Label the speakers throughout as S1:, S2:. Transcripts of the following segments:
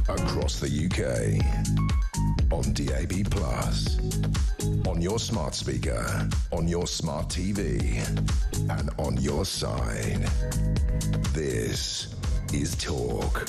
S1: across the UK, on DAB+, on your smart speaker, on your smart TV, and on your side. This is Talk.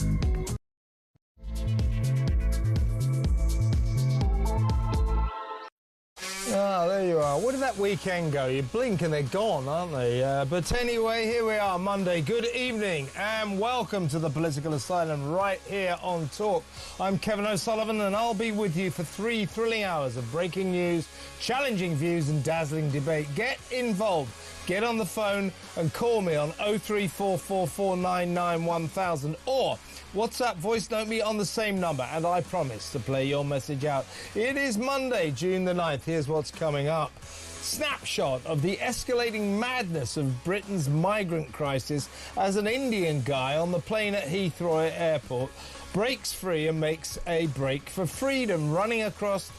S2: Ah, there you are. Where did that weekend go? You blink and they're gone, aren't they? But anyway, here we are, Monday. Good evening and welcome to the Political Asylum right here on Talk. I'm Kevin O'Sullivan and I'll be with you for 3 thrilling hours of breaking news, challenging views and dazzling debate. Get involved. Get on the phone and call me on 03444991000 or WhatsApp voice note me on the same number and I promise to play your message out. It is Monday, June the 9th. Here's what's coming up. Snapshot of the escalating madness of Britain's migrant crisis as an Indian guy on the plane at Heathrow Airport breaks free and makes a break for freedom, running across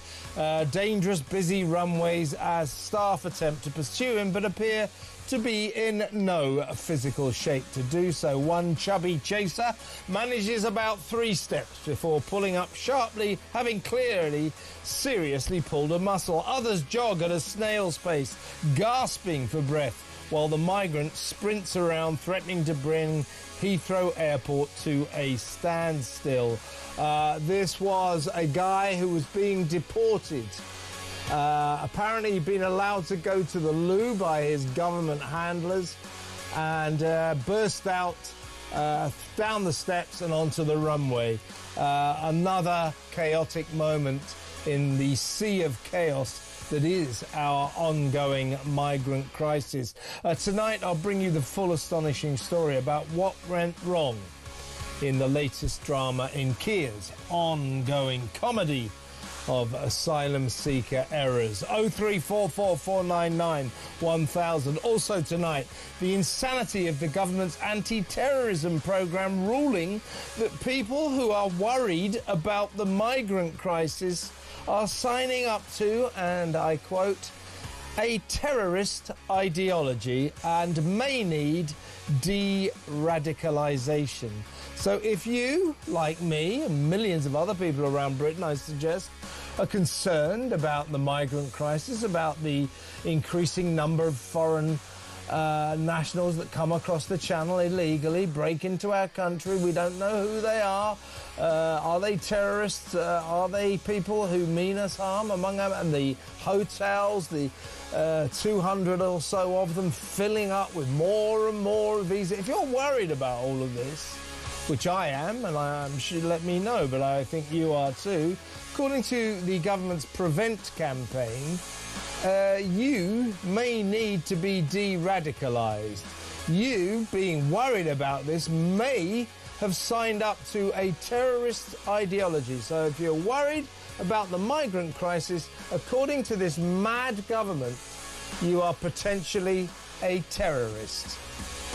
S2: dangerous, busy runways as staff attempt to pursue him but appear to be in no physical shape to do so. One chubby chaser manages about 3 steps before pulling up sharply, having clearly seriously pulled a muscle. Others jog at a snail's pace, gasping for breath, while the migrant sprints around, threatening to bring Heathrow Airport to a standstill. This was a guy who was being deported. Apparently he'd been allowed to go to the loo by his government handlers and burst out down the steps and onto the runway. Another chaotic moment in the sea of chaos that is our ongoing migrant crisis. Tonight I'll bring you the full astonishing story about what went wrong in the latest drama in Keir's ongoing comedy of asylum seeker errors. 03444991000. Also tonight, the insanity of the government's anti-terrorism programme ruling that people who are worried about the migrant crisis are signing up to, and I quote, a terrorist ideology and may need de-radicalisation. So if you, like me and millions of other people around Britain, I suggest, are concerned about the migrant crisis, about the increasing number of foreign nationals that come across the channel illegally, break into our country, we don't know who they are they terrorists, are they people who mean us harm, among them, and the hotels, the 200 or so of them filling up with more and more visas. If you're worried about all of this, which I am, and I'm sure you let me know, but I think you are too. According to the government's Prevent campaign, you may need to be de-radicalised. You, being worried about this, may have signed up to a terrorist ideology. So if you're worried about the migrant crisis, according to this mad government, you are potentially a terrorist.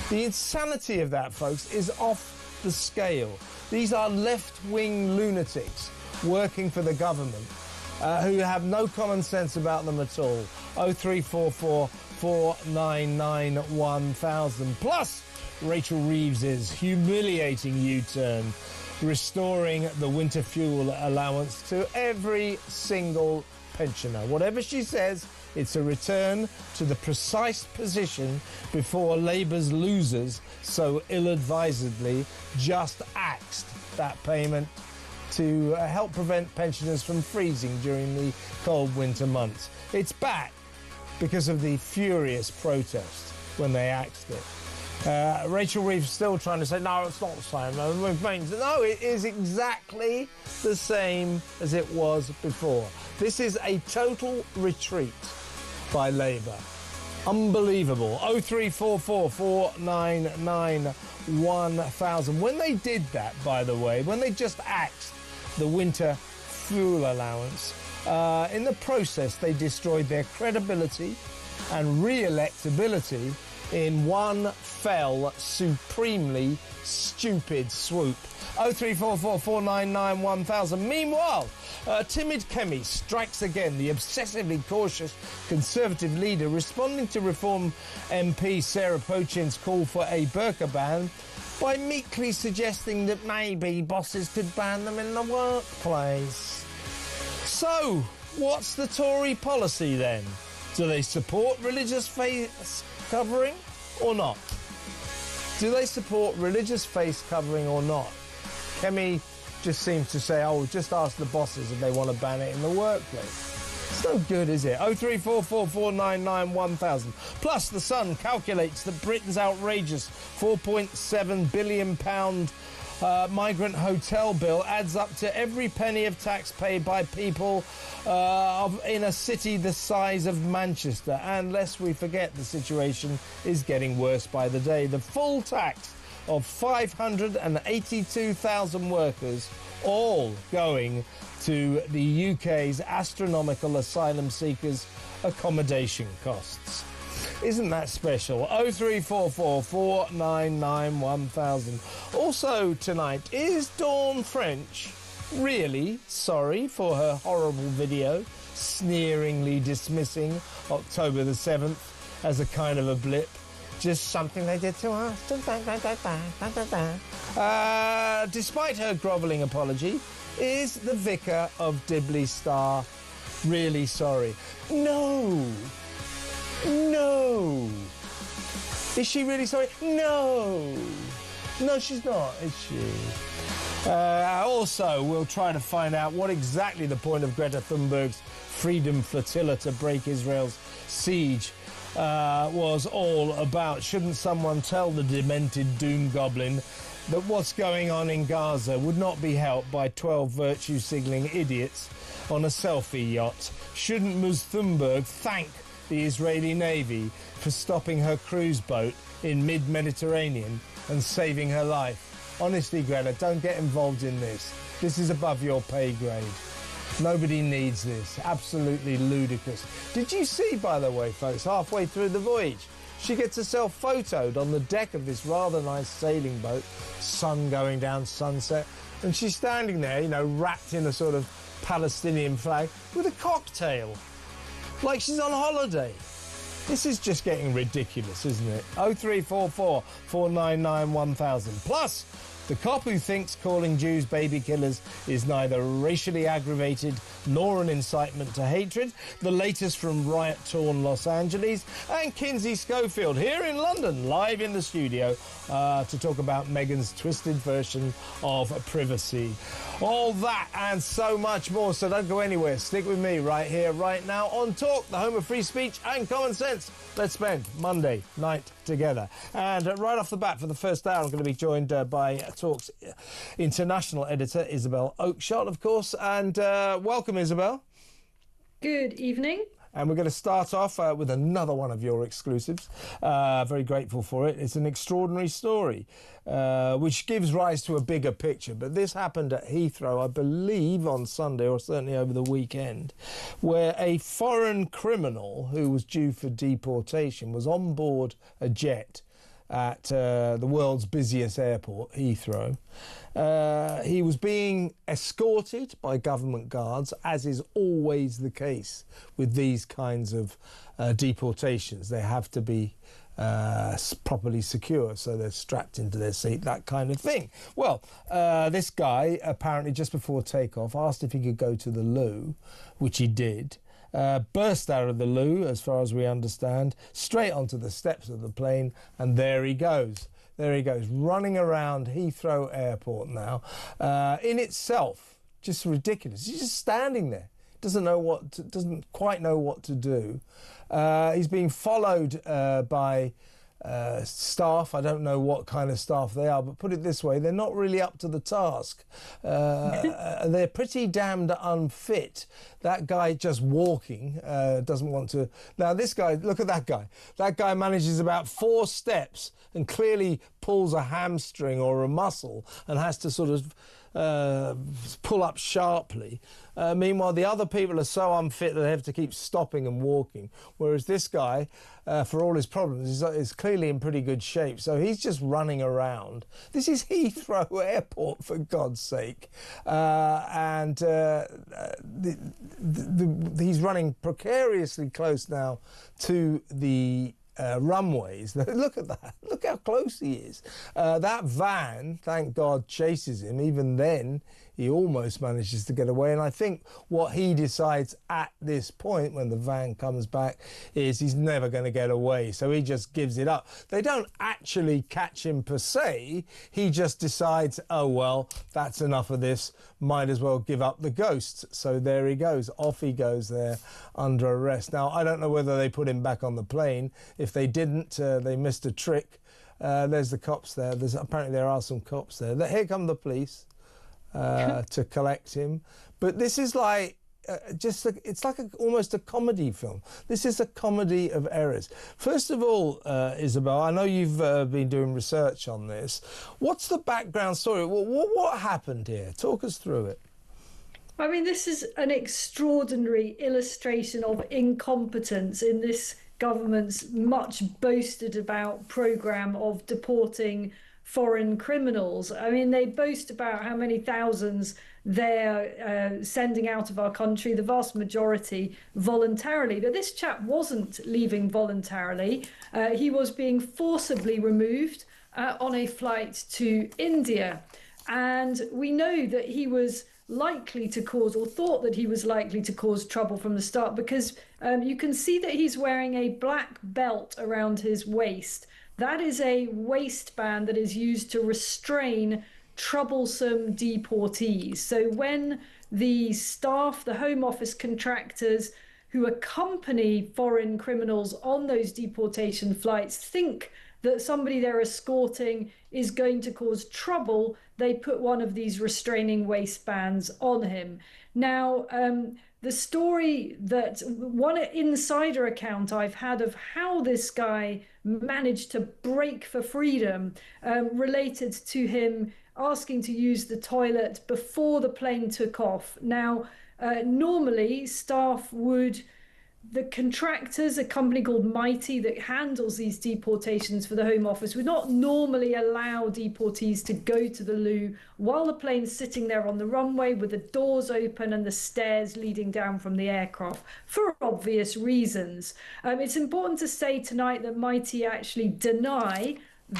S2: The insanity of that, folks, is off the scale. These are left-wing lunatics working for the government who have no common sense about them at all. 03444991000. Plus, Rachel Reeves's humiliating U-turn, restoring the winter fuel allowance to every single pensioner. Whatever she says, it's a return to the precise position before Labour's losers so ill-advisedly just axed that payment to help prevent pensioners from freezing during the cold winter months. It's back because of the furious protest when they axed it. Rachel Reeves still trying to say, no, it's not the same. No, it is exactly the same as it was before. This is a total retreat by Labour. Unbelievable. 03444991000. When they did that, by the way, when they just axed the winter fuel allowance, in the process they destroyed their credibility and re-electability in one fell, supremely stupid swoop. 03444991000. Meanwhile, timid Kemi strikes again. The obsessively cautious Conservative leader, responding to Reform MP Sarah Pochin's call for a Burka ban, by meekly suggesting that maybe bosses could ban them in the workplace. So, what's the Tory policy then? Do they support religious face covering or not? Do they support religious face covering or not? Kemi just seems to say, oh, just ask the bosses if they want to ban it in the workplace. It's no good, is it? 03444991000. Plus, The Sun calculates that Britain's outrageous £4.7 billion migrant hotel bill adds up to every penny of tax paid by people in a city the size of Manchester. And lest we forget, the situation is getting worse by the day. The full tax of 582,000 workers, all going to the UK's astronomical asylum seekers' accommodation costs. Isn't that special? 03444991000. Also tonight, is Dawn French really sorry for her horrible video sneeringly dismissing October the 7th as a kind of a blip? Just something they did to us. Despite her grovelling apology, is the vicar of Dibley Star really sorry? No. No. Is she really sorry? No. No, she's not, is she? Also, we'll try to find out what exactly the point of Greta Thunberg's Freedom Flotilla to break Israel's siege was all about. Shouldn't someone tell the demented doom goblin that what's going on in Gaza would not be helped by 12 virtue-signalling idiots on a selfie yacht? Shouldn't Ms Thunberg thank the Israeli Navy for stopping her cruise boat in mid-Mediterranean and saving her life? Honestly, Greta, don't get involved in this. This is above your pay grade. Nobody needs this. Absolutely ludicrous. Did you see, by the way, folks, halfway through the voyage, she gets herself photoed on the deck of this rather nice sailing boat, sun going down, sunset, and she's standing there, you know, wrapped in a sort of Palestinian flag with a cocktail, like she's on holiday. This is just getting ridiculous, isn't it? 0344 499 1000. Plus, the cop who thinks calling Jews baby killers is neither racially aggravated nor an incitement to hatred. The latest from riot-torn Los Angeles. And Kinsey Schofield here in London, live in the studio, to talk about Meghan's twisted version of privacy. All that and so much more, so don't go anywhere. Stick with me right here, right now on Talk, the home of free speech and common sense. Let's spend Monday night together. And right off the bat, for the first hour, I'm going to be joined by Talk's international editor, Isabel Oakeshott, of course. And welcome, Isabel.
S3: Good evening.
S2: And we're going to start off with another one of your exclusives. Very grateful for it. It's an extraordinary story, which gives rise to a bigger picture. But this happened at Heathrow, I believe, on Sunday, or certainly over the weekend, where a foreign criminal who was due for deportation was on board a jet at the world's busiest airport, Heathrow. He was being escorted by government guards, as is always the case with these kinds of deportations. They have to be properly secure, so they're strapped into their seat, that kind of thing. Well, this guy, apparently just before takeoff, asked if he could go to the loo, which he did. Burst out of the loo, as far as we understand, straight onto the steps of the plane, and there he goes. There he goes, running around Heathrow Airport now. In itself, just ridiculous. He's just standing there. Doesn't quite know what to do. He's being followed by staff. I don't know what kind of staff they are, but put it this way, they're not really up to the task. They're pretty damned unfit. That guy just walking doesn't want to. Now this guy, look at that guy. That guy manages about 4 steps and clearly pulls a hamstring or a muscle and has to sort of pull up sharply. Meanwhile, the other people are so unfit that they have to keep stopping and walking, whereas this guy, for all his problems, is clearly in pretty good shape. So he's just running around. This is Heathrow Airport, for God's sake. And he's running precariously close now to the runways. Look at that. Look how close he is. That van, thank God, chases him. Even then, he almost manages to get away. And I think what he decides at this point, when the van comes back, is he's never going to get away. So he just gives it up. They don't actually catch him per se. He just decides, oh, well, that's enough of this. Might as well give up the ghost. So there he goes. Off he goes there under arrest. Now, I don't know whether they put him back on the plane. If they didn't, they missed a trick. There's the cops there. Apparently there are some cops there. Here come the police. To collect him. But this is like it's like almost a comedy film. This is a comedy of errors. First of all, Isabel, I know you've been doing research on this. What's the background story? What happened here? Talk us through it.
S3: I mean, this is an extraordinary illustration of incompetence in this government's much boasted about programme of deporting foreign criminals. I mean, they boast about how many thousands they're sending out of our country, the vast majority voluntarily. But this chap wasn't leaving voluntarily. He was being forcibly removed on a flight to India. And we know that he was likely to cause, or thought that he was likely to cause, trouble from the start, because you can see that he's wearing a black belt around his waist. That is a waistband that is used to restrain troublesome deportees. So when the staff, the Home Office contractors who accompany foreign criminals on those deportation flights think that somebody they're escorting is going to cause trouble, they put one of these restraining waistbands on him. Now, the story that one insider account I've had of how this guy managed to break for freedom related to him asking to use the toilet before the plane took off. Now, normally staff would, the contractors, a company called Mighty that handles these deportations for the Home Office, would not normally allow deportees to go to the loo while the plane's sitting there on the runway with the doors open and the stairs leading down from the aircraft, for obvious reasons. It's important to say tonight that Mighty actually deny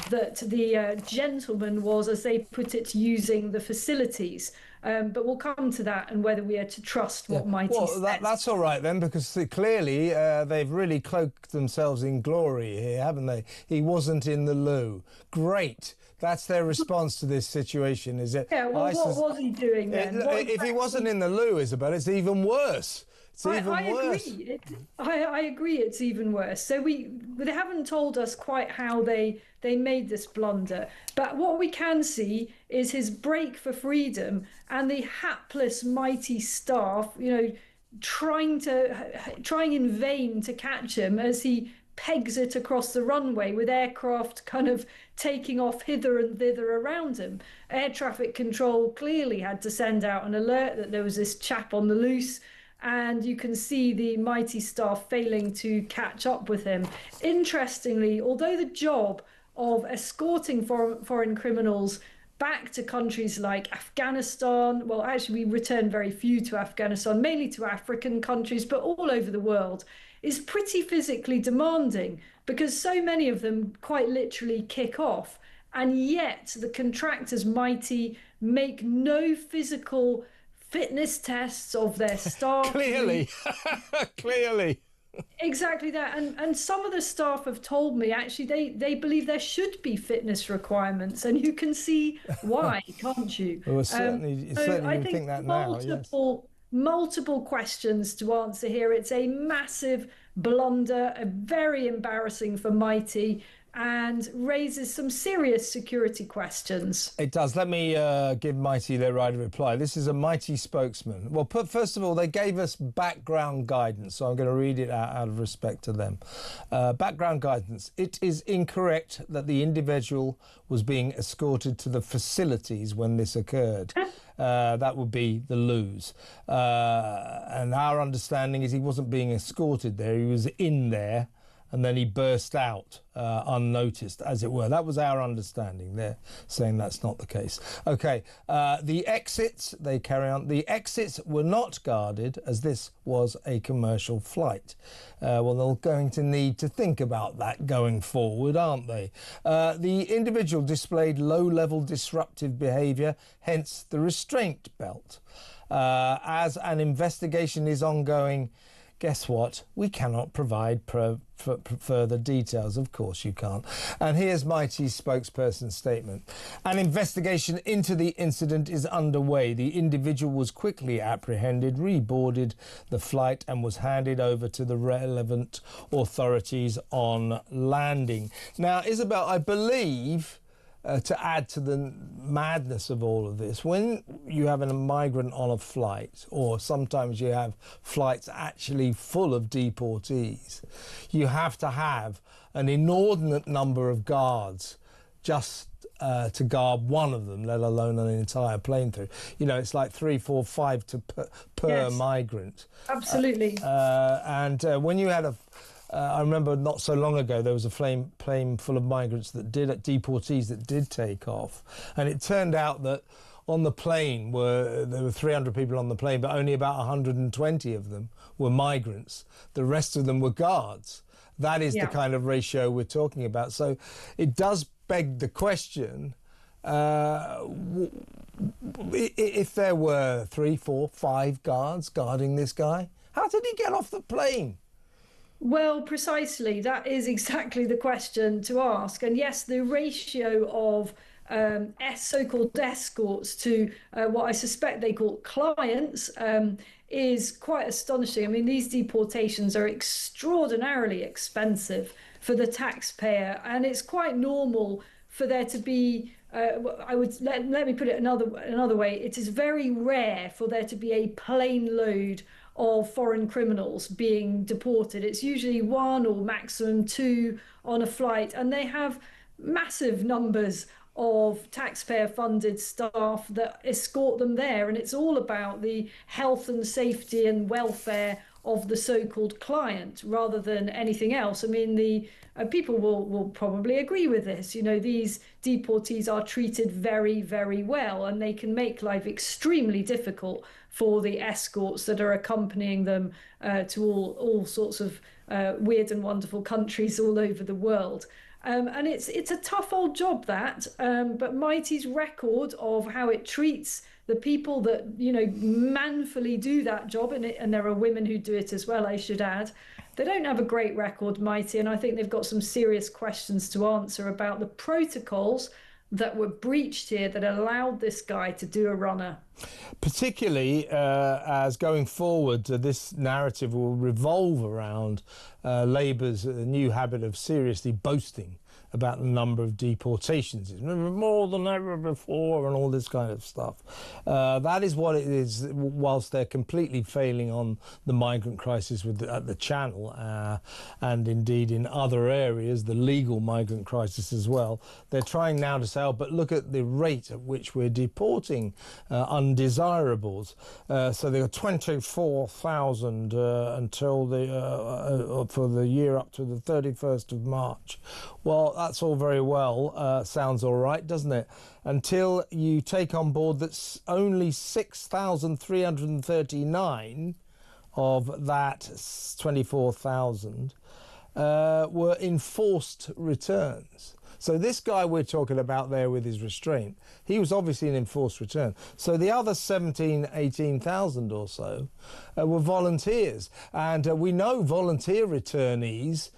S3: that the gentleman was, as they put it, using the facilities. But we'll come to that and whether we are to trust what Mighty says.
S2: Well, that's all right then, because clearly they've really cloaked themselves in glory here, haven't they? He wasn't in the loo. Great. That's their response to this situation, is it?
S3: Yeah, well, what was he doing then?
S2: If he wasn't in the loo, Isabel, it's even worse. I
S3: agree. I agree. It's even worse. So they haven't told us quite how they made this blunder. But what we can see is his break for freedom and the hapless Mighty staff, trying in vain to catch him as he pegs it across the runway with aircraft kind of taking off hither and thither around him. Air traffic control clearly had to send out an alert that there was this chap on the loose. And you can see the Mighty staff failing to catch up with him. Interestingly, although the job of escorting foreign criminals back to countries like Afghanistan, well, actually we return very few to Afghanistan, mainly to African countries, but all over the world, is pretty physically demanding because so many of them quite literally kick off. And yet the contractors, Mighty, make no physical fitness tests of their staff.
S2: Clearly.
S3: Exactly that. And some of the staff have told me, actually, they believe there should be fitness requirements. And you can see why, can't you?
S2: Well, certainly you think that now, yes.
S3: Multiple questions to answer here. It's a massive blunder, very embarrassing for Mighty, and raises some serious security questions.
S2: It does. Let me give Mighty their right of reply. This is a Mighty spokesman. Well, first of all, they gave us background guidance, so I'm going to read it out of respect to them. Background guidance. It is incorrect that the individual was being escorted to the facilities when this occurred. That would be the loos. And our understanding is he wasn't being escorted there. He was in there. and then he burst out unnoticed, as it were. That was our understanding. They're saying that's not the case. OK, the exits, they carry on. The exits were not guarded, as this was a commercial flight. Well, they're going to need to think about that going forward, aren't they? The individual displayed low-level disruptive behaviour, hence the restraint belt. As an investigation is ongoing, guess what? We cannot provide further details. Of course you can't. And here's Mighty's spokesperson's statement. An investigation into the incident is underway. The individual was quickly apprehended, reboarded the flight and was handed over to the relevant authorities on landing. Now, Isabel, I believe, to add to the madness of all of this, when you have a migrant on a flight, or sometimes you have flights actually full of deportees, you have to have an inordinate number of guards just to guard one of them, let alone an entire plane through. You know, it's like 3, 4, 5 per
S3: Yes,
S2: migrant.
S3: absolutely.
S2: When you had I remember not so long ago there was a plane full of migrants deportees that did take off, and it turned out that on the plane there were 300 people on the plane, but only about 120 of them were migrants. The rest of them were guards. That is the kind of ratio we're talking about. So it does beg the question, if there were 3, 4, 5 guards guarding this guy, how did he get off the plane?
S3: Well, precisely. That is exactly the question to ask. And yes, the ratio of so-called escorts to what I suspect they call clients is quite astonishing. I mean, these deportations are extraordinarily expensive for the taxpayer, and it's quite normal for there to be let me put it another way. It is very rare for there to be a plane load of foreign criminals being deported. It's usually 1 or maximum 2 on a flight, and they have massive numbers of taxpayer-funded staff that escort them there, and it's all about the health and safety and welfare of the so-called client rather than anything else. I mean, the people will probably agree with this. You know, these deportees are treated very, very well, and they can make life extremely difficult for the escorts that are accompanying them to all sorts of weird and wonderful countries all over the world. And it's a tough old job, that. But Mighty's record of how it treats the people that, you know, manfully do that job, and there are women who do it as well, I should add. They don't have a great record, Mighty, and I think they've got some serious questions to answer about the protocols that were breached here that allowed this guy to do a runner.
S2: Particularly as going forward, this narrative will revolve around Labour's new habit of seriously boasting about the number of deportations. It's more than ever before and all this kind of stuff. That is what it is, whilst they're completely failing on the migrant crisis at the Channel and indeed in other areas, the legal migrant crisis as well. They're trying now to say, oh, but look at the rate at which we're deporting undesirables. So there are 24,000 until for the year up to the 31st of March. Well, that's all very well, sounds all right, doesn't it? Until you take on board that only 6,339 of that 24,000 were enforced returns. So this guy we're talking about there with his restraint, he was obviously an enforced return. So the other 18,000 or so were volunteers. And we know volunteer returnees,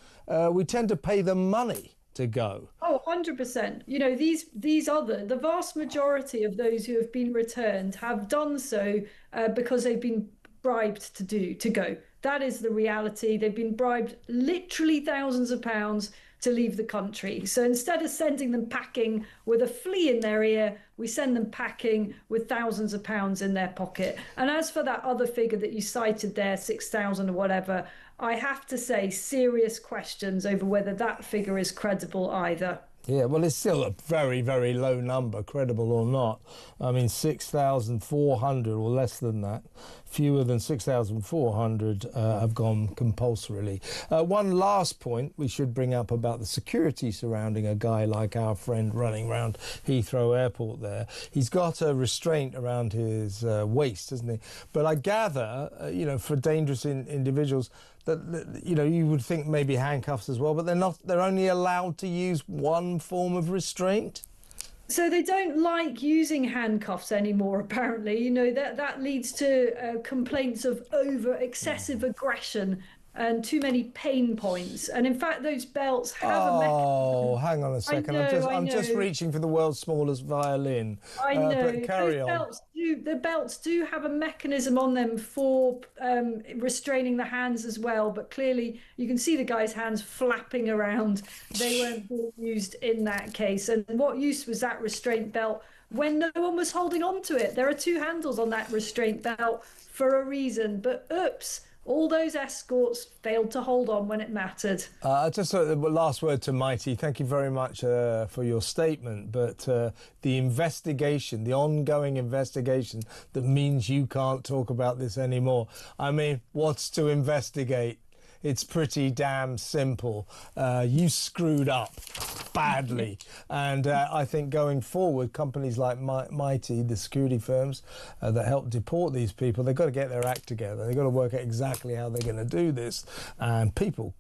S2: we tend to pay them money to go.
S3: Oh, 100%. You know, the vast majority of those who have been returned have done so because they've been bribed to go. That is the reality. They've been bribed literally thousands of pounds to leave the country. So instead of sending them packing with a flea in their ear, we send them packing with thousands of pounds in their pocket. And as for that other figure that you cited there, 6,000 or whatever, I have to say serious questions over whether that figure is credible either.
S2: Yeah, well, it's still a very, very low number, credible or not. I mean, 6,400 or less than that. Fewer than 6,400 have gone compulsorily. One last point we should bring up about the security surrounding a guy like our friend running around Heathrow Airport there. He's got a restraint around his waist, hasn't he? But I gather, you know, for dangerous individuals, that, you know, you would think maybe handcuffs as well, but they're not. They're only allowed to use one form of restraint.
S3: So they don't like using handcuffs anymore, apparently. You know, that leads to complaints of excessive aggression and too many pain points. And in fact, those belts have a mechanism.
S2: Oh, hang on a second. I'm just reaching for the world's smallest violin.
S3: I know.
S2: But carry on.
S3: The belts do have a mechanism on them for restraining the hands as well. But clearly, you can see the guy's hands flapping around. They weren't being used in that case. And what use was that restraint belt when no one was holding on to it? There are two handles on that restraint belt for a reason. But oops. All those escorts failed to hold on when it mattered.
S2: Just a last word to Mighty. Thank you very much for your statement. But the investigation, the ongoing investigation that means you can't talk about this anymore. I mean, what's to investigate? It's pretty damn simple. You screwed up badly. And I think going forward, companies like Mighty, the security firms that help deport these people, they've got to get their act together. They've got to work out exactly how they're going to do this. And people,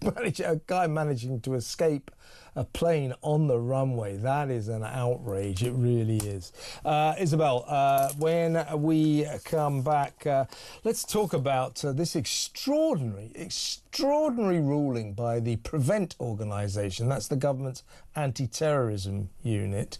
S2: a guy managing to escape a plane on the runway, that is an outrage. It really is. Isabel, when we come back, let's talk about this extraordinary ruling by the Prevent organisation. That's the government's anti-terrorism unit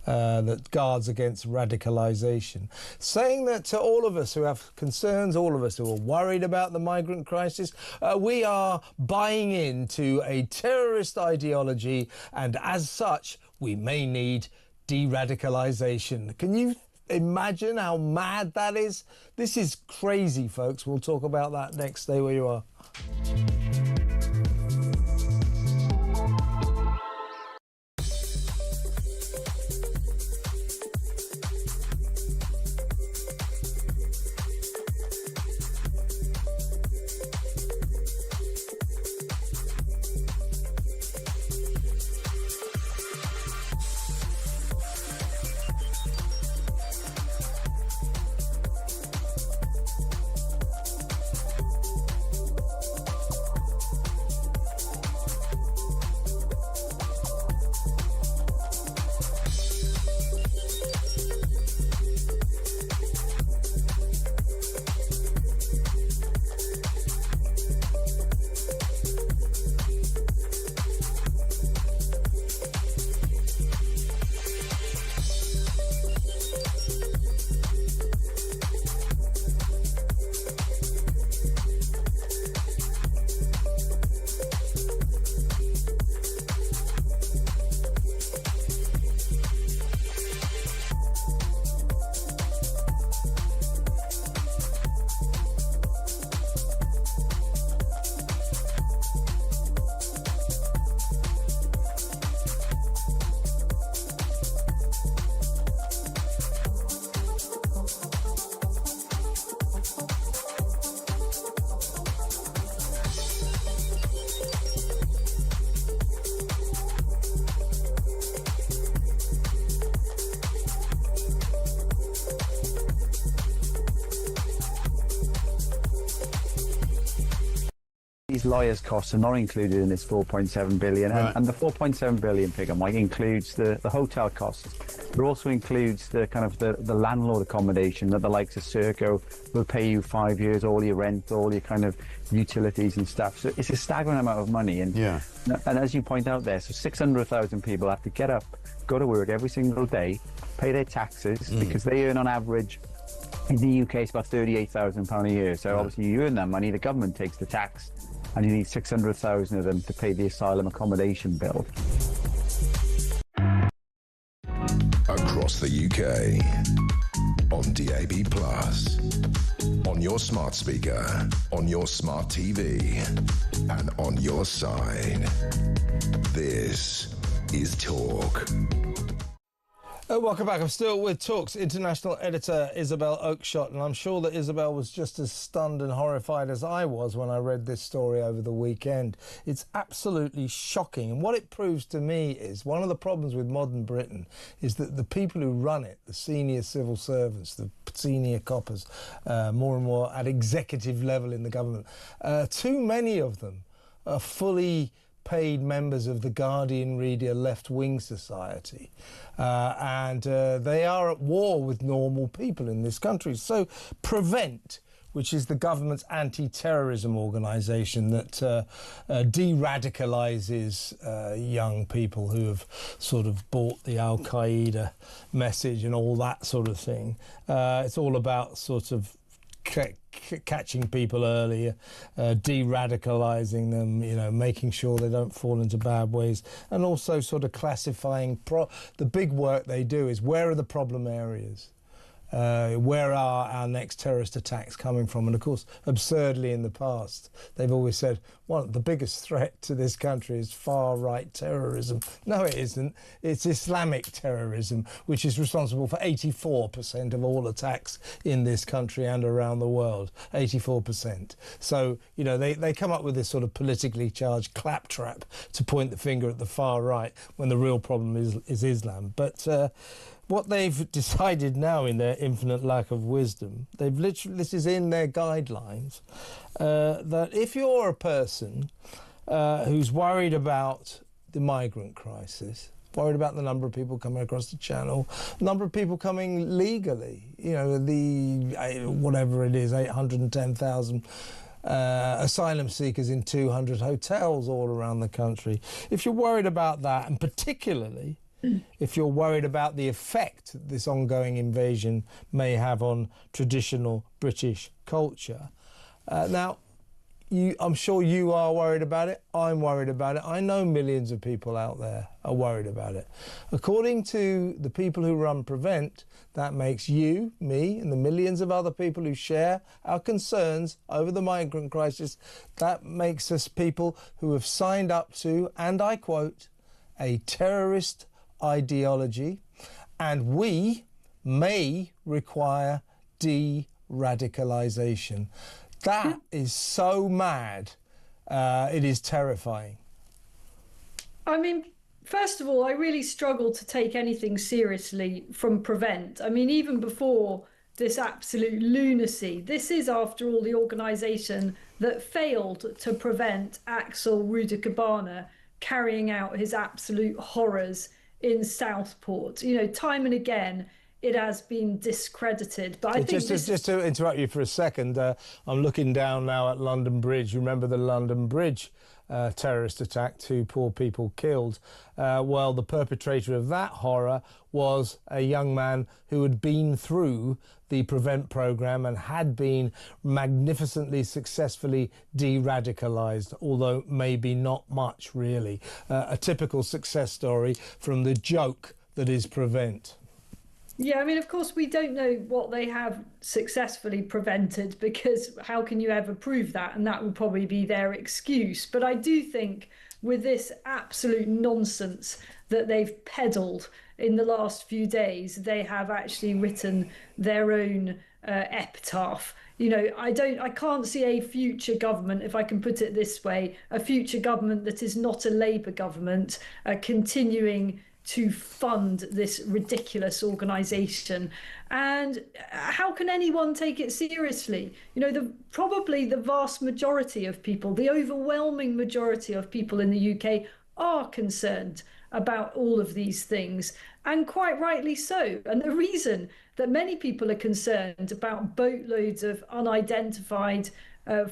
S2: that guards against radicalisation, saying that to all of us who have concerns, all of us who are worried about the migrant crisis, we are buying into a terrorist ideology, and as such, we may need de-radicalisation. Can you imagine how mad that is? This is crazy, folks. We'll talk about that next. Stay where you are.
S4: These lawyers' costs are not included in this 4.7 billion,
S5: Right.
S4: and the 4.7 billion figure, Mike, includes the hotel costs. It also includes the kind of the landlord accommodation that the likes of Serco will pay you 5 years, all your rent, all your kind of utilities and stuff. So it's a staggering amount of money. And as you point out there, so 600,000 people have to get up, go to work every single day, pay their taxes, because they earn on average, in the UK, it's about £38,000 a year. So obviously you earn that money, the government takes the tax, and you need 600,000 of them to pay the asylum accommodation bill.
S1: Across the UK, on DAB+, on your smart speaker, on your smart TV, and on your side. This is Talk.
S2: Welcome back. I'm still with Talk's international editor, Isabel Oakeshott, and I'm sure that Isabel was just as stunned and horrified as I was when I read this story over the weekend. It's absolutely shocking. And what it proves to me is one of the problems with modern Britain is that the people who run it, the senior civil servants, the senior coppers, more and more at executive level in the government, too many of them are fully paid members of the Guardian Reader left-wing society, and they are at war with normal people in this country. So Prevent, which is the government's anti-terrorism organisation that de-radicalises young people who have sort of bought the Al-Qaeda message and all that sort of thing. It's all about sort of catching people earlier, de-radicalising them, you know, making sure they don't fall into bad ways, and also sort of classifying. The big work they do is where are the problem areas? Where are our next terrorist attacks coming from? And of course, absurdly in the past, they've always said, well, the biggest threat to this country is far-right terrorism. No, it isn't. It's Islamic terrorism, which is responsible for 84% of all attacks in this country and around the world. 84%. So, you know, they come up with this sort of politically charged claptrap to point the finger at the far right when the real problem is Islam. But what they've decided now, in their infinite lack of wisdom, they've literally, this is in their guidelines, that if you're a person who's worried about the migrant crisis, worried about the number of people coming across the channel, number of people coming legally, you know, the whatever it is, 810,000 asylum seekers in 200 hotels all around the country. If you're worried about that, and particularly if you're worried about the effect this ongoing invasion may have on traditional British culture. Now, I'm sure you are worried about it. I'm worried about it. I know millions of people out there are worried about it. According to the people who run Prevent, that makes you, me, and the millions of other people who share our concerns over the migrant crisis, that makes us people who have signed up to, and I quote, a terrorist ideology, and we may require de-radicalisation. That is so mad. It is terrifying.
S3: I mean, first of all, I really struggle to take anything seriously from Prevent. I mean, even before this absolute lunacy, this is, after all, the organisation that failed to prevent Axel Rudikabana carrying out his absolute horrors in Southport. You know, time and again, it has been discredited. But I think
S2: just to interrupt you for a second, I'm looking down now at London Bridge. You remember the London Bridge terrorist attack, 2 poor people killed? Well, the perpetrator of that horror was a young man who had been through the Prevent programme and had been magnificently successfully de-radicalised, although maybe not much really. A typical success story from the joke that is Prevent.
S3: Yeah, I mean, of course, we don't know what they have successfully prevented, because how can you ever prove that? And that will probably be their excuse. But I do think with this absolute nonsense that they've peddled in the last few days, they have actually written their own epitaph. You know, I can't see a future government, if I can put it this way, a future government that is not a Labour government, continuing to fund this ridiculous organisation. And how can anyone take it seriously? You know, probably the vast majority of people, the overwhelming majority of people in the UK are concerned about all of these things, and quite rightly so. And the reason that many people are concerned about boatloads of unidentified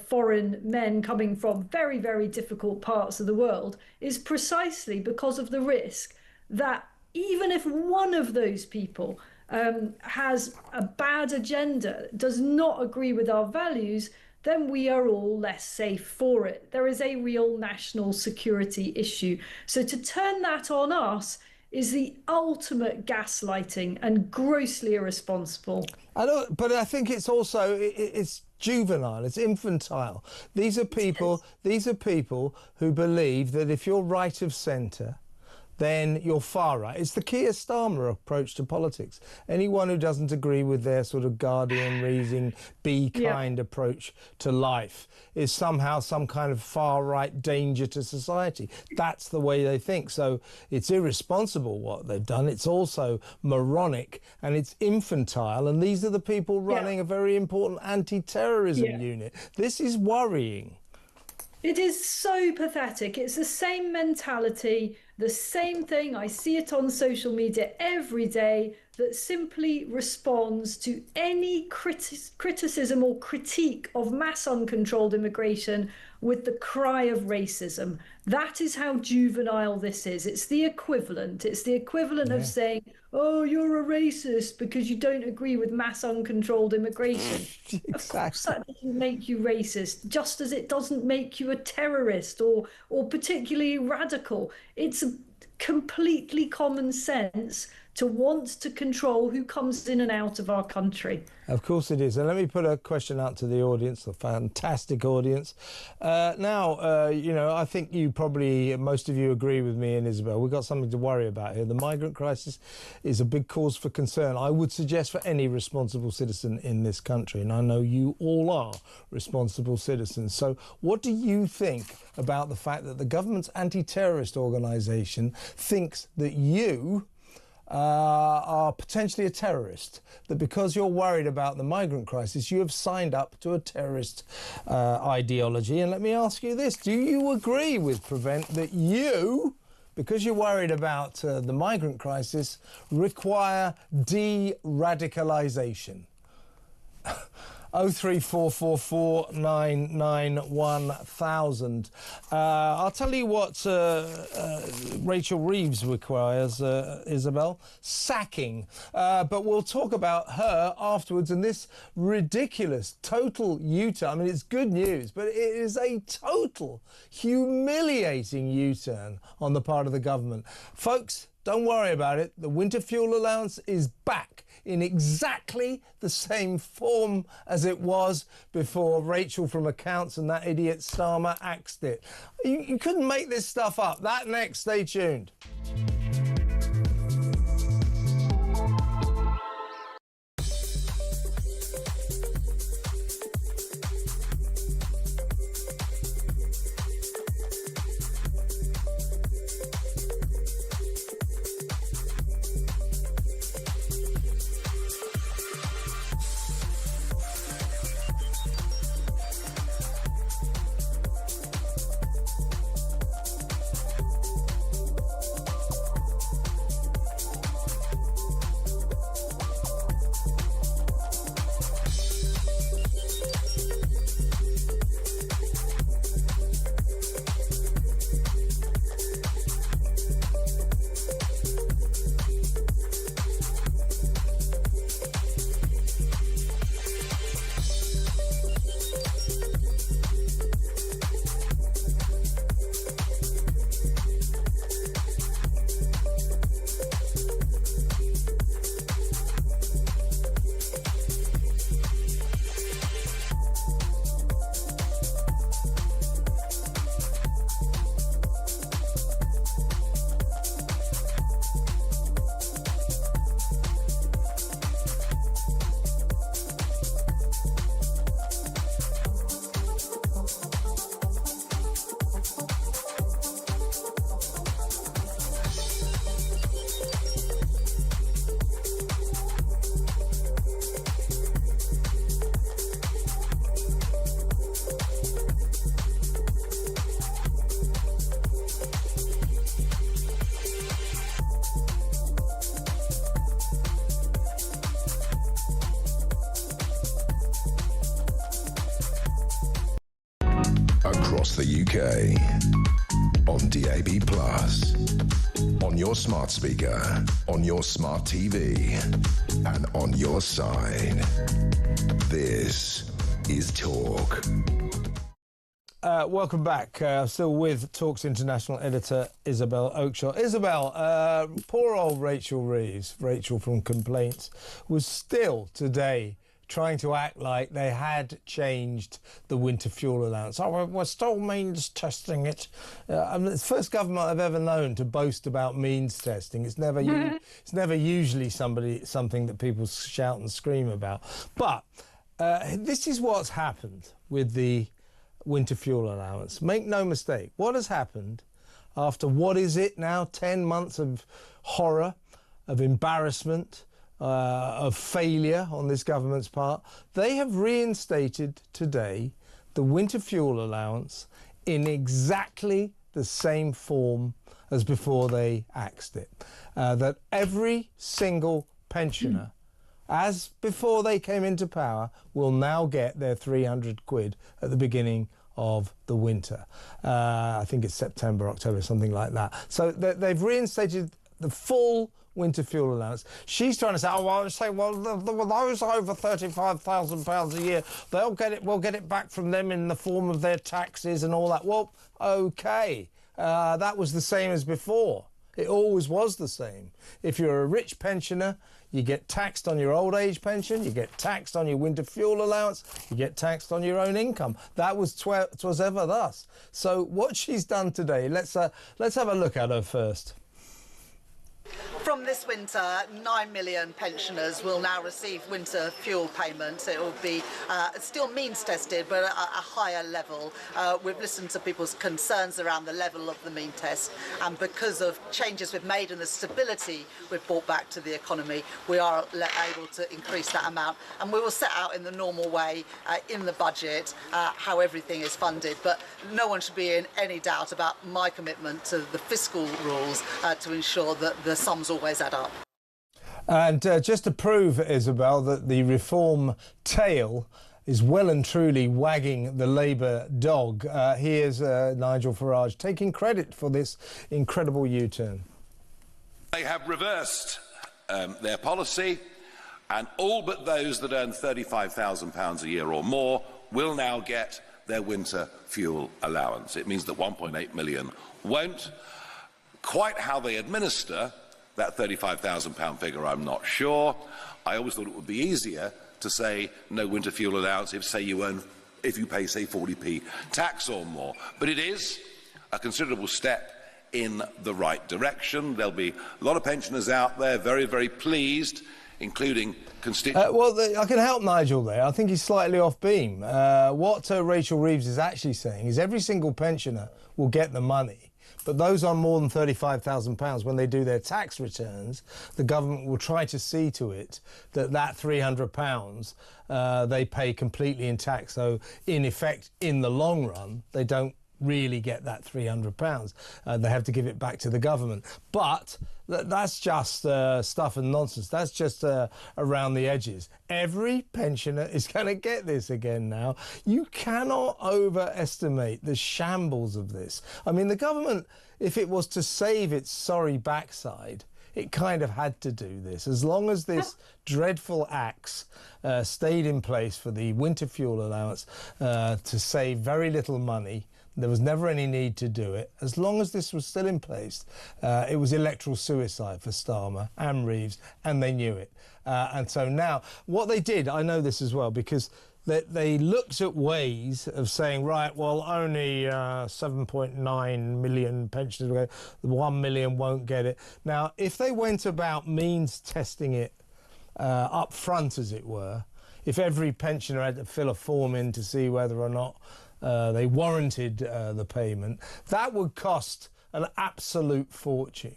S3: foreign men coming from very, very difficult parts of the world is precisely because of the risk that even if one of those people has a bad agenda, does not agree with our values, then we are all less safe for it. There is a real national security issue. So to turn that on us is the ultimate gaslighting and grossly irresponsible.
S2: But I think it's also it's juvenile, it's infantile. These are people who believe that if you're right of centre, then you're far right. It's the Keir Starmer approach to politics. Anyone who doesn't agree with their sort of guardian reasoning, be kind approach to life is somehow some kind of far right danger to society. That's the way they think. So it's irresponsible what they've done. It's also moronic and it's infantile. And these are the people running a very important anti-terrorism unit. This is worrying.
S3: It is so pathetic. It's the same mentality, the same thing. I see it on social media every day that simply responds to any criticism or critique of mass uncontrolled immigration with the cry of racism. That is how juvenile this is. It's the equivalent. It's the equivalent of saying, oh, you're a racist because you don't agree with mass uncontrolled immigration.
S2: Exactly.
S3: Of course that doesn't make you racist, just as it doesn't make you a terrorist or particularly radical. It's completely common sense to want to control who comes in and out of our country.
S2: Of course it is. And let me put a question out to the audience, the fantastic audience. I think most of you agree with me and Isabel. We've got something to worry about here. The migrant crisis is a big cause for concern, I would suggest, for any responsible citizen in this country. And I know you all are responsible citizens. So what do you think about the fact that the government's anti-terrorist organisation thinks that you are potentially a terrorist, that because you're worried about the migrant crisis, you have signed up to a terrorist ideology? And let me ask you this, do you agree with Prevent that you, because you're worried about the migrant crisis, require de-radicalisation? 03444991000. I'll tell you what Rachel Reeves requires, Isabel. Sacking. But we'll talk about her afterwards and this ridiculous total U-turn. I mean, it's good news, but it is a total humiliating U-turn on the part of the government. Folks, don't worry about it. The winter fuel allowance is back in exactly the same form as it was before Rachel from Accounts and that idiot Starmer axed it. You couldn't make this stuff up. That next, stay tuned.
S1: Across the UK, on DAB+, on your smart speaker, on your smart TV, and on your side. This is Talk.
S2: Welcome back. Still with Talk's international editor, Isabel Oakeshott. Isabel, poor old Rachel Reeves, Rachel from Complaints, was still today trying to act like they had changed the winter fuel allowance. Oh, we're still means testing it. It's the first government I've ever known to boast about means testing. It's never it's never usually something that people shout and scream about. But this is what's happened with the winter fuel allowance. Make no mistake, what has happened after what is it now, 10 months of horror, of embarrassment, of failure on this government's part, they have reinstated today the winter fuel allowance in exactly the same form as before they axed it. That every single pensioner, as before they came into power, will now get their 300 quid at the beginning of the winter. I think it's September, October, something like that. So they've reinstated the full winter fuel allowance. She's trying to say, those over £35,000 a year, they'll get it. We'll get it back from them in the form of their taxes and all that. Well, okay, that was the same as before. It always was the same. If you're a rich pensioner, you get taxed on your old age pension, you get taxed on your winter fuel allowance, you get taxed on your own income. That was 'twas ever thus. So what she's done today, let's have a look at her first.
S5: From this winter, 9 million pensioners will now receive winter fuel payments. It will be still means tested, but at a higher level. We've listened to people's concerns around the level of the mean test, and because of changes we've made and the stability we've brought back to the economy, we are able to increase that amount. And we will set out in the normal way in the budget how everything is funded. But no one should be in any doubt about my commitment to the fiscal rules to ensure that the sums always add up.
S2: And just to prove, Isabel, that the reform tail is well and truly wagging the Labour dog, here's Nigel Farage taking credit for this incredible U-turn.
S6: They have reversed their policy, and all but those that earn £35,000 a year or more will now get their winter fuel allowance. It means that 1.8 million won't. Quite how they administer that £35,000 figure, I'm not sure. I always thought it would be easier to say no winter fuel allowance if you pay, say, 40p tax or more. But it is a considerable step in the right direction. There'll be a lot of pensioners out there very, very pleased, including constituents.
S2: I can help Nigel there. I think he's slightly off beam. What Rachel Reeves is actually saying is every single pensioner will get the money. But those on more than £35,000, when they do their tax returns, the government will try to see to it that that £300 they pay completely in tax. So, in effect, in the long run, they don't really get that £300. They have to give it back to the government. But that's just stuff and nonsense. That's just around the edges. Every pensioner is going to get this again now. You cannot overestimate the shambles of this. I mean, the government, if it was to save its sorry backside, it kind of had to do this. As long as this dreadful axe stayed in place for the winter fuel allowance to save very little money, there was never any need to do it. As long as this was still in place, it was electoral suicide for Starmer and Reeves, and they knew it. And so now, what they did, I know this as well, because they looked at ways of saying, right, well, only 7.9 million pensioners will get it, 1 million won't get it. Now, if they went about means testing it up front, as it were, if every pensioner had to fill a form in to see whether or not they warranted the payment, that would cost an absolute fortune.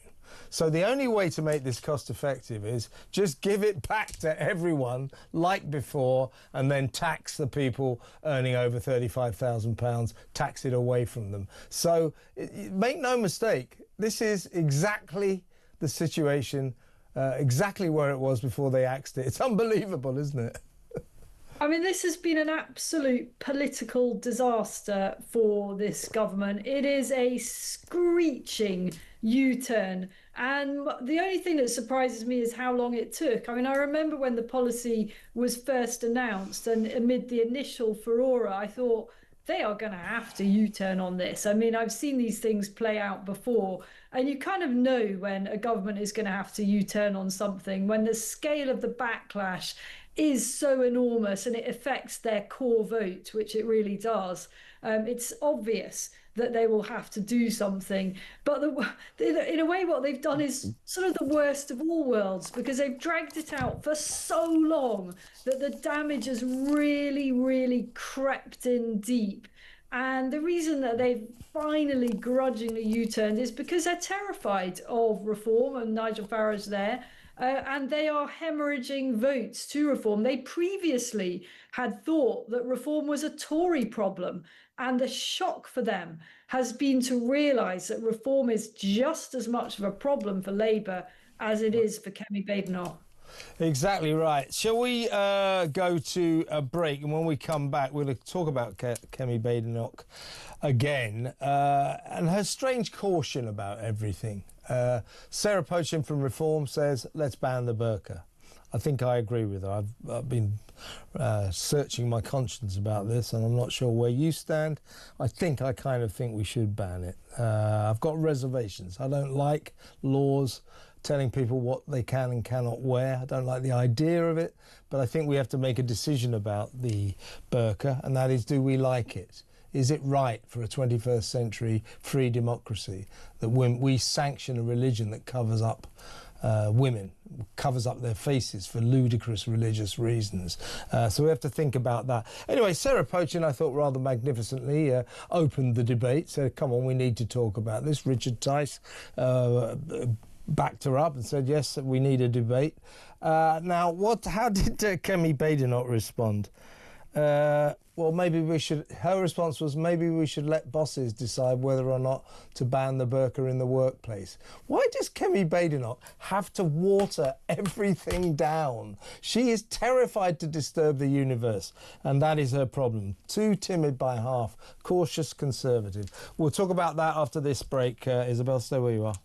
S2: So the only way to make this cost effective is just give it back to everyone like before, and then tax the people earning over £35,000, tax it away from them. So make no mistake, this is exactly the situation, exactly where it was before they axed it. It's unbelievable, isn't it?
S3: I mean, this has been an absolute political disaster for this government. It is a screeching U-turn. And the only thing that surprises me is how long it took. I mean, I remember when the policy was first announced, and amid the initial furore, I thought they are going to have to U-turn on this. I mean, I've seen these things play out before, and you kind of know when a government is going to have to U-turn on something, when the scale of the backlash is so enormous and it affects their core vote, which it really does. It's obvious that they will have to do something. But in a way, what they've done is sort of the worst of all worlds, because they've dragged it out for so long that the damage has really, really crept in deep. And the reason that they've finally grudgingly U-turned is because they're terrified of reform, and Nigel Farage there. And they are hemorrhaging votes to reform. They previously had thought that reform was a Tory problem, and the shock for them has been to realise that reform is just as much of a problem for Labour as it is for Kemi Badenoch.
S2: Exactly right. Shall we go to a break? And when we come back, we're going to talk about Kemi Badenoch again and her strange caution about everything. Sarah Pochin from Reform says, let's ban the burqa. I think I agree with her. I've been searching my conscience about this, and I'm not sure where you stand. I kind of think we should ban it. I've got reservations. I don't like laws telling people what they can and cannot wear. I don't like the idea of it, but I think we have to make a decision about the burqa, and that is, do we like it? Is it right for a 21st century free democracy that when we sanction a religion that covers up women, covers up their faces for ludicrous religious reasons? So we have to think about that. Anyway, Sarah Pochin, I thought, rather magnificently opened the debate, said, come on, we need to talk about this. Richard Tice backed her up and said, yes, we need a debate. Now, how did Kemi Badenoch respond? Well, maybe we should. Her response was, maybe we should let bosses decide whether or not to ban the burqa in the workplace. Why does Kemi Badenoch have to water everything down? She is terrified to disturb the universe, and that is her problem. Too timid by half, cautious conservative. We'll talk about that after this break. Isabel, stay where you are.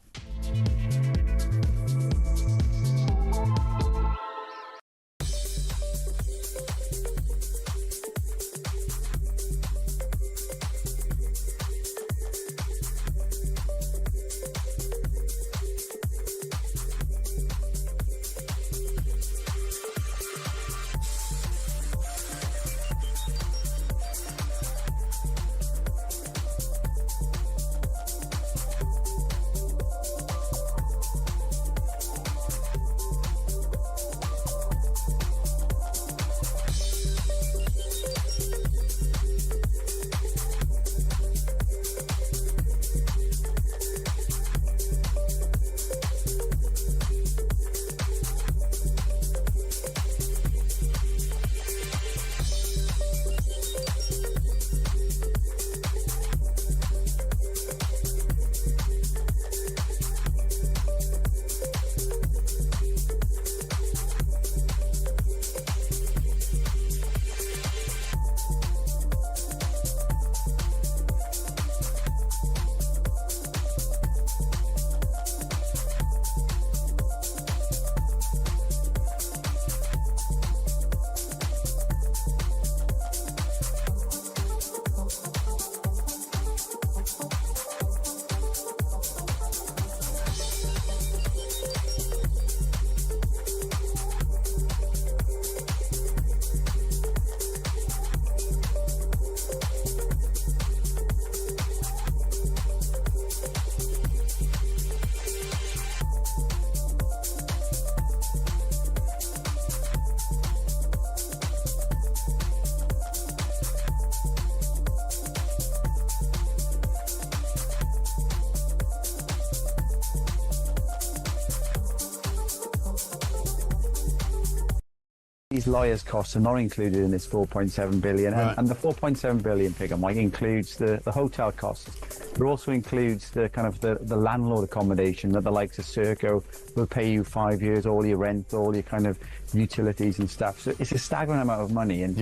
S4: These lawyers' costs are not included in this 4.7 billion,
S7: Right.
S4: and the 4.7 billion figure, Mike, includes the hotel costs. It also includes the kind of the landlord accommodation that the likes of Serco will pay you 5 years, all your rent, all your kind of utilities and stuff. So it's a staggering amount of money. And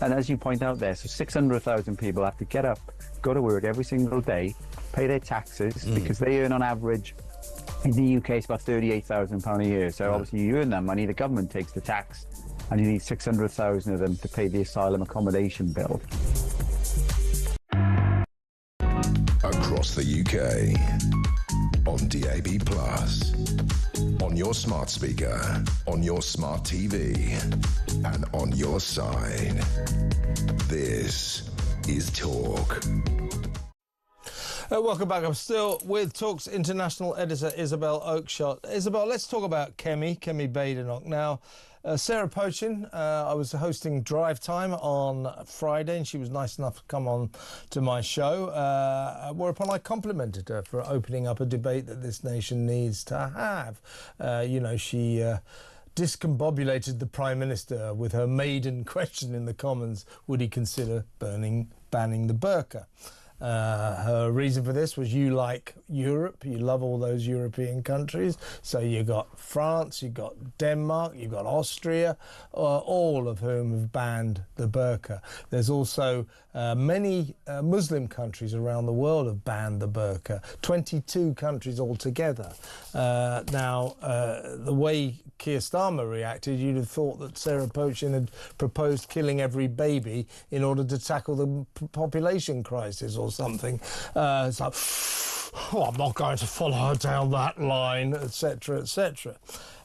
S4: as you point out there, so 600,000 people have to get up, go to work every single day, pay their taxes, because they earn on average in the UK it's about £38,000 a year. So obviously you earn that money, the government takes the tax, and you need 600,000 of them to pay the asylum accommodation bill.
S1: Across the UK, on DAB+, On your smart speaker, on your smart TV, and on your side. This is Talk.
S2: Welcome back. I'm still with Talk's international editor, Isabel Oakeshott. Isabel, let's talk about Kemi Badenoch. Now, Sarah Pochin, I was hosting Drive Time on Friday, and she was nice enough to come on to my show, whereupon I complimented her for opening up a debate that this nation needs to have. She discombobulated the Prime Minister with her maiden question in the Commons, would he consider banning the burqa? Her reason for this was, you like Europe, you love all those European countries, so you got France, you got Denmark, you got Austria, all of whom have banned the burqa. There's also many Muslim countries around the world have banned the burqa, 22 countries altogether. The way Keir Starmer reacted, you'd have thought that Sarah Pochin had proposed killing every baby in order to tackle the population crisis or something. It's like, I'm not going to follow her down that line, etc., etc.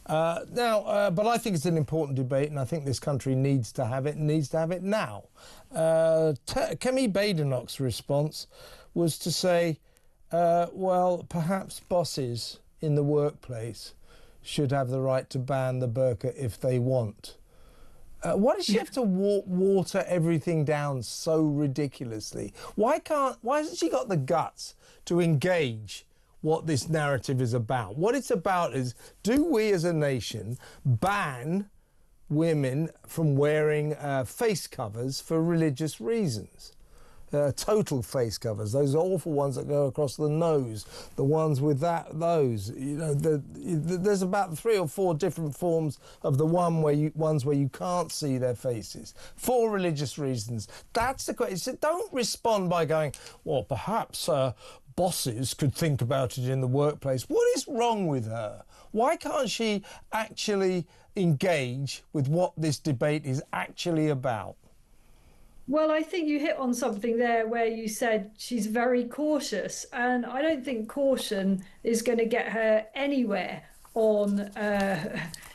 S2: But I think it's an important debate, and I think this country needs to have it, and needs to have it now. Kemi Badenoch's response was to say, perhaps bosses in the workplace should have the right to ban the burqa if they want. Why does she have to water everything down so ridiculously? Why hasn't she got the guts to engage what this narrative is about? What it's about is, do we as a nation ban women from wearing face covers for religious reasons? Total face covers, those awful ones that go across the nose, the ones with those. There's about 3 or 4 different forms of the ones where you can't see their faces for religious reasons. That's the question. So don't respond by going, well, perhaps bosses could think about it in the workplace. What is wrong with her? Why can't she actually engage with what this debate is actually about?
S3: Well, I think you hit on something there where you said she's very cautious, and I don't think caution is going to get her anywhere on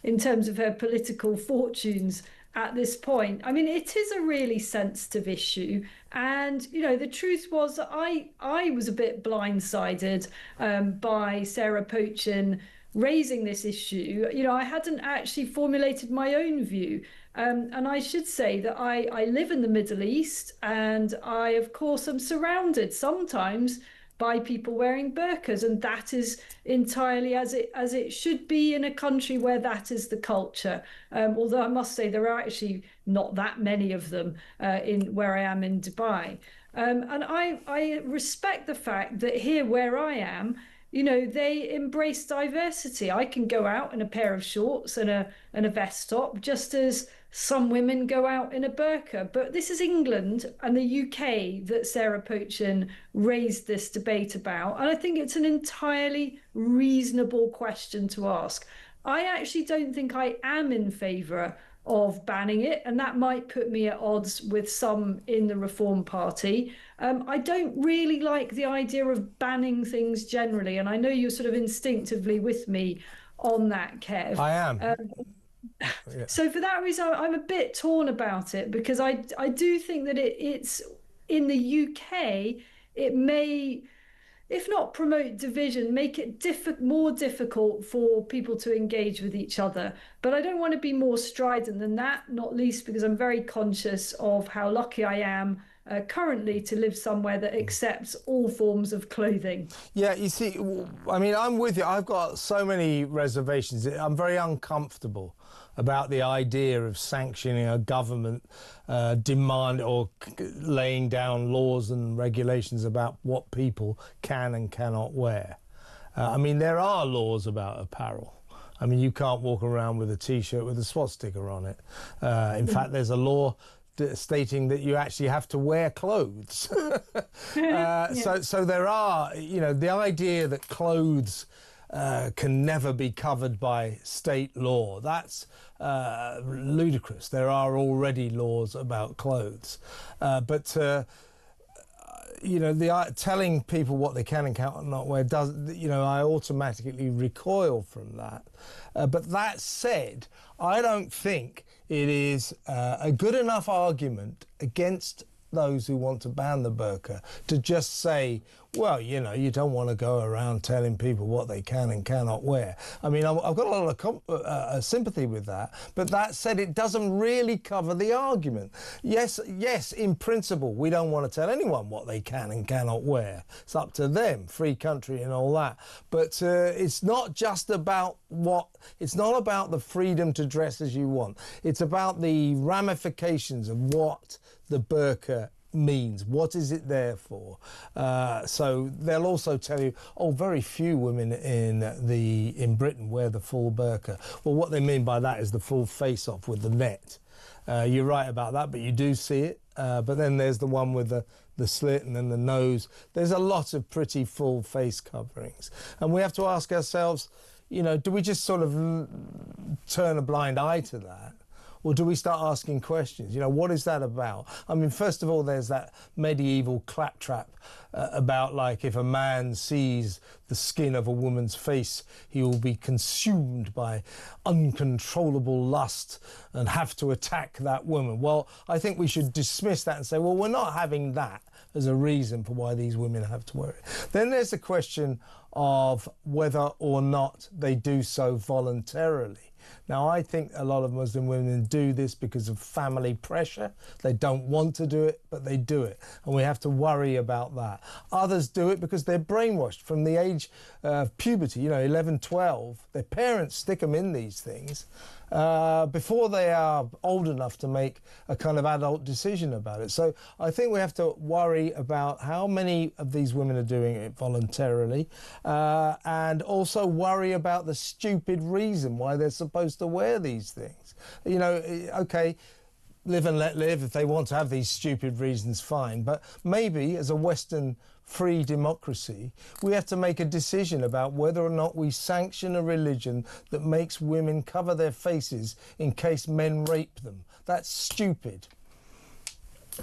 S3: in terms of her political fortunes at this point. I mean, it is a really sensitive issue, and the truth was that I was a bit blindsided by Sarah Pochin raising this issue. I hadn't actually formulated my own view. And I should say that I live in the Middle East, and I, of course, am surrounded sometimes by people wearing burqas, and that is entirely as it should be in a country where that is the culture. Although I must say there are actually not that many of them in where I am in Dubai. And I respect the fact that here where I am, they embrace diversity. I can go out in a pair of shorts and a vest top, just as some women go out in a burqa. But this is England and the UK that Sarah Pochin raised this debate about. And I think it's an entirely reasonable question to ask. I actually don't think I am in favour of banning it, and that might put me at odds with some in the Reform Party. I don't really like the idea of banning things generally, and I know you're sort of instinctively with me on that, Kev.
S2: I am.
S3: Yeah. So for that reason, I'm a bit torn about it, because I do think that it's in the UK, it may, if not promote division, make it more difficult for people to engage with each other. But I don't want to be more strident than that, not least because I'm very conscious of how lucky I am currently to live somewhere that accepts all forms of clothing.
S2: Yeah, you see, I mean, I'm with you. I've got so many reservations. I'm very uncomfortable about the idea of sanctioning a government demand or laying down laws and regulations about what people can and cannot wear. I mean, there are laws about apparel. I mean, you can't walk around with a T-shirt with a swastika on it. In fact, there's a law stating that you actually have to wear clothes. So there are, the idea that clothes can never be covered by state law, that's ludicrous. There are already laws about clothes. But telling people what they can and cannot wear does, I automatically recoil from that. But that said, I don't think it is a good enough argument against those who want to ban the burqa to just say, well, you don't want to go around telling people what they can and cannot wear. I mean, I've got a lot of sympathy with that, but that said, it doesn't really cover the argument. Yes, in principle, we don't want to tell anyone what they can and cannot wear. It's up to them, free country and all that. But it's not just about it's not about the freedom to dress as you want. It's about the ramifications of what the burqa means. What is it there for? So they'll also tell you, very few women in Britain wear the full burqa. Well, what they mean by that is the full face-off with the net. You're right about that, but you do see it. But then there's the one with the slit and then the nose. There's a lot of pretty full face coverings. And we have to ask ourselves, do we just sort of turn a blind eye to that? Or do we start asking questions? What is that about? I mean, first of all, there's that medieval claptrap about, like, if a man sees the skin of a woman's face, he will be consumed by uncontrollable lust and have to attack that woman. Well, I think we should dismiss that and say, well, we're not having that as a reason for why these women have to wear it. Then there's the question of whether or not they do so voluntarily. Now, I think a lot of Muslim women do this because of family pressure. They don't want to do it, but they do it. And we have to worry about that. Others do it because they're brainwashed from the age of puberty, 11, 12. Their parents stick them in these things before they are old enough to make a kind of adult decision about it. So I think we have to worry about how many of these women are doing it voluntarily, and also worry about the stupid reason why they're supposed to wear these things. Okay, live and let live. If they want to have these stupid reasons, fine. But maybe as a Western free democracy, we have to make a decision about whether or not we sanction a religion that makes women cover their faces in case men rape them. That's stupid.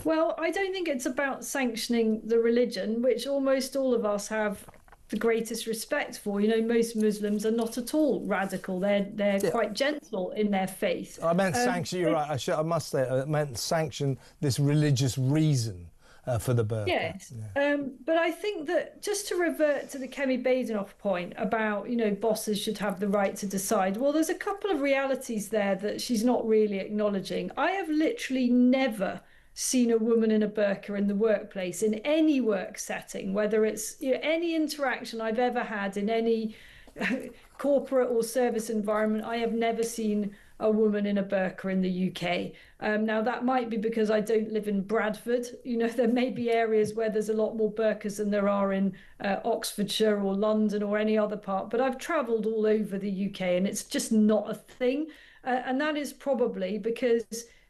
S3: Well, I don't think it's about sanctioning the religion, which almost all of us have the greatest respect for. Most Muslims are not at all radical. They're quite gentle in their faith.
S2: I meant sanction. You're right. I must say, I meant sanction this religious reason for the burqa.
S3: Yes, but I think that, just to revert to the Kemi Badenoch point about, bosses should have the right to decide, well, there's a couple of realities there that she's not really acknowledging. I have literally never seen a woman in a burqa in the workplace, in any work setting, whether it's any interaction I've ever had in any corporate or service environment. I have never seen a woman in a burqa in the UK. Now, that might be because I don't live in Bradford. There may be areas where there's a lot more burqas than there are in Oxfordshire or London or any other part. But I've travelled all over the UK and it's just not a thing. And that is probably because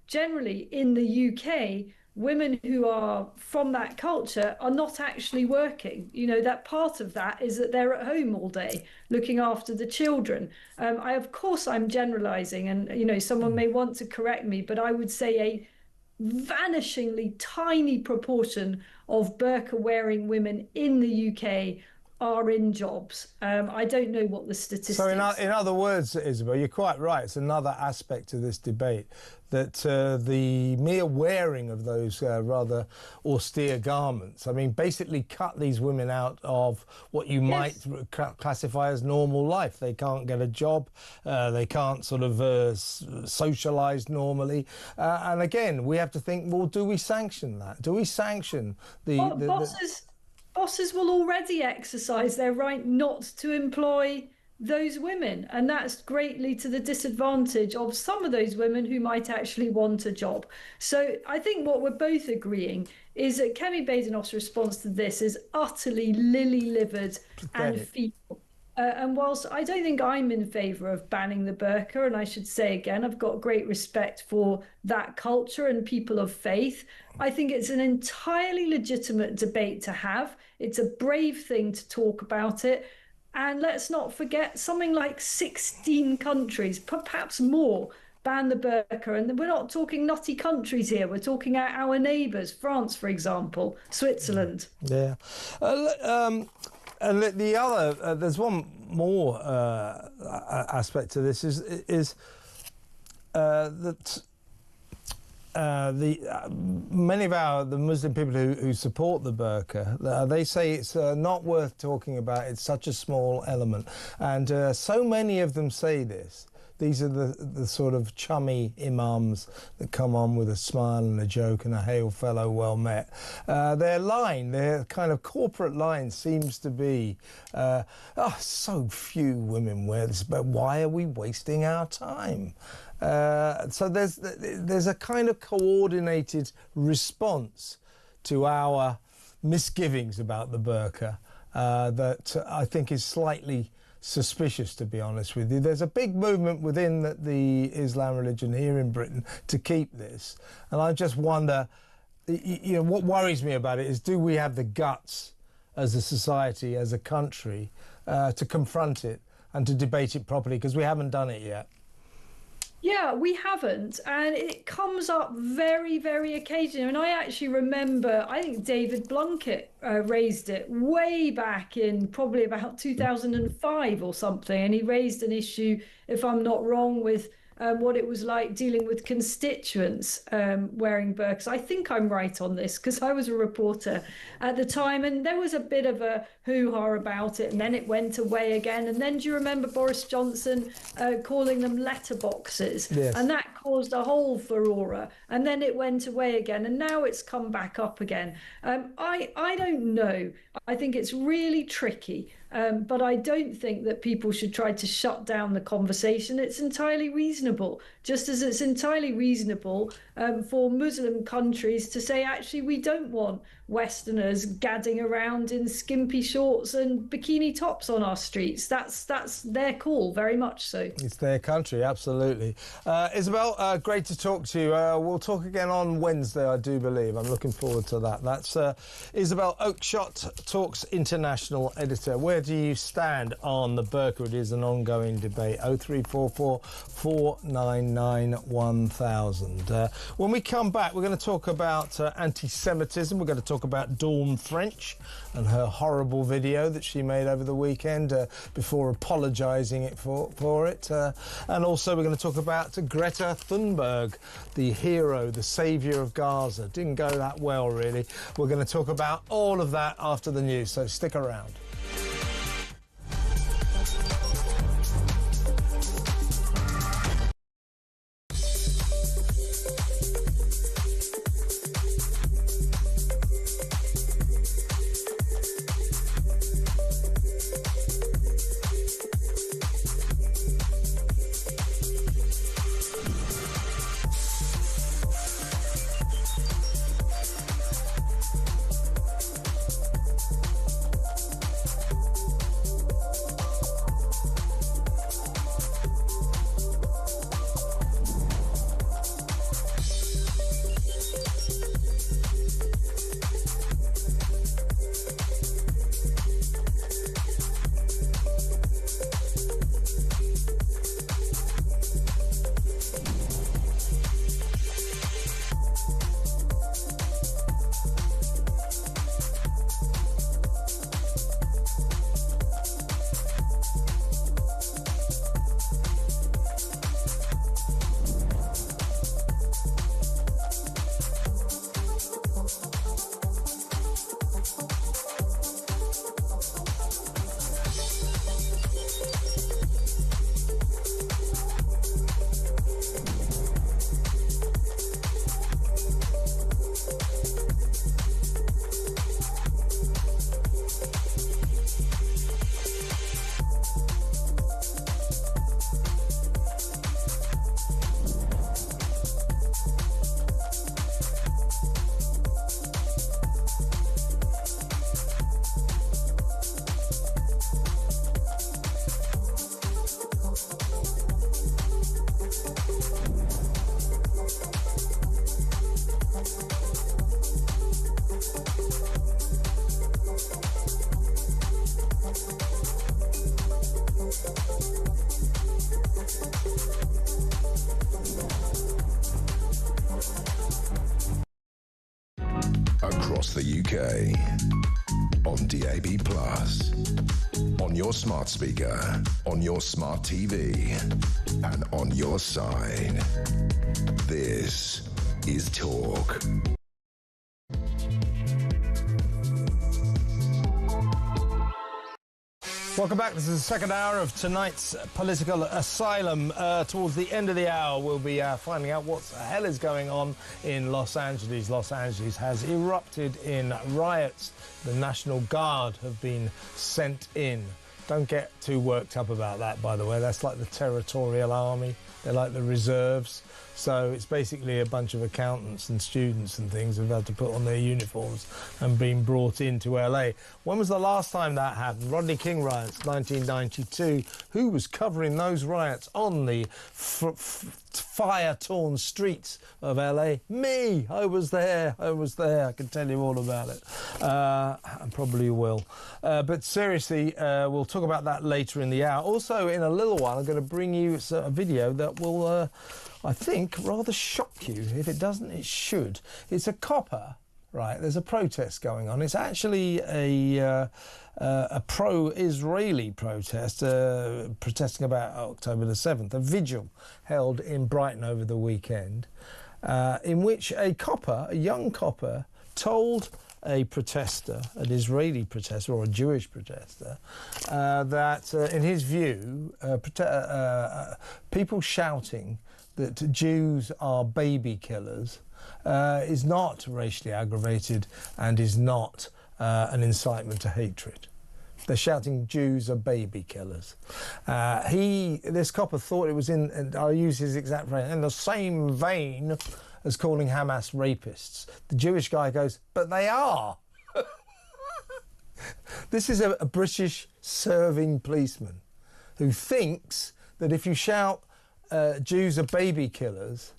S3: generally in the UK, women who are from that culture are not actually working. That part of that is that they're at home all day looking after the children. Of course, I'm generalizing, and, someone may want to correct me, but I would say a vanishingly tiny proportion of burqa wearing women in the UK are in jobs. I don't know what the statistics.
S2: So in other words, Isabel, you're quite right. It's another aspect to this debate that the mere wearing of those rather austere garments, basically cut these women out of what you might classify as normal life. They can't get a job, they can't sort of socialise normally. And again, we have to think, well, do we sanction that? Do we sanction
S3: Bosses will already exercise their right not to employ those women, and that's greatly to the disadvantage of some of those women who might actually want a job. So I think what we're both agreeing is that Kemi Badenoch's response to this is utterly lily-livered and feeble. And whilst I don't think I'm in favour of banning the burqa, and I should say again, I've got great respect for that culture and people of faith, I think it's an entirely legitimate debate to have. It's a brave thing to talk about it. And let's not forget, something like 16 countries, perhaps more, ban the burqa. And we're not talking nutty countries here. We're talking our neighbours, France, for example, Switzerland.
S2: Yeah. And the other, there's one more aspect to this is that many of the Muslim people who support the burqa, they say it's not worth talking about. It's such a small element, and so many of them say this. These are the sort of chummy imams that come on with a smile and a joke and a hail fellow, well met. Their kind of corporate line seems to be, so few women wear this, but why are we wasting our time? So there's a kind of coordinated response to our misgivings about the burqa that I think is slightly suspicious, to be honest with you. There's a big movement within the Islam religion here in Britain to keep this, and I just wonder, what worries me about it is, do we have the guts as a society, as a country, to confront it and to debate it properly, because we haven't done it yet.
S3: Yeah, we haven't, and it comes up very, very occasionally. And I actually remember, I think David Blunkett raised it way back in probably about 2005 or something, and he raised an issue, if I'm not wrong, with what it was like dealing with constituents wearing burqas. I think I'm right on this because I was a reporter at the time, and there was a bit of a hoo-ha about it, and then it went away again. And then do you remember Boris Johnson calling them letterboxes?
S2: Yes.
S3: And that caused a whole furore, and then it went away again, and now it's come back up again. I don't know. I think it's really tricky. But I don't think that people should try to shut down the conversation. It's entirely reasonable, just as it's entirely reasonable for Muslim countries to say, actually, we don't want Westerners gadding around in skimpy shorts and bikini tops on our streets. That's their call, very much so.
S2: It's their country, absolutely. Isabel, great to talk to you. We'll talk again on Wednesday, I do believe. I'm looking forward to that. That's Isabel Oakeshott, Talks International editor. Where do you stand on the burqa? It is an ongoing debate. 0344 499 1000. When we come back, we're going to talk about anti-Semitism. We're going to talk about Dawn French and her horrible video that she made over the weekend before apologising for it. And also we're going to talk about Greta Thunberg, the hero, the saviour of Gaza. Didn't go that well, really. We're going to talk about all of that after the news, so stick around.
S1: across the UK. On DAB+, on your smart speaker, on your smart TV, and on your side. This is Talk.
S2: Welcome back. This is the second hour of tonight's Political Asylum. Towards the end of the hour, we'll be finding out what the hell is going on in Los Angeles. Los Angeles has erupted in riots. The National Guard have been sent in. Don't get too worked up about that, by the way. That's like the Territorial Army. They're like the reserves. So it's basically a bunch of accountants and students and things who've had to put on their uniforms and been brought into LA. When was the last time that happened? Rodney King riots, 1992. Who was covering those riots on the fire-torn streets of LA? Me! I was there. I can tell you all about it. And probably will. But seriously, we'll talk about that later in the hour. Also, in a little while, I'm going to bring you a video that will... I think, rather shock you. If it doesn't, it should. It's a copper, right? There's a protest going on. It's actually a pro-Israeli protest, protesting about October the 7th, a vigil held in Brighton over the weekend, in which a young copper, told a protester, an Israeli protester or a Jewish protester, that in his view, people shouting that Jews are baby killers is not racially aggravated and is not an incitement to hatred. They're shouting Jews are baby killers. This copper thought it was in, and I'll use his exact phrase, in the same vein as calling Hamas rapists. The Jewish guy goes, but they are. This is a British serving policeman who thinks that if you shout Jews are baby killers,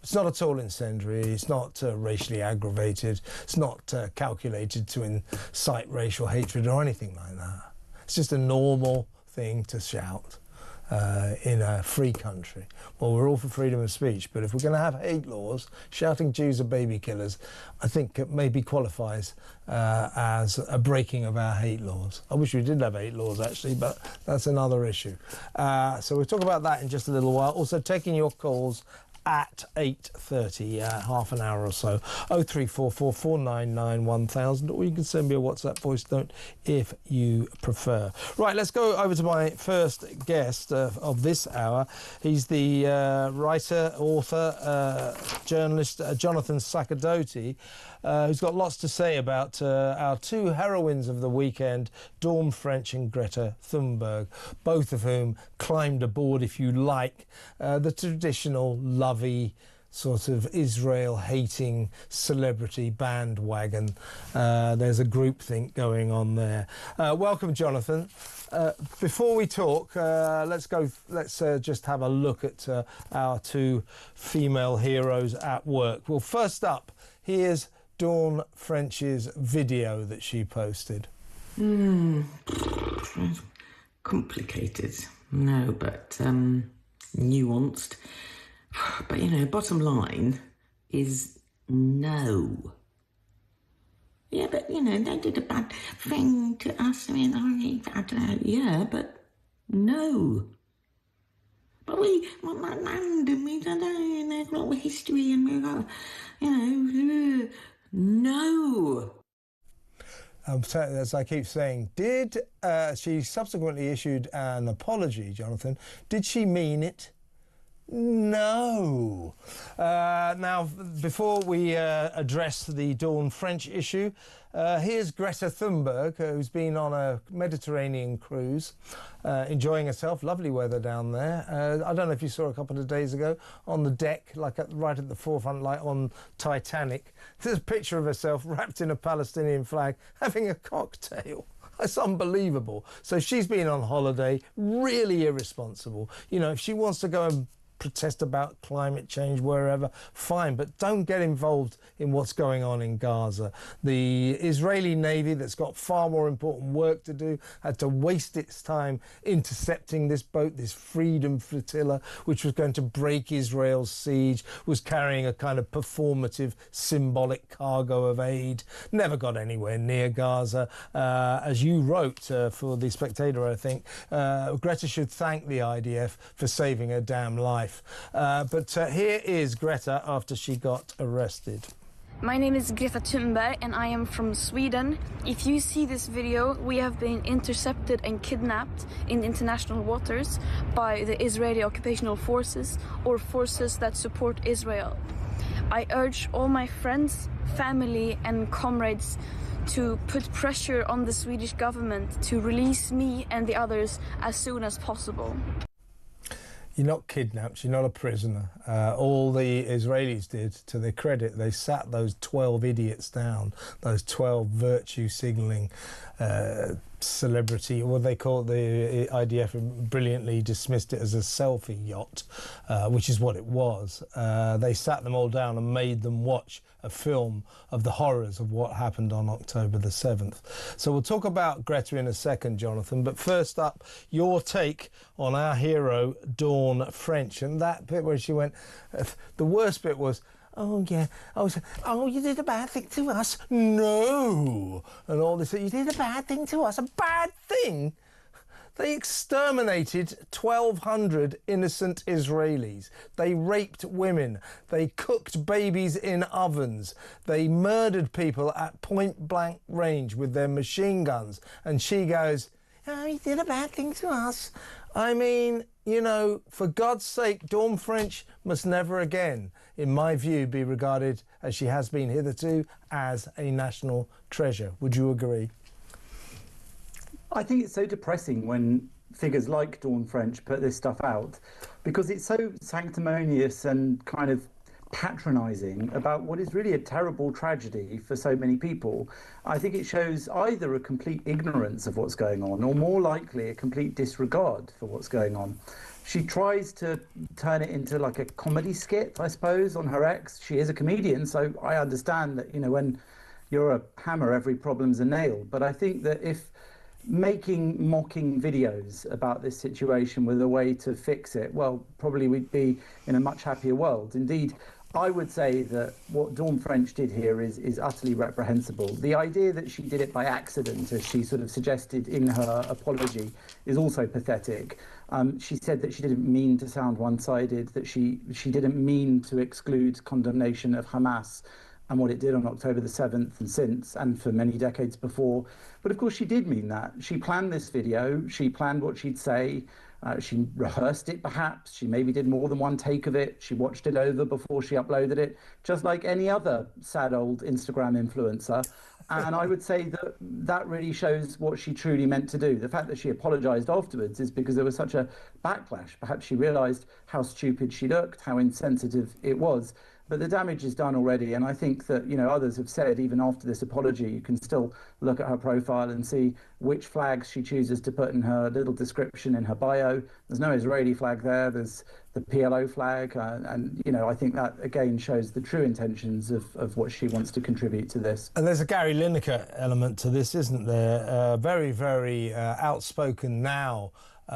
S2: it's not at all incendiary, it's not racially aggravated, it's not calculated to incite racial hatred or anything like that. It's just a normal thing to shout in a free country. Well, we're all for freedom of speech, but if we're going to have hate laws, shouting Jews are baby killers, I think it maybe qualifies as a breaking of our hate laws. I wish we did have hate laws, actually, but that's another issue. So we'll talk about that in just a little while. Also, taking your calls at 8:30, half an hour or so. 0344 499 1000, or you can send me a WhatsApp voice note if you prefer. Right, let's go over to my first guest of this hour. He's the writer, author, journalist Jonathan Sacerdoti, who's got lots to say about our two heroines of the weekend, Dawn French and Greta Thunberg, both of whom climbed aboard, if you like, the traditional lovey sort of Israel-hating celebrity bandwagon. There's a groupthink going on there. Welcome, Jonathan. Before we talk, let's just have a look at our two female heroes at work. Well, first up, here's Dawn French's video that she posted.
S7: Complicated, no, but nuanced. But, you know, bottom line is no. Yeah, but, you know, they did a bad thing to us. I mean, I don't know. Yeah, but no. But we want that land, and we don't know, and there's a lot of history, and we've got, you know, no.
S2: As I keep saying, did she subsequently issued an apology, Jonathan? Did she mean it? No. Now, before we address the Dawn French issue, here's Greta Thunberg, who's been on a Mediterranean cruise, enjoying herself. Lovely weather down there. I don't know if you saw a couple of days ago on the deck, like right at the forefront, like on Titanic. There's a picture of herself wrapped in a Palestinian flag, having a cocktail. It's unbelievable. So she's been on holiday, really irresponsible. You know, if she wants to go and protest about climate change wherever, fine, but don't get involved in what's going on in Gaza. The Israeli Navy, that's got far more important work to do, had to waste its time intercepting this boat, this Freedom Flotilla, which was going to break Israel's siege, was carrying a kind of performative, symbolic cargo of aid, never got anywhere near Gaza. As you wrote for The Spectator, I think, Greta should thank the IDF for saving her damn life. But here is Greta after she got arrested.
S8: My name is Greta Thunberg and I am from Sweden. If you see this video, we have been intercepted and kidnapped in international waters by the Israeli occupational forces or forces that support Israel. I urge all my friends, family and comrades to put pressure on the Swedish government to release me and the others as soon as possible.
S2: You're not kidnapped, you're not a prisoner. All the Israelis did, to their credit, they sat those 12 idiots down, those 12 virtue signalling celebrity, what they call it, the IDF brilliantly dismissed it as a selfie yacht, which is what it was. They sat them all down and made them watch a film of the horrors of what happened on October the 7th. So we'll talk about Greta in a second, Jonathan, but first up, your take on our hero, Dawn French, and that bit where she went, the worst bit was, oh, yeah, oh, you did a bad thing to us. No. And all this, you did a bad thing to us. A bad thing? They exterminated 1,200 innocent Israelis. They raped women. They cooked babies in ovens. They murdered people at point-blank range with their machine guns. And she goes, oh, you did a bad thing to us. I mean, you know, for God's sake, Dawn French must never again, in my view, be regarded, as she has been hitherto, as a national treasure. Would you agree?
S9: I think it's so depressing when figures like Dawn French put this stuff out, because it's so sanctimonious and kind of patronising about what is really a terrible tragedy for so many people. I think it shows either a complete ignorance of what's going on, or more likely a complete disregard for what's going on. She tries to turn it into like a comedy skit, I suppose, on her ex. She is a comedian, so I understand that, you know, when you're a hammer, every problem's a nail. But I think that if making mocking videos about this situation were the way to fix it, well, probably we'd be in a much happier world. Indeed, I would say that what Dawn French did here is utterly reprehensible. The idea that she did it by accident, as she sort of suggested in her apology, is also pathetic. She said that she didn't mean to sound one-sided, that she didn't mean to exclude condemnation of Hamas and what it did on October the 7th and since, and for many decades before. But of course she did mean that. She planned this video, she planned what she'd say, she rehearsed it perhaps, she maybe did more than one take of it, she watched it over before she uploaded it, just like any other sad old Instagram influencer. And I would say that that really shows what she truly meant to do. The fact that she apologised afterwards is because there was such a backlash. Perhaps she realised how stupid she looked, how insensitive it was. But the damage is done already, and I think that, you know, others have said even after this apology, you can still look at her profile and see which flags she chooses to put in her little description in her bio. There's no Israeli flag there, there's the PLO flag, and, you know, I think that again shows the true intentions of what she wants to contribute to this.
S2: And there's a Gary Lineker element to this, isn't there? Very, very outspoken now.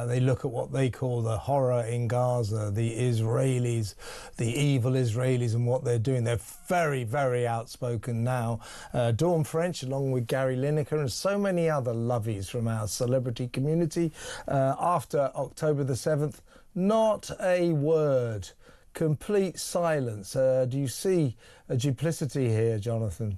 S2: They look at what they call the horror in Gaza, the Israelis, the evil Israelis and what they're doing. They're very, very outspoken now. Dawn French, along with Gary Lineker and so many other lovies from our celebrity community, after October the 7th, not a word, complete silence. Do you see a duplicity here, Jonathan?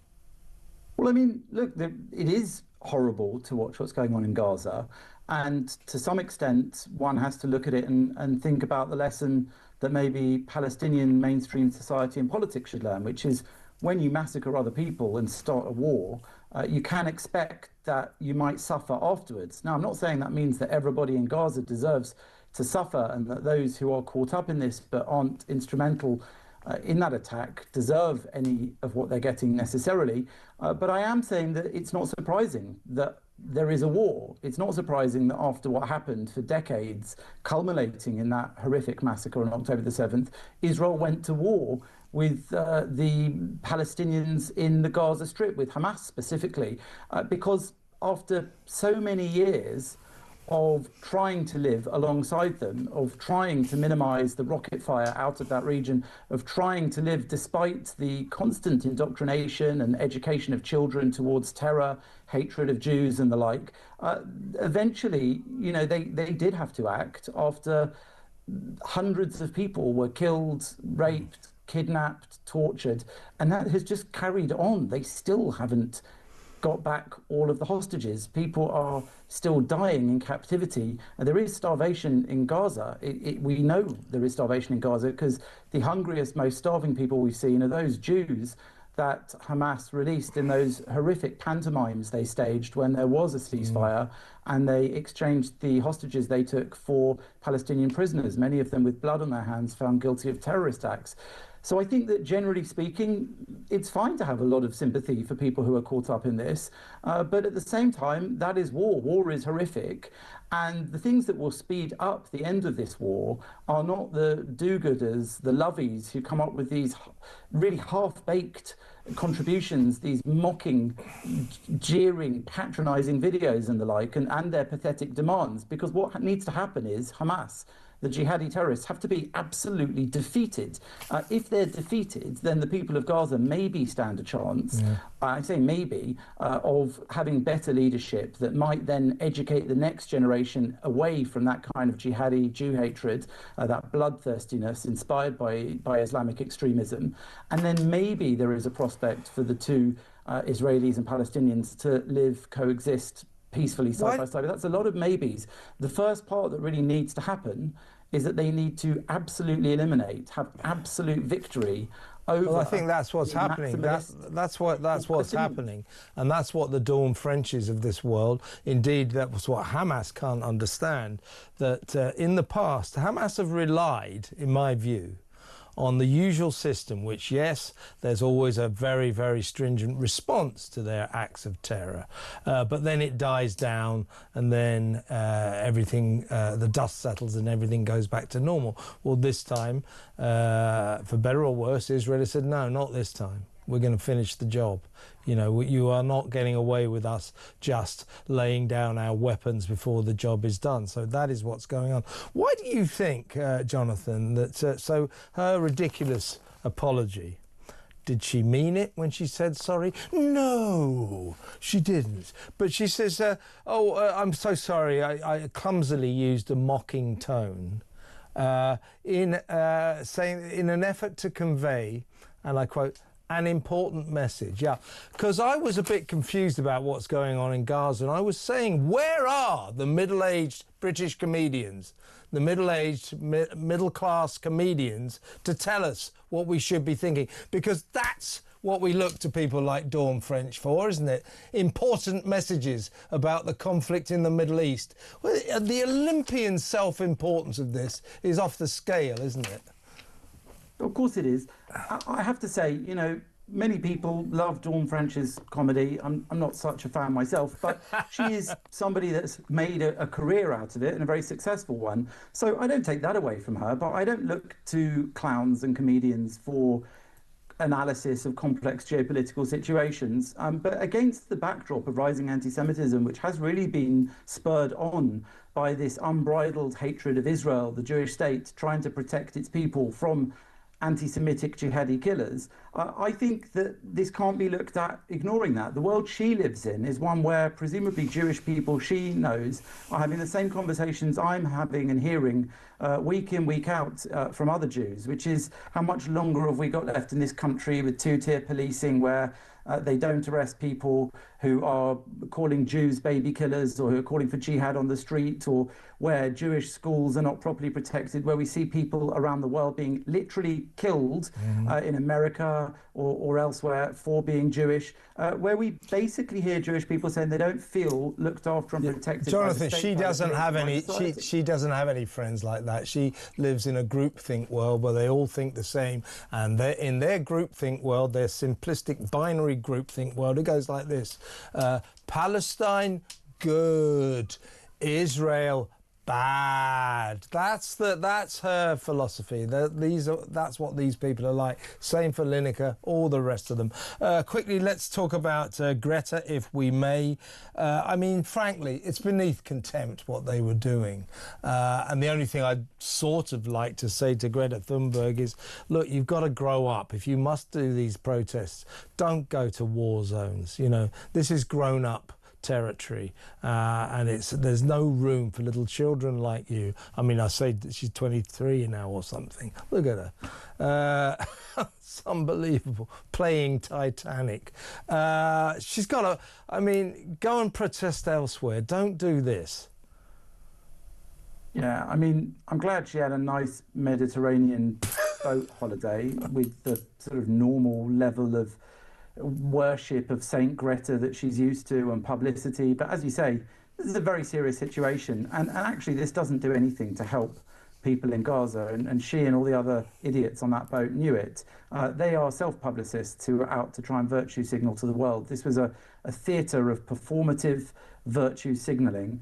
S9: Well, I mean, look, it is horrible to watch what's going on in Gaza. And to some extent, one has to look at it and think about the lesson that maybe Palestinian mainstream society and politics should learn, which is when you massacre other people and start a war, you can expect that you might suffer afterwards. Now, I'm not saying that means that everybody in Gaza deserves to suffer and that those who are caught up in this but aren't instrumental in that attack deserve any of what they're getting necessarily. But I am saying that it's not surprising that there is a war. It's not surprising that after what happened for decades, culminating in that horrific massacre on October the 7th, Israel went to war with the Palestinians in the Gaza Strip, with Hamas specifically, because after so many years of trying to live alongside them, of trying to minimize the rocket fire out of that region, of trying to live despite the constant indoctrination and education of children towards terror, hatred of Jews and the like, eventually, you know, they did have to act after hundreds of people were killed, raped, kidnapped, tortured, and that has just carried on. They still haven't got back all of the hostages. People are still dying in captivity. And there is starvation in Gaza. We know there is starvation in Gaza because the hungriest, most starving people we've seen are those Jews that Hamas released in those horrific pantomimes they staged when there was a ceasefire, and they exchanged the hostages they took for Palestinian prisoners, many of them with blood on their hands, found guilty of terrorist acts. So I think that generally speaking, it's fine to have a lot of sympathy for people who are caught up in this. But at the same time, that is war. War is horrific. And the things that will speed up the end of this war are not the do-gooders, the lovies who come up with these really half-baked contributions, these mocking, jeering, patronizing videos and the like, and their pathetic demands. Because what needs to happen is Hamas, the jihadi terrorists, have to be absolutely defeated. If they're defeated, then the people of Gaza maybe stand a chance, I say maybe, of having better leadership that might then educate the next generation away from that kind of jihadi Jew hatred, that bloodthirstiness inspired by Islamic extremism. And then maybe there is a prospect for the two Israelis and Palestinians to live, coexist peacefully side by side. But that's a lot of maybes. The first part that really needs to happen is that they need to absolutely eliminate, have absolute victory over.
S2: Well, I think that's what's happening. That's what's happening, and that's what the Dawn Frenches of this world. Indeed, that was what Hamas can't understand. That in the past, Hamas have relied, in my view, on the usual system, which, yes, there's always a very, very stringent response to their acts of terror. But then it dies down, and then everything, the dust settles and everything goes back to normal. Well, this time, for better or worse, Israel said, no, not this time. We're going to finish the job. You know, you are not getting away with us just laying down our weapons before the job is done. So that is what's going on. Why do you think, Jonathan, that so her ridiculous apology, did she mean it when she said sorry? No, she didn't. But she says, I'm so sorry, I clumsily used a mocking tone in saying, in an effort to convey, and I quote, an important message. Yeah, because I was a bit confused about what's going on in Gaza, and I was saying, where are the middle-aged British comedians, the middle-aged, middle-class comedians to tell us what we should be thinking? Because that's what we look to people like Dawn French for, isn't it? Important messages about the conflict in the Middle East. Well, the Olympian self-importance of this is off the scale, isn't it?
S9: Of course it is. I have to say, you know, many people love Dawn French's comedy. I'm not such a fan myself, but she is somebody that's made a career out of it, and a very successful one. So I don't take that away from her, but I don't look to clowns and comedians for analysis of complex geopolitical situations. But against the backdrop of rising anti-Semitism, which has really been spurred on by this unbridled hatred of Israel, the Jewish state, trying to protect its people from anti-Semitic jihadi killers, I think that this can't be looked at ignoring that. The world she lives in is one where presumably Jewish people she knows are having the same conversations I'm having and hearing week in, week out from other Jews, which is how much longer have we got left in this country with two-tier policing where they don't arrest people who are calling Jews baby killers or who are calling for jihad on the street, or where Jewish schools are not properly protected, where we see people around the world being literally killed in America or elsewhere for being Jewish, where we basically hear Jewish people saying they don't feel looked after and protected.
S2: Jonathan, she doesn't have any. She doesn't have any friends like that. She lives in a groupthink world where they all think the same, and in their groupthink world, their simplistic binary groupthink world, it goes like this: Palestine good. Israel bad. That's her philosophy. That's what these people are like. Same for Lineker, all the rest of them. Quickly, let's talk about Greta, if we may. I mean, frankly, it's beneath contempt what they were doing. And the only thing I'd sort of like to say to Greta Thunberg is, look, you've got to grow up. If you must do these protests, don't go to war zones. You know, this is grown up territory, and there's no room for little children like you. I mean, I say that she's 23 now or something. Look at her. It's unbelievable. Playing Titanic. She's got to, I mean, go and protest elsewhere. Don't do this.
S9: Yeah, I mean, I'm glad she had a nice Mediterranean boat holiday with the sort of normal level of worship of Saint Greta that she's used to and publicity. But as you say, this is a very serious situation, and actually this doesn't do anything to help people in Gaza, and she and all the other idiots on that boat knew it. They are self-publicists who are out to try and virtue signal to the world. This was a theatre of performative virtue signalling.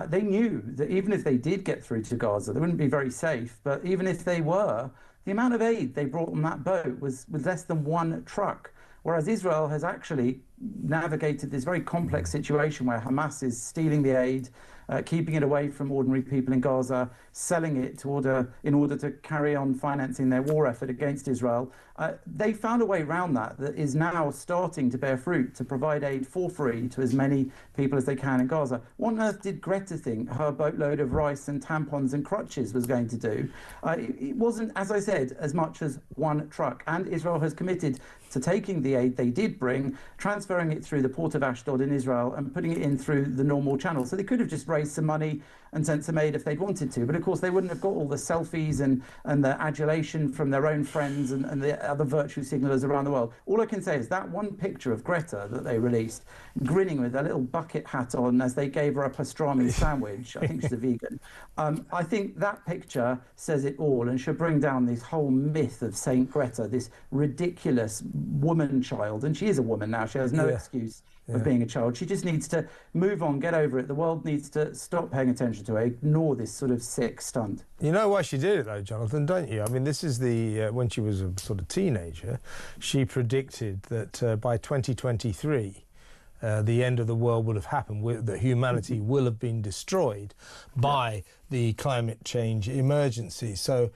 S9: They knew that even if they did get through to Gaza, they wouldn't be very safe, but even if they were, the amount of aid they brought on that boat was less than one truck. Whereas Israel has actually navigated this very complex situation where Hamas is stealing the aid, keeping it away from ordinary people in Gaza, selling it in order to carry on financing their war effort against Israel. They found a way around that is now starting to bear fruit, to provide aid for free to as many people as they can in Gaza. What on earth did Greta think her boatload of rice and tampons and crutches was going to do? It wasn't, as I said, as much as one truck. And Israel has committed to taking the aid they did bring, transferring it through the port of Ashdod in Israel and putting it in through the normal channel. So they could have just raised some money and sent some aid if they'd wanted to. But of course, they wouldn't have got all the selfies and the adulation from their own friends and the other virtue signalers around the world. All I can say is that one picture of Greta that they released, grinning with a little bucket hat on as they gave her a pastrami sandwich. I think she's a vegan. I think that picture says it all and should bring down this whole myth of Saint Greta, this ridiculous woman child. And she is a woman now. She has no excuse of being a child. She just needs to move on, get over it. The world needs to stop paying attention to her, ignore this sort of sick stunt.
S2: You know why she did it though, Jonathan, don't you? I mean, this is when she was a sort of teenager, she predicted that by 2023, the end of the world would have happened, that humanity will have been destroyed by the climate change emergency. So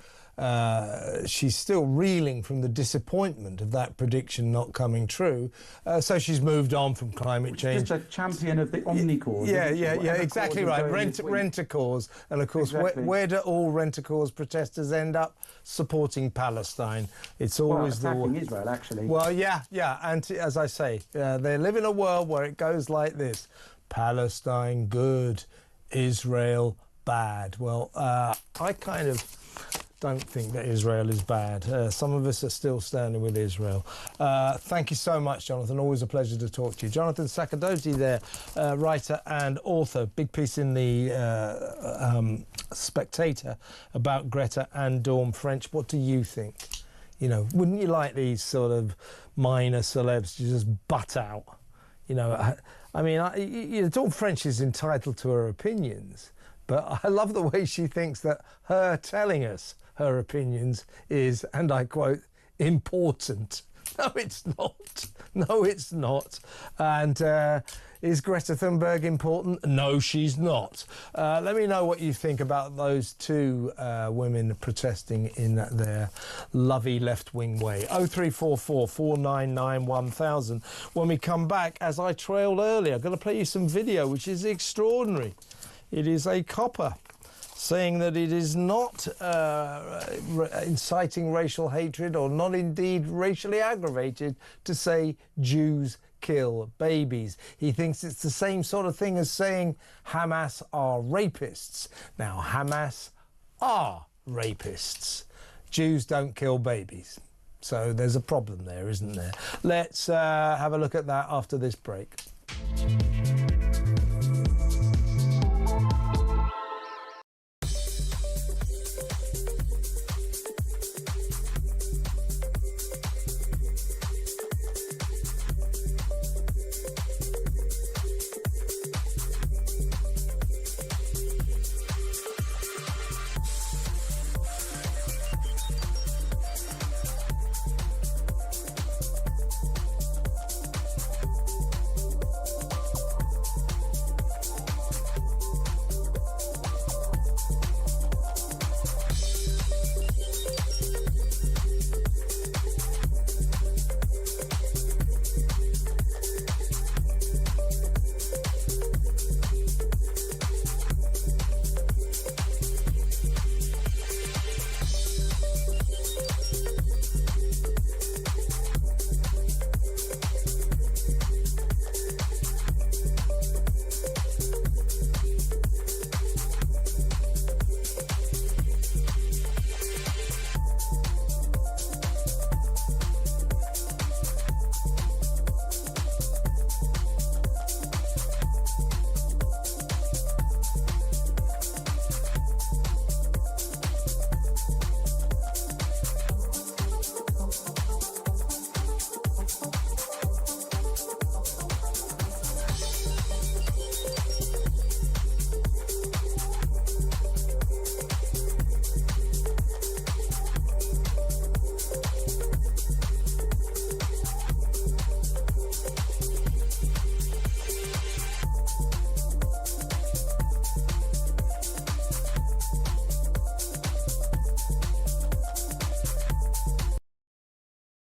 S2: she's still reeling from the disappointment of that prediction not coming true. So she's moved on from climate change.
S9: Just a champion of the omni-cause.
S2: Yeah, exactly right. Rent-a-cause. And of course, exactly. where do all rent-a-cause protesters end up? Supporting Palestine. It's always
S9: attacking Israel, actually.
S2: Well, yeah. And as I say, they live in a world where it goes like this. Palestine, good. Israel, bad. Well, I kind of don't think that Israel is bad. Some of us are still standing with Israel. Thank you so much, Jonathan. Always a pleasure to talk to you. Jonathan Sakadozi there, writer and author. Big piece in the Spectator about Greta and Dawn French. What do you think? You know, wouldn't you like these sort of minor celebs to just butt out? You know, I mean, Dawn French is entitled to her opinions, but I love the way she thinks that her telling us her opinions is, and I quote, important. No, it's not. No, it's not. And is Greta Thunberg important? No, she's not. Let me know what you think about those two women protesting in their lovey left-wing way. 0344 499 1000. When we come back, as I trailed earlier, I'm going to play you some video, which is extraordinary. It is a copper saying that it is not inciting racial hatred or not indeed racially aggravated to say Jews kill babies. He thinks it's the same sort of thing as saying Hamas are rapists. Now, Hamas are rapists. Jews don't kill babies. So there's a problem there, isn't there? Let's have a look at that after this break.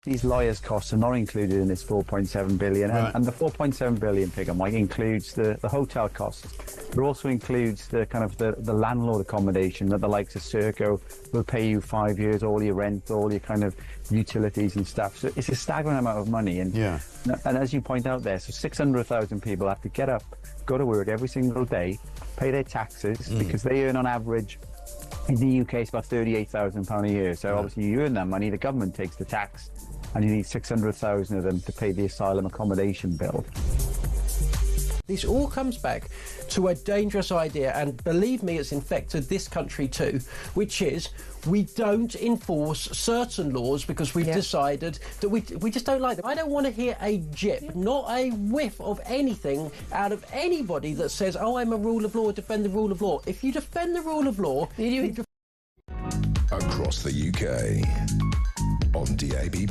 S4: these lawyers' costs are not included in this 4.7 billion,
S10: Right.
S4: and the 4.7 billion figure, Mike, includes the hotel costs. It also includes the kind of the landlord accommodation that the likes of Serco will pay you 5 years, all your rent, all your kind of utilities and stuff. So it's a staggering amount of money. And as you point out there, so 600,000 people have to get up, go to work every single day, pay their taxes because they earn on average. In the UK, it's about £38,000 a year. So obviously you earn that money, the government takes the tax, and you need 600,000 of them to pay the asylum accommodation bill.
S11: This all comes back to a dangerous idea, and believe me, it's infected this country too, which is we don't enforce certain laws because we've decided that we just don't like them. I don't want to hear a jip, not a whiff of anything out of anybody that says, oh, I'm a rule of law, defend the rule of law. If you defend the rule of law,
S1: Across the UK, on DAB+,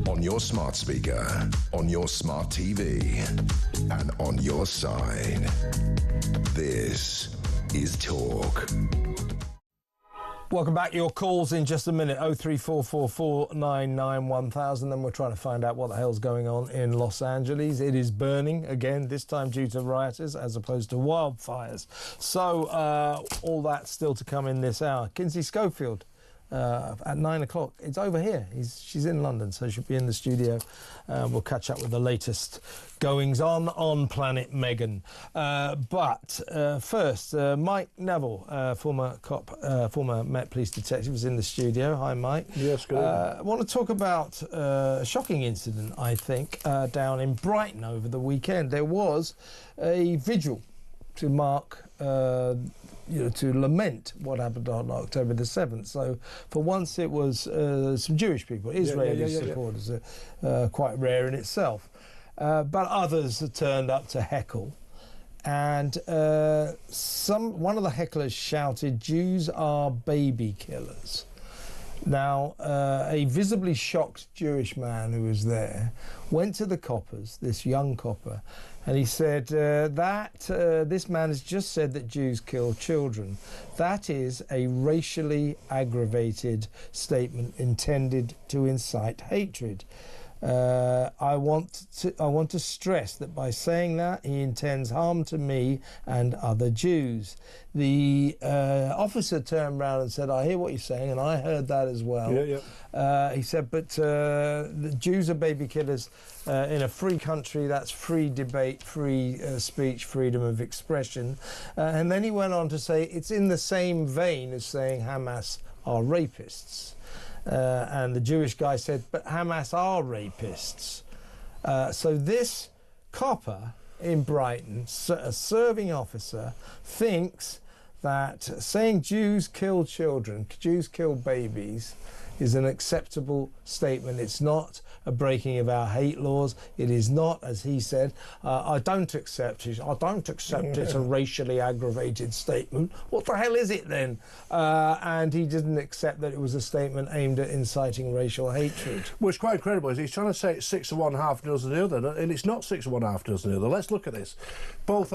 S1: on your smart speaker, on your smart TV, and on your side. This is Talk.
S2: Welcome back. Your calls in just a minute. 03444991000. Then we're trying to find out what the hell's going on in Los Angeles. It is burning again, this time due to rioters as opposed to wildfires. So all that still to come in this hour. Kinsey Schofield at 9 o'clock. It's over here. She's in London, so she'll be in the studio. We'll catch up with the latest goings on Planet Meghan. But first, Mike Neville, former cop, former Met Police detective, is in the studio. Hi, Mike.
S10: Yes, good.
S2: I want to talk about a shocking incident, I think, down in Brighton over the weekend. There was a vigil to mark to lament what happened on October the 7th. So for once it was some Jewish people, Israeli supporters, quite rare in itself. But others have turned up to heckle. And one of the hecklers shouted, "Jews are baby killers." Now, a visibly shocked Jewish man who was there went to the coppers, this young copper, and he said this man has just said that Jews kill children. That is a racially aggravated statement intended to incite hatred. I want to stress that by saying that, he intends harm to me and other Jews. The officer turned around and said, "I hear what you're saying, and I heard that as well." He said, but the Jews are baby killers in a free country. That's free debate, free speech, freedom of expression. And then he went on to say it's in the same vein as saying Hamas are rapists. And the Jewish guy said, but Hamas are rapists. So this copper in Brighton, a serving officer, thinks that saying Jews kill children, Jews kill babies, is an acceptable statement. It's not a breaking of our hate laws. It is not, as he said, I don't accept it. I don't accept it's a racially aggravated statement. What the hell is it then? And he didn't accept that it was a statement aimed at inciting racial hatred.
S10: Well, it's quite incredible. He's trying to say it's 6 of one, half dozen of the other, and it's not 6 of one, half dozen of the other. Let's look at this. Both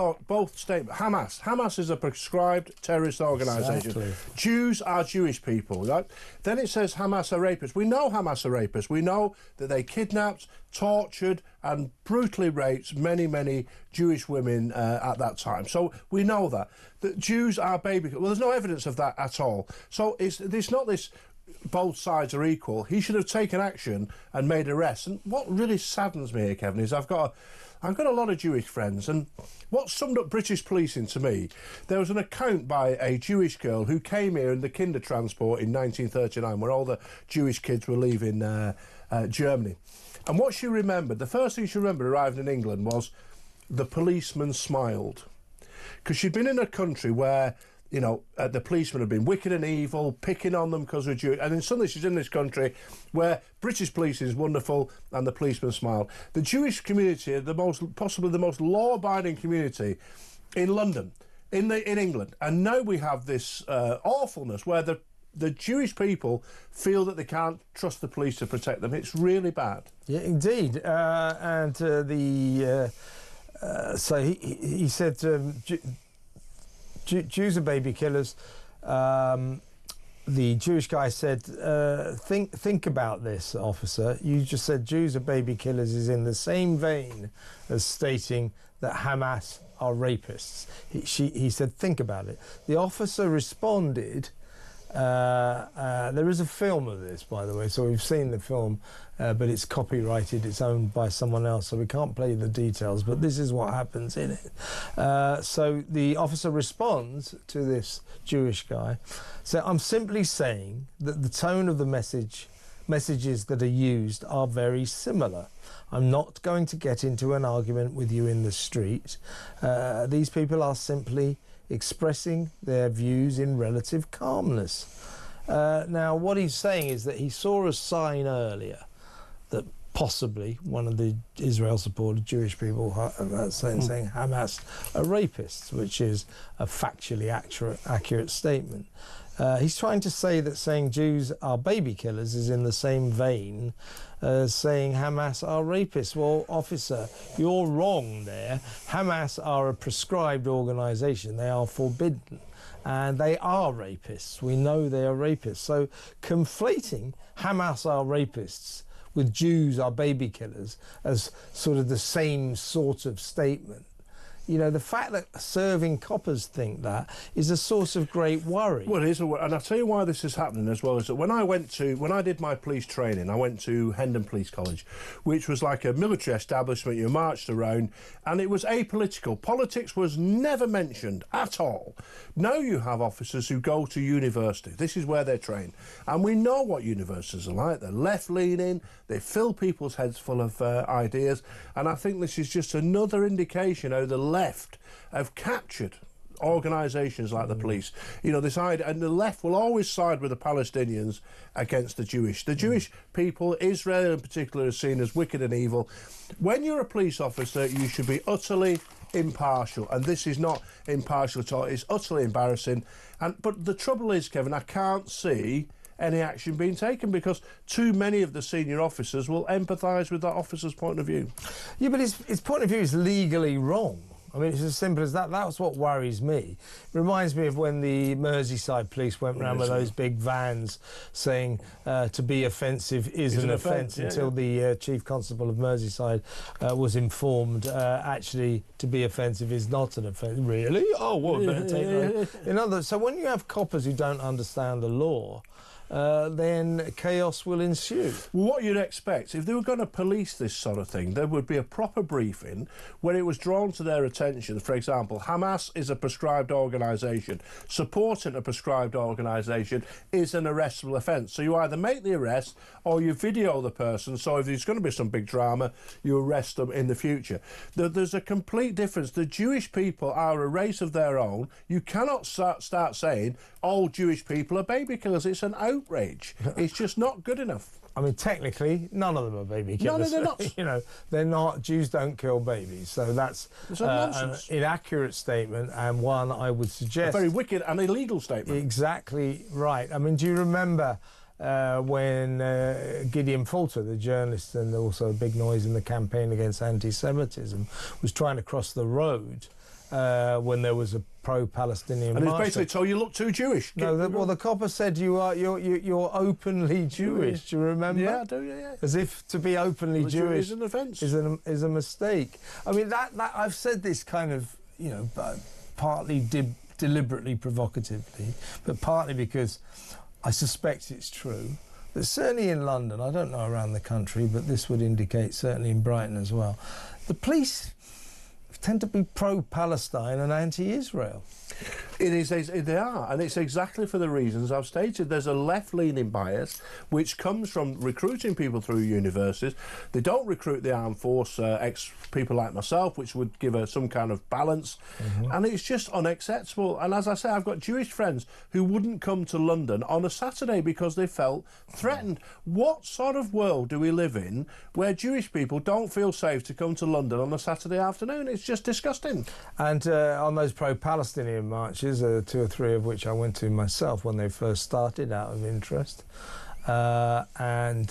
S10: statements. Hamas is a prescribed terrorist organisation.
S2: Exactly.
S10: Jews are Jewish people, right? Then it says Hamas are rapists. We know Hamas are rapists. We know that they kidnapped, tortured and brutally raped many, many Jewish women at that time. So we know that Jews are baby. Well, there's no evidence of that at all. So it's not this both sides are equal. He should have taken action and made arrests. And what really saddens me here, Kevin, is I've got a lot of Jewish friends, and what summed up British policing to me, there was an account by a Jewish girl who came here in the kinder transport in 1939 when all the Jewish kids were leaving Germany. And what she remembered, the first thing she remembered arriving in England was the policeman smiled. Because she'd been in a country where, the policemen had been wicked and evil, picking on them because of Jewish. And then suddenly she's in this country where British policing is wonderful and the policeman smiled. The Jewish community are possibly the most law-abiding community in London, in England. And now we have this awfulness where the Jewish people feel that they can't trust the police to protect them. It's really bad.
S2: Yeah, indeed. So he said Jews are baby killers. the Jewish guy said, think about this, officer. You just said Jews are baby killers is in the same vein as stating that Hamas are rapists. He said, think about it. The officer responded, there is a film of this, by the way, so we've seen the film, but it's copyrighted, it's owned by someone else, so we can't play the details, but this is what happens in it. So the officer responds to this Jewish guy, so I'm simply saying that the tone of the messages that are used are very similar. I'm not going to get into an argument with you in the street. These people are simply expressing their views in relative calmness. Now, what he's saying is that he saw a sign earlier that possibly one of the Israel-supported Jewish people saying Hamas are rapists, which is a factually accurate statement. He's trying to say that saying Jews are baby killers is in the same vein as saying Hamas are rapists. Well, officer, you're wrong there. Hamas are a prescribed organisation. They are forbidden. And they are rapists. We know they are rapists. So conflating Hamas are rapists with Jews are baby killers as sort of the same sort of statement. You know, the fact that serving coppers think that is a source of great worry.
S10: Well, it is, and I'll tell you why this is happening as well. Is that when I did my police training, I went to Hendon Police College, which was like a military establishment. You marched around, and it was apolitical. Politics was never mentioned at all. Now you have officers who go to university. This is where they're trained, and we know what universities are like. They're left-leaning. They fill people's heads full of ideas, and I think this is just another indication how the left have captured organisations like the police. You know, this idea, and the left will always side with the Palestinians against the Jewish. The Jewish people, Israel in particular, is seen as wicked and evil. When you're a police officer, you should be utterly impartial, and this is not impartial at all. It's utterly embarrassing. But the trouble is, Kevin, I can't see any action being taken because too many of the senior officers will empathise with that officer's point of view.
S2: Yeah, but his point of view is legally wrong. I mean, it's as simple as that. That's what worries me. It reminds me of when the Merseyside police went round with those big vans saying to be offensive is an offence until the Chief Constable of Merseyside was informed actually to be offensive is not an offence. Really? Oh, well, better take that. In other words, so when you have coppers who don't understand the law, then chaos will ensue.
S10: Well, what you'd expect, if they were going to police this sort of thing, there would be a proper briefing when it was drawn to their attention. For example, Hamas is a prescribed organisation. Supporting a prescribed organisation is an arrestable offence. So you either make the arrest or you video the person, so if there's going to be some big drama, you arrest them in the future. There's a complete difference. The Jewish people are a race of their own. You cannot start saying all Jewish people are baby killers. It's an outrage. It's just not good enough.
S2: I mean, technically, none of them are baby killers.
S10: No, they're not.
S2: You know, they're not. Jews don't kill babies. So that's an inaccurate statement, and one I would suggest...
S10: A very wicked and illegal statement.
S2: Exactly right. I mean, do you remember when Gideon Falter, the journalist and also a big noise in the campaign against anti-Semitism, was trying to cross the road when there was a pro-Palestinian march.
S10: And he basically told you look too Jewish.
S2: No, the copper said you're openly Jewish. Do you remember?
S10: Yeah, I do. Yeah.
S2: As if to be openly Jewish
S10: is an offence.
S2: Is a mistake. I mean that I've said this kind of partly deliberately provocatively, but partly because I suspect it's true. But certainly in London, I don't know around the country, but this would indicate certainly in Brighton as well, the police tend to be pro-Palestine and anti-Israel.
S10: They are, and it's exactly for the reasons I've stated. There's a left-leaning bias which comes from recruiting people through universities. They don't recruit the armed force, ex-people like myself, which would give some kind of balance, and it's just unacceptable. And as I say, I've got Jewish friends who wouldn't come to London on a Saturday because they felt threatened. What sort of world do we live in where Jewish people don't feel safe to come to London on a Saturday afternoon? It's just disgusting.
S2: And on those pro-Palestinian marches, 2 or 3 of which I went to myself when they first started out of interest, and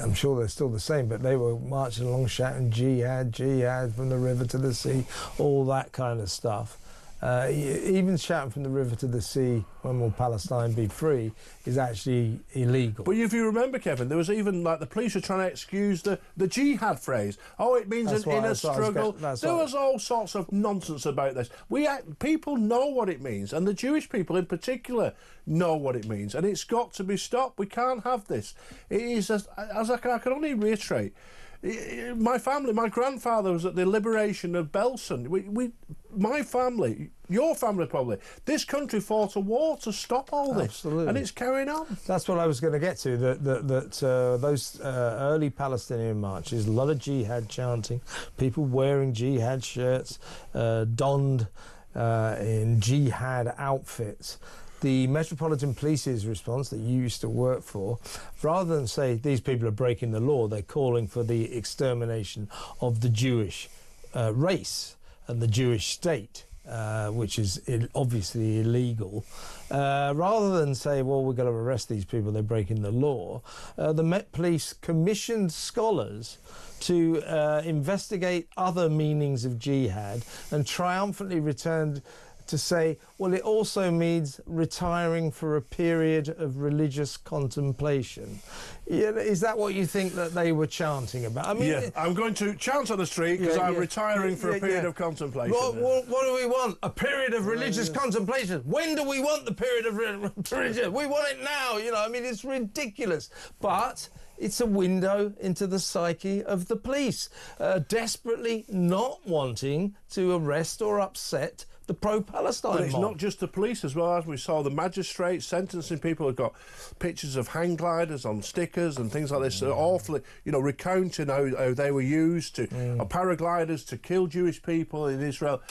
S2: I'm sure they're still the same, but they were marching along shouting jihad, jihad from the river to the sea, all that kind of stuff. Even shouting from the river to the sea, when will Palestine be free, is actually illegal.
S10: But if you remember, Kevin, there was even, like, the police were trying to excuse the jihad phrase. Oh, it means an inner struggle. There was all sorts of nonsense about this. People know what it means, and the Jewish people in particular know what it means, and it's got to be stopped. We can't have this. It is, as I can only reiterate, my family, my grandfather was at the liberation of Belsen. My family, your family probably, this country fought a war to stop all this.
S2: Absolutely.
S10: And it's carrying on.
S2: That's what I was going to get to, those early Palestinian marches, a lot of jihad chanting, people wearing jihad shirts, donned in jihad outfits. The Metropolitan Police's response that you used to work for, rather than say these people are breaking the law, they're calling for the extermination of the Jewish race and the Jewish state, which is obviously illegal. Rather than say, well, we're going to arrest these people, they're breaking the law, the Met Police commissioned scholars to investigate other meanings of jihad and triumphantly returned to say, well, it also means retiring for a period of religious contemplation. Is that what you think that they were chanting about? I mean,
S10: yeah, I'm going to chant on the street because I'm retiring for a period of contemplation.
S2: What do we want? A period of religious contemplation. When do we want the period of religion? We want it now. I mean, it's ridiculous. But it's a window into the psyche of the police, desperately not wanting to arrest or upset the pro-Palestine
S10: But it's
S2: mob.
S10: not just the police as well. As we saw, the magistrates sentencing people who've got pictures of hang gliders on stickers and things like this, awfully, recounting how they were used to, paragliders to kill Jewish people in Israel.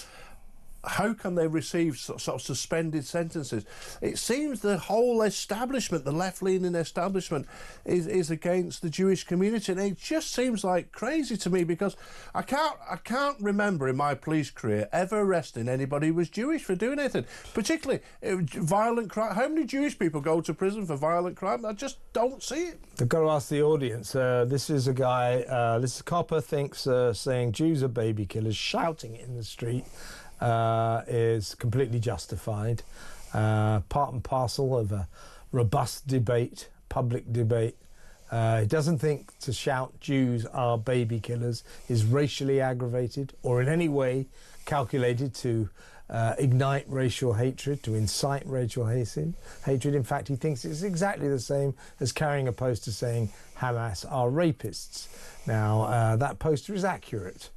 S10: How can they receive sort of suspended sentences? It seems the whole establishment, the left-leaning establishment, is against the Jewish community, and it just seems like crazy to me because I can't remember in my police career ever arresting anybody who was Jewish for doing anything, particularly violent crime. How many Jewish people go to prison for violent crime? I just don't see it.
S2: I've got to ask the audience. This is a guy. This copper thinks saying Jews are baby killers, shouting it in the street. Is completely justified, part and parcel of a robust debate, public debate. He doesn't think to shout Jews are baby killers is racially aggravated or in any way calculated to ignite racial hatred, to incite racial hatred. In fact, he thinks it's exactly the same as carrying a poster saying Hamas are rapists. Now, that poster is accurate.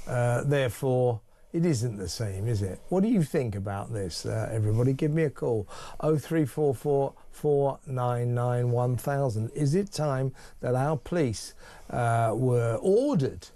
S2: Therefore, it isn't the same, is it? What do you think about this? Everybody, give me a call. 0344 499 1000. Is it time that our police were ordered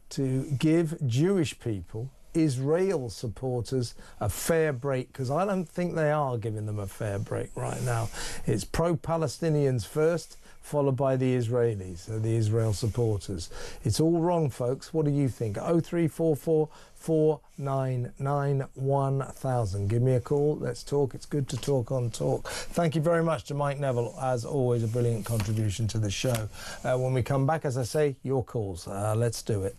S2: to give Jewish people, Israel supporters, a fair break? Because I don't think they are giving them a fair break right now. It's pro-Palestinians first, followed by the Israelis, the Israel supporters. It's all wrong, folks. What do you think? 0344 499 1000. Give me a call. Let's talk. It's good to talk on Talk. Thank you very much to Mike Neville. As always, a brilliant contribution to the show. When we come back, as I say, your calls. Let's do it.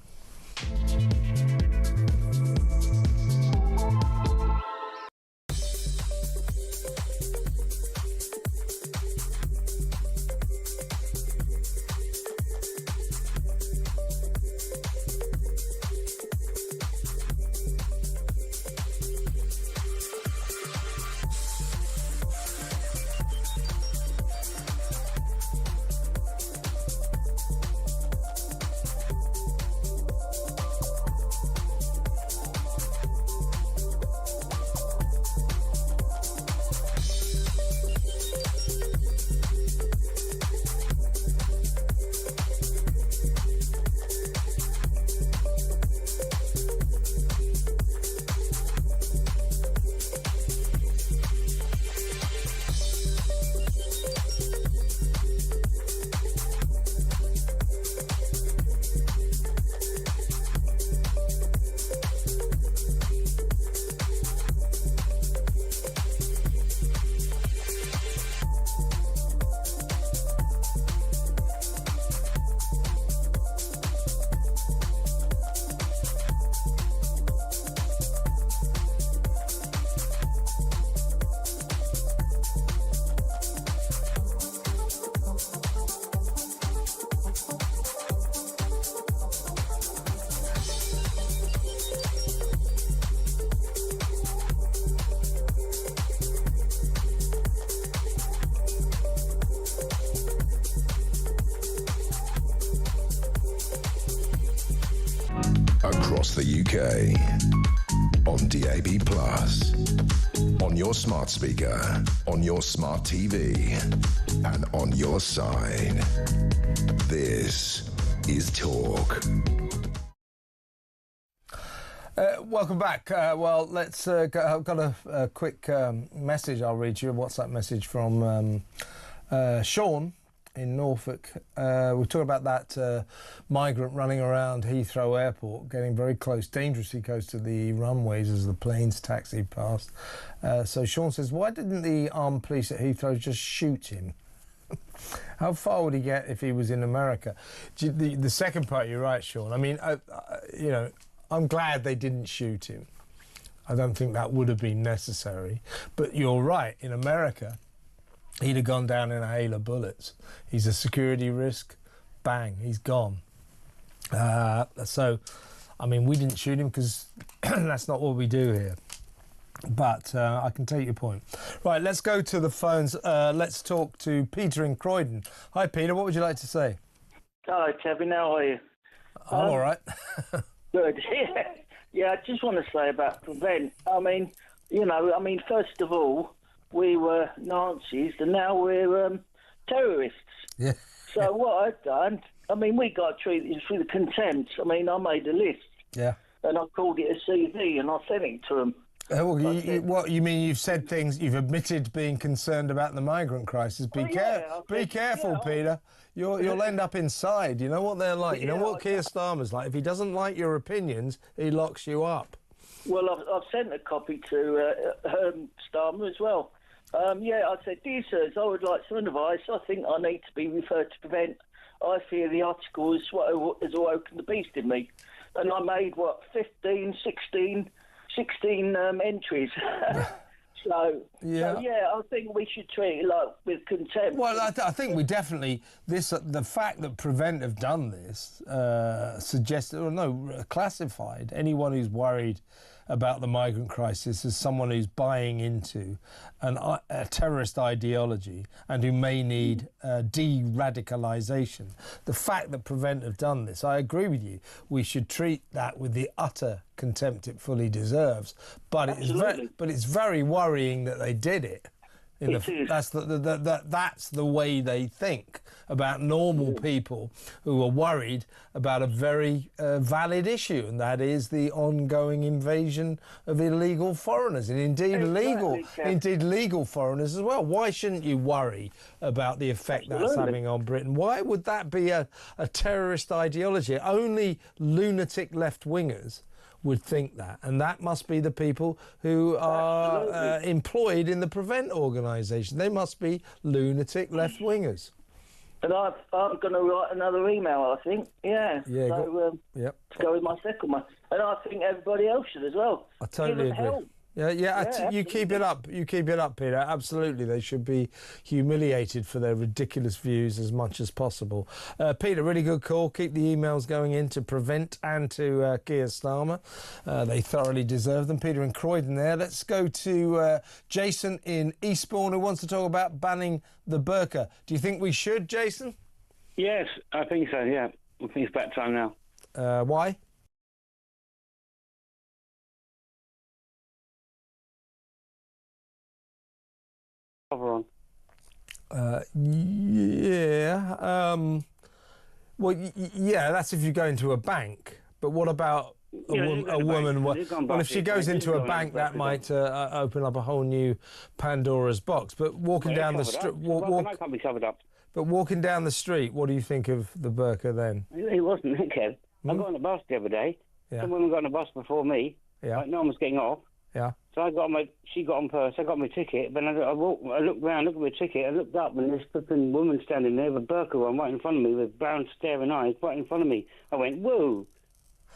S1: across the UK, on DAB+, on your smart speaker, on your smart TV, and on your side. This is Talk.
S2: Welcome back. Well, let's go. I've got a quick message I'll read you, a WhatsApp message from Sean in Norfolk. We're talking about that migrant running around Heathrow Airport, getting very close, dangerously close to the runways as the planes taxied past. So Sean says, why didn't the armed police at Heathrow just shoot him? How far would he get if he was in America? The second part, you're right, Sean. I mean, you know, I'm glad they didn't shoot him. I don't think that would have been necessary. But you're right, in America, he'd have gone down in a hail of bullets. He's a security risk. Bang, he's gone. So, I mean, we didn't shoot him because that's not what we do here. But I can take your point. Right, let's go to the phones. Let's talk to Peter in Croydon. Hi, Peter. What would you like to say?
S12: Hello, Kevin. How are you?
S2: I'm all right.
S12: Good. Yeah, I just want to say about Prevent. I mean, you know, first of all, we were Nazis and now we're terrorists.
S2: Yeah.
S12: So what I've done, I mean, we got treated through the contempt. I mean, I made a list.
S2: Yeah.
S12: And I called it a CV and I sent it to them.
S2: Well, what you mean? You've said things. You've admitted being concerned about the migrant crisis. Be careful, Peter. You'll end up inside. You know what they're like. You know what Keir Starmer's like. If he doesn't like your opinions, he locks you up.
S12: Well, I've sent a copy to Starmer as well. I said, dear sirs, I would like some advice. I think I need to be referred to Prevent. I fear the article is what has awoken the beast in me. And I made, 16 entries. So I think we should treat it like with contempt.
S2: Well, I think we definitely the fact that Prevent have done this classified anyone who's worried about the migrant crisis as someone who's buying into a terrorist ideology and who may need de-radicalisation. The fact that Prevent have done this, I agree with you. We should treat that with the utter contempt it fully deserves. But it's very worrying that they did it. That's the way they think about normal people who are worried about a very valid issue, and that is the ongoing invasion of illegal foreigners, and indeed legal foreigners as well. Why shouldn't you worry about the effect that's having on Britain? Why would that be a terrorist ideology? Only lunatic left-wingers would think that, and that must be the people who are employed in the Prevent organisation. They must be lunatic left-wingers.
S12: And I'm going to write another email, I think. Yeah. So, to go with my second one. And I think everybody else should as well.
S2: I totally agree.
S12: Help.
S2: You keep it up. You keep it up, Peter. Absolutely, they should be humiliated for their ridiculous views as much as possible. Peter, really good call. Keep the emails going in to Prevent and to Keir Starmer. They thoroughly deserve them. Peter in Croydon there. Let's go to Jason in Eastbourne, who wants to talk about banning the burqa. Do you think we should, Jason?
S13: Yes, I think so, yeah. I think it's about time now.
S2: Why?
S13: On.
S2: That's if you go into a bank. But what about a woman? Well, if she goes into a bank, that might open up a whole new Pandora's box. But walking down the street,
S13: that can't be covered up.
S2: But walking down the street, what do you think of the burqa then?
S13: It wasn't, Kev. I got on the bus the other day.
S2: Yeah.
S13: Some women got on the bus before me.
S2: Yeah.
S13: Like, no one was getting off.
S2: Yeah.
S13: So she got on first, I got my ticket, then I looked around, looked at my ticket, I looked up, and this flipping woman standing there with a burqa on right in front of me with brown staring eyes right in front of me. I went, whoa!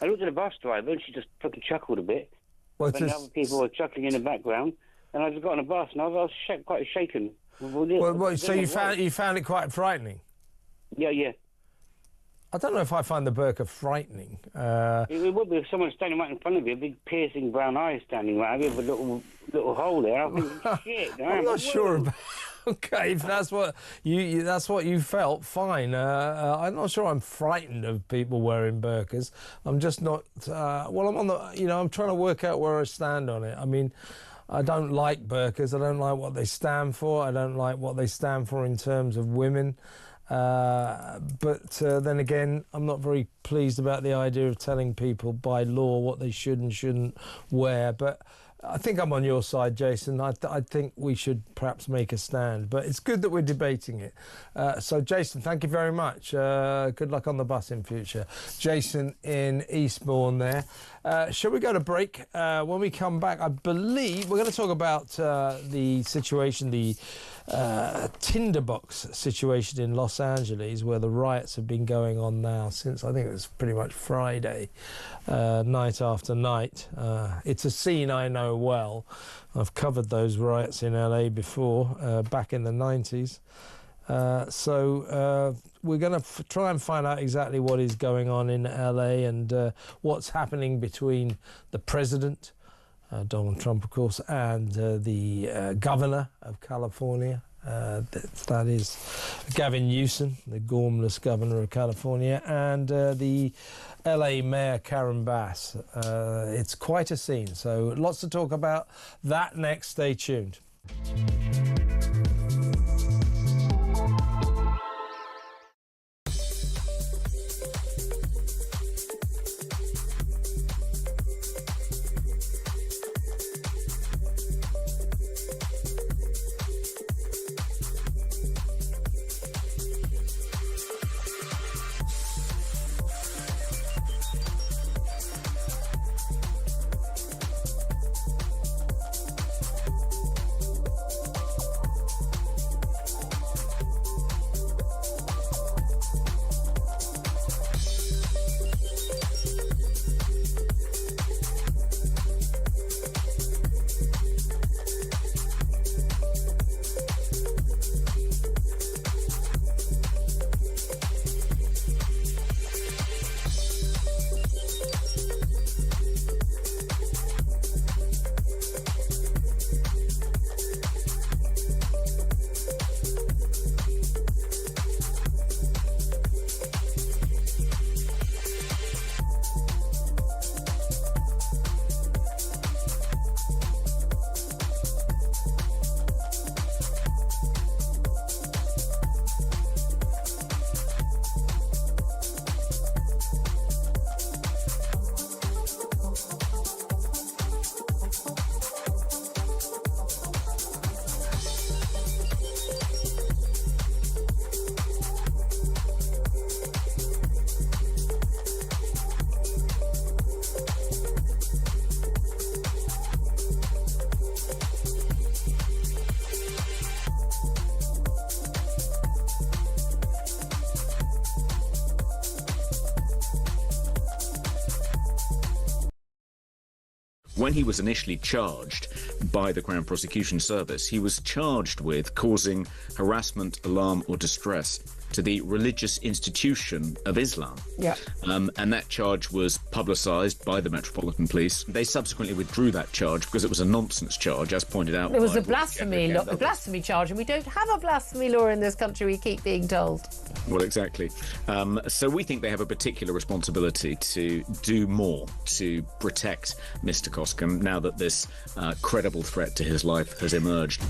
S13: I looked at the bus driver, and she just fucking chuckled a bit.
S2: Well,
S13: and other people were chuckling in the background, and I just got on the bus, and I was quite shaken.
S2: So you found it quite frightening?
S13: Yeah.
S2: I don't know if I find the burqa frightening.
S13: It would be if someone standing right in front of you, a big piercing brown eye standing right with a little hole there. I think, shit.
S2: I'm not sure about. Okay, if that's what you felt, fine. I'm not sure I'm frightened of people wearing burqas. I'm just not. Well, I'm on the. You know, I'm trying to work out where I stand on it. I mean, I don't like burqas. I don't like what they stand for. I don't like what they stand for in terms of women. But then again, I'm not very pleased about the idea of telling people by law what they should and shouldn't wear. But I think I'm on your side, Jason. I think we should perhaps make a stand. But it's good that we're debating it. So, Jason, thank you very much. Good luck on the bus in future. Jason in Eastbourne there. Shall we go to break? When we come back, I believe we're going to talk about the situation, the tinderbox situation in Los Angeles, where the riots have been going on now since, I think it was pretty much Friday, night after night. It's a scene I know well. I've covered those riots in LA before, back in the 90s. So we're going to try and find out exactly what is going on in LA and what's happening between the president, Donald Trump, of course, and the governor of California. That is Gavin Newsom, the gormless governor of California, and the LA Mayor Karen Bass. It's quite a scene, so lots to talk about. That next, stay tuned.
S14: When he was initially charged by the Crown Prosecution Service, he was charged with causing harassment, alarm or distress to the religious institution of Islam.
S15: Yeah.
S14: And that charge was publicised by the Metropolitan Police. They subsequently withdrew that charge because it was a nonsense charge, as pointed out.
S15: It was a blasphemy charge, and we don't have a blasphemy law in this country, we keep being told.
S14: Well, exactly. So we think they have a particular responsibility to do more to protect Mr. Koscom now that this credible threat to his life has emerged.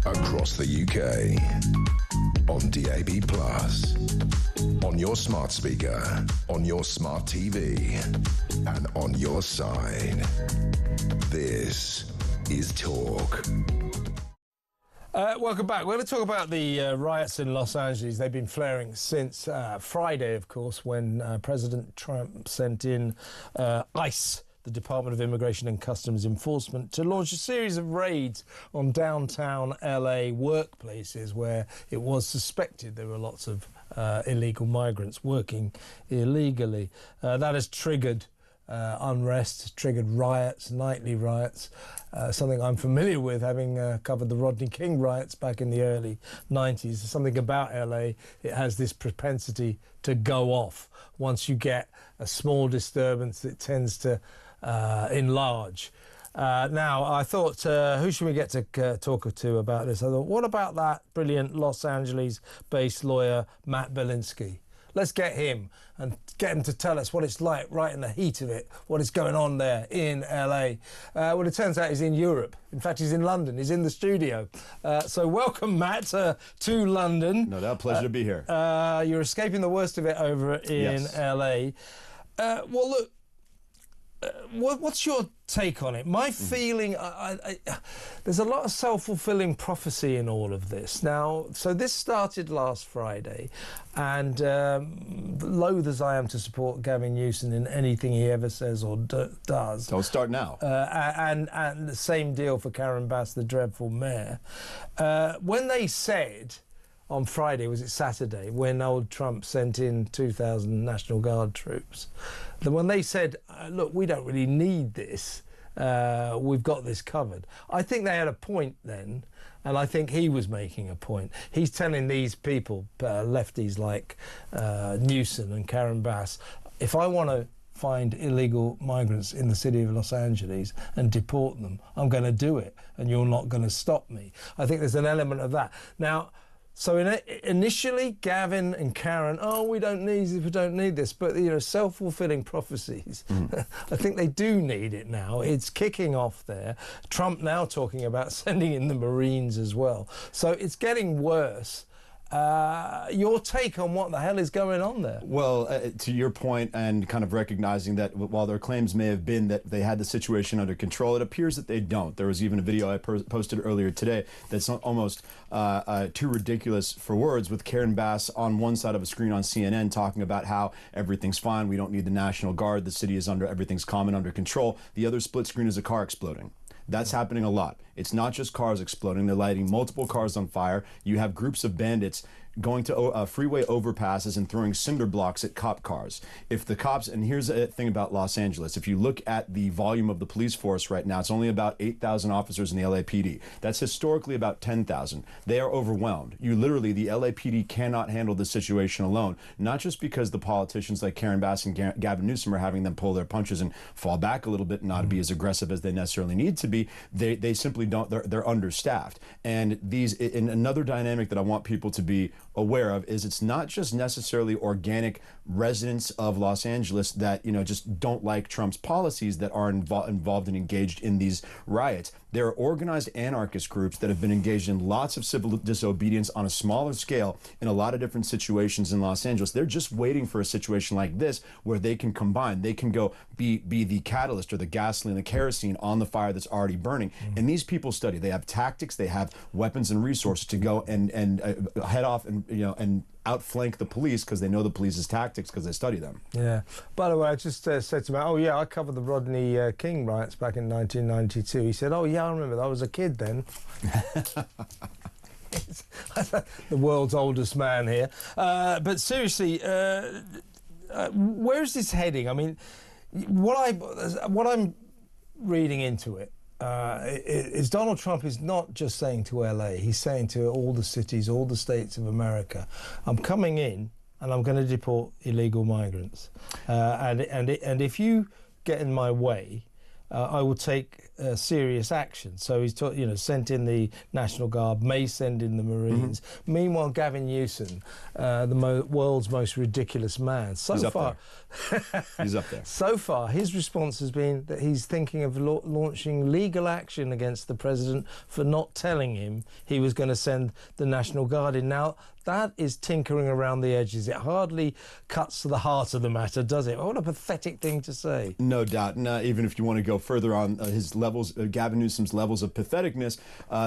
S1: Across the UK, on DAB+, on your smart speaker, on your smart TV, and on your side. This is Talk.
S2: Welcome back. We're going to talk about the riots in Los Angeles. They've been flaring since Friday, of course, when President Trump sent in ICE, the Department of Immigration and Customs Enforcement, to launch a series of raids on downtown LA workplaces where it was suspected there were lots of illegal migrants working illegally. That has triggered unrest, triggered riots, nightly riots, something I'm familiar with, having covered the Rodney King riots back in the early 90s. Something about LA, it has this propensity to go off. Once you get a small disturbance, it tends to enlarge. Now, I thought, who should we get to talk to about this? I thought, what about that brilliant Los Angeles-based lawyer, Matt Belinsky? Let's get him and get him to tell us what it's like right in the heat of it, what is going on there in LA. Well, it turns out he's in Europe. In fact, he's in London. He's in the studio. So welcome, Matt, to London.
S16: No doubt. Pleasure to be here.
S2: You're escaping the worst of it over in LA. Well, look, what's your take on it? My feeling, there's a lot of self-fulfilling prophecy in all of this. Now, so this started last Friday, and loath as I am to support Gavin Newsom in anything he ever says or does.
S16: So we'll start now.
S2: And the same deal for Karen Bass, the dreadful mayor. When they said on Friday, was it Saturday, when old Trump sent in 2,000 National Guard troops, then when they said, look, we don't really need this, we've got this covered, I think they had a point then, and I think he was making a point. He's telling these people, lefties like Newsom and Karen Bass, if I want to find illegal migrants in the city of Los Angeles and deport them, I'm going to do it, and you're not going to stop me. I think there's an element of that. Now, so initially, Gavin and Karen, we don't need this. But, you know, self-fulfilling prophecies, I think they do need it now. It's kicking off there. Trump now talking about sending in the Marines as well. So it's getting worse. Your take on what the hell is going on there?
S16: Well, to your point, and kind of recognizing that while their claims may have been that they had the situation under control, it appears that they don't. There was even a video I posted earlier today that's almost too ridiculous for words, with Karen Bass on one side of a screen on CNN talking about how everything's fine, we don't need the National Guard, the city is everything's calm and under control. The other split screen is a car exploding. That's happening a lot. It's not just cars exploding. They're lighting multiple cars on fire. You have groups of bandits going to freeway overpasses and throwing cinder blocks at cop cars. If the cops, and here's the thing about Los Angeles, if you look at the volume of the police force right now, it's only about 8,000 officers in the LAPD. That's historically about 10,000. They are overwhelmed. The LAPD cannot handle the situation alone, not just because the politicians like Karen Bass and Gavin Newsom are having them pull their punches and fall back a little bit and not be as aggressive as they necessarily need to be. They simply don't, they're understaffed. And in another dynamic that I want people to be aware of is it's not just necessarily organic residents of Los Angeles that, you know, just don't like Trump's policies that are involved and engaged in these riots. There are organized anarchist groups that have been engaged in lots of civil disobedience on a smaller scale in a lot of different situations in Los Angeles. They're just waiting for a situation like this where they can combine. They can go be the catalyst or the gasoline, the kerosene on the fire that's already burning. And these people study. They have tactics. They have weapons and resources to go and head off and outflank the police because they know the police's tactics because they study them.
S2: Yeah. By the way, I just said to him, I covered the Rodney King riots back in 1992. He said, I remember that. I was a kid then. The world's oldest man here. But seriously, where is this heading? I mean, what I'm reading into it, is Donald Trump is not just saying to LA, he's saying to all the cities, all the states of America, I'm coming in and I'm going to deport illegal migrants. And if you get in my way, I will take serious action. So he's sent in the National Guard, may send in the Marines. Meanwhile, Gavin Newsom, the world's most ridiculous man,
S16: He's up there.
S2: So far, his response has been that he's thinking of launching legal action against the president for not telling him he was going to send the National Guard in. Now, that is tinkering around the edges. It hardly cuts to the heart of the matter, does it? What a pathetic thing to say.
S16: No doubt. And even if you want to go go further on his levels, Gavin Newsom's levels of patheticness,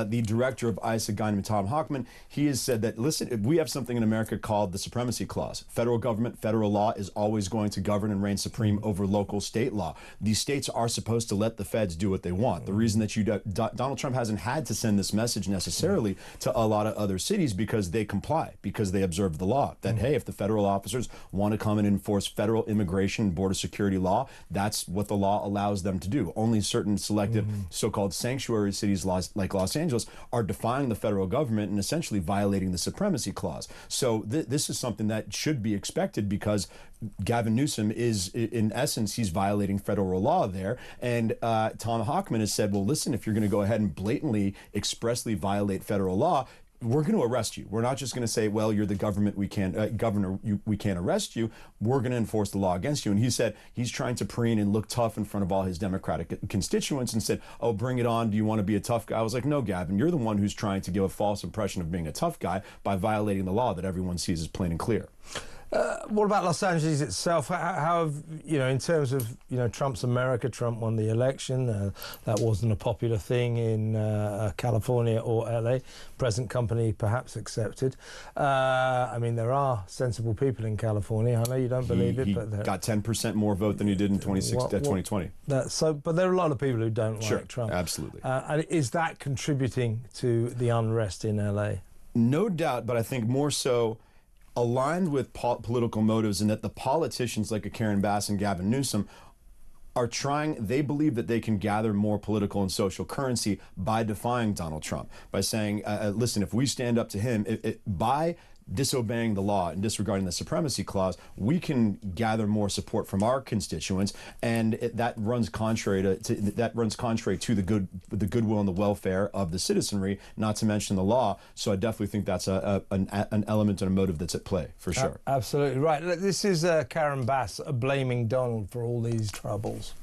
S16: the director of ICE, a guy named Tom Hochman, he has said that, listen, we have something in America called the Supremacy Clause. Federal government, federal law is always going to govern and reign supreme over local state law. These states are supposed to let the feds do what they want. The reason that Donald Trump hasn't had to send this message necessarily to a lot of other cities because they comply, because they observe the law. That, hey, if the federal officers want to come and enforce federal immigration and border security law, that's what the law allows them to do. Only certain selective so-called sanctuary cities like Los Angeles are defying the federal government and essentially violating the Supremacy Clause. So this is something that should be expected because Gavin Newsom is, in essence, he's violating federal law there. And Tom Hochman has said, well, listen, if you're going to go ahead and blatantly, expressly violate federal law, we're going to arrest you. We're not just going to say, well, you're the government, we can't, governor, we can't arrest you. We're going to enforce the law against you. And he said he's trying to preen and look tough in front of all his Democratic constituents and said, oh, bring it on. Do you want to be a tough guy? I was like, no, Gavin, you're the one who's trying to give a false impression of being a tough guy by violating the law that everyone sees as plain and clear.
S2: What about Los Angeles itself? How have, in terms of, Trump's America, Trump won the election. That wasn't a popular thing in California or LA. Present company perhaps accepted. I mean, there are sensible people in California. I know you don't believe it, but...
S16: got 10% more vote than he did in 2020.
S2: But there are a lot of people who don't like Trump.
S16: Absolutely.
S2: And is that contributing to the unrest in LA?
S16: No doubt, but I think more so aligned with political motives, and that the politicians like a Karen Bass and Gavin Newsom are they believe that they can gather more political and social currency by defying Donald Trump, by saying, listen, if we stand up to him, by disobeying the law and disregarding the Supremacy Clause, we can gather more support from our constituents, and that runs contrary to the goodwill and the welfare of the citizenry, not to mention the law. So I definitely think that's an element and a motive that's at play for sure.
S2: Absolutely right. This is Karen Bass blaming Donald for all these troubles.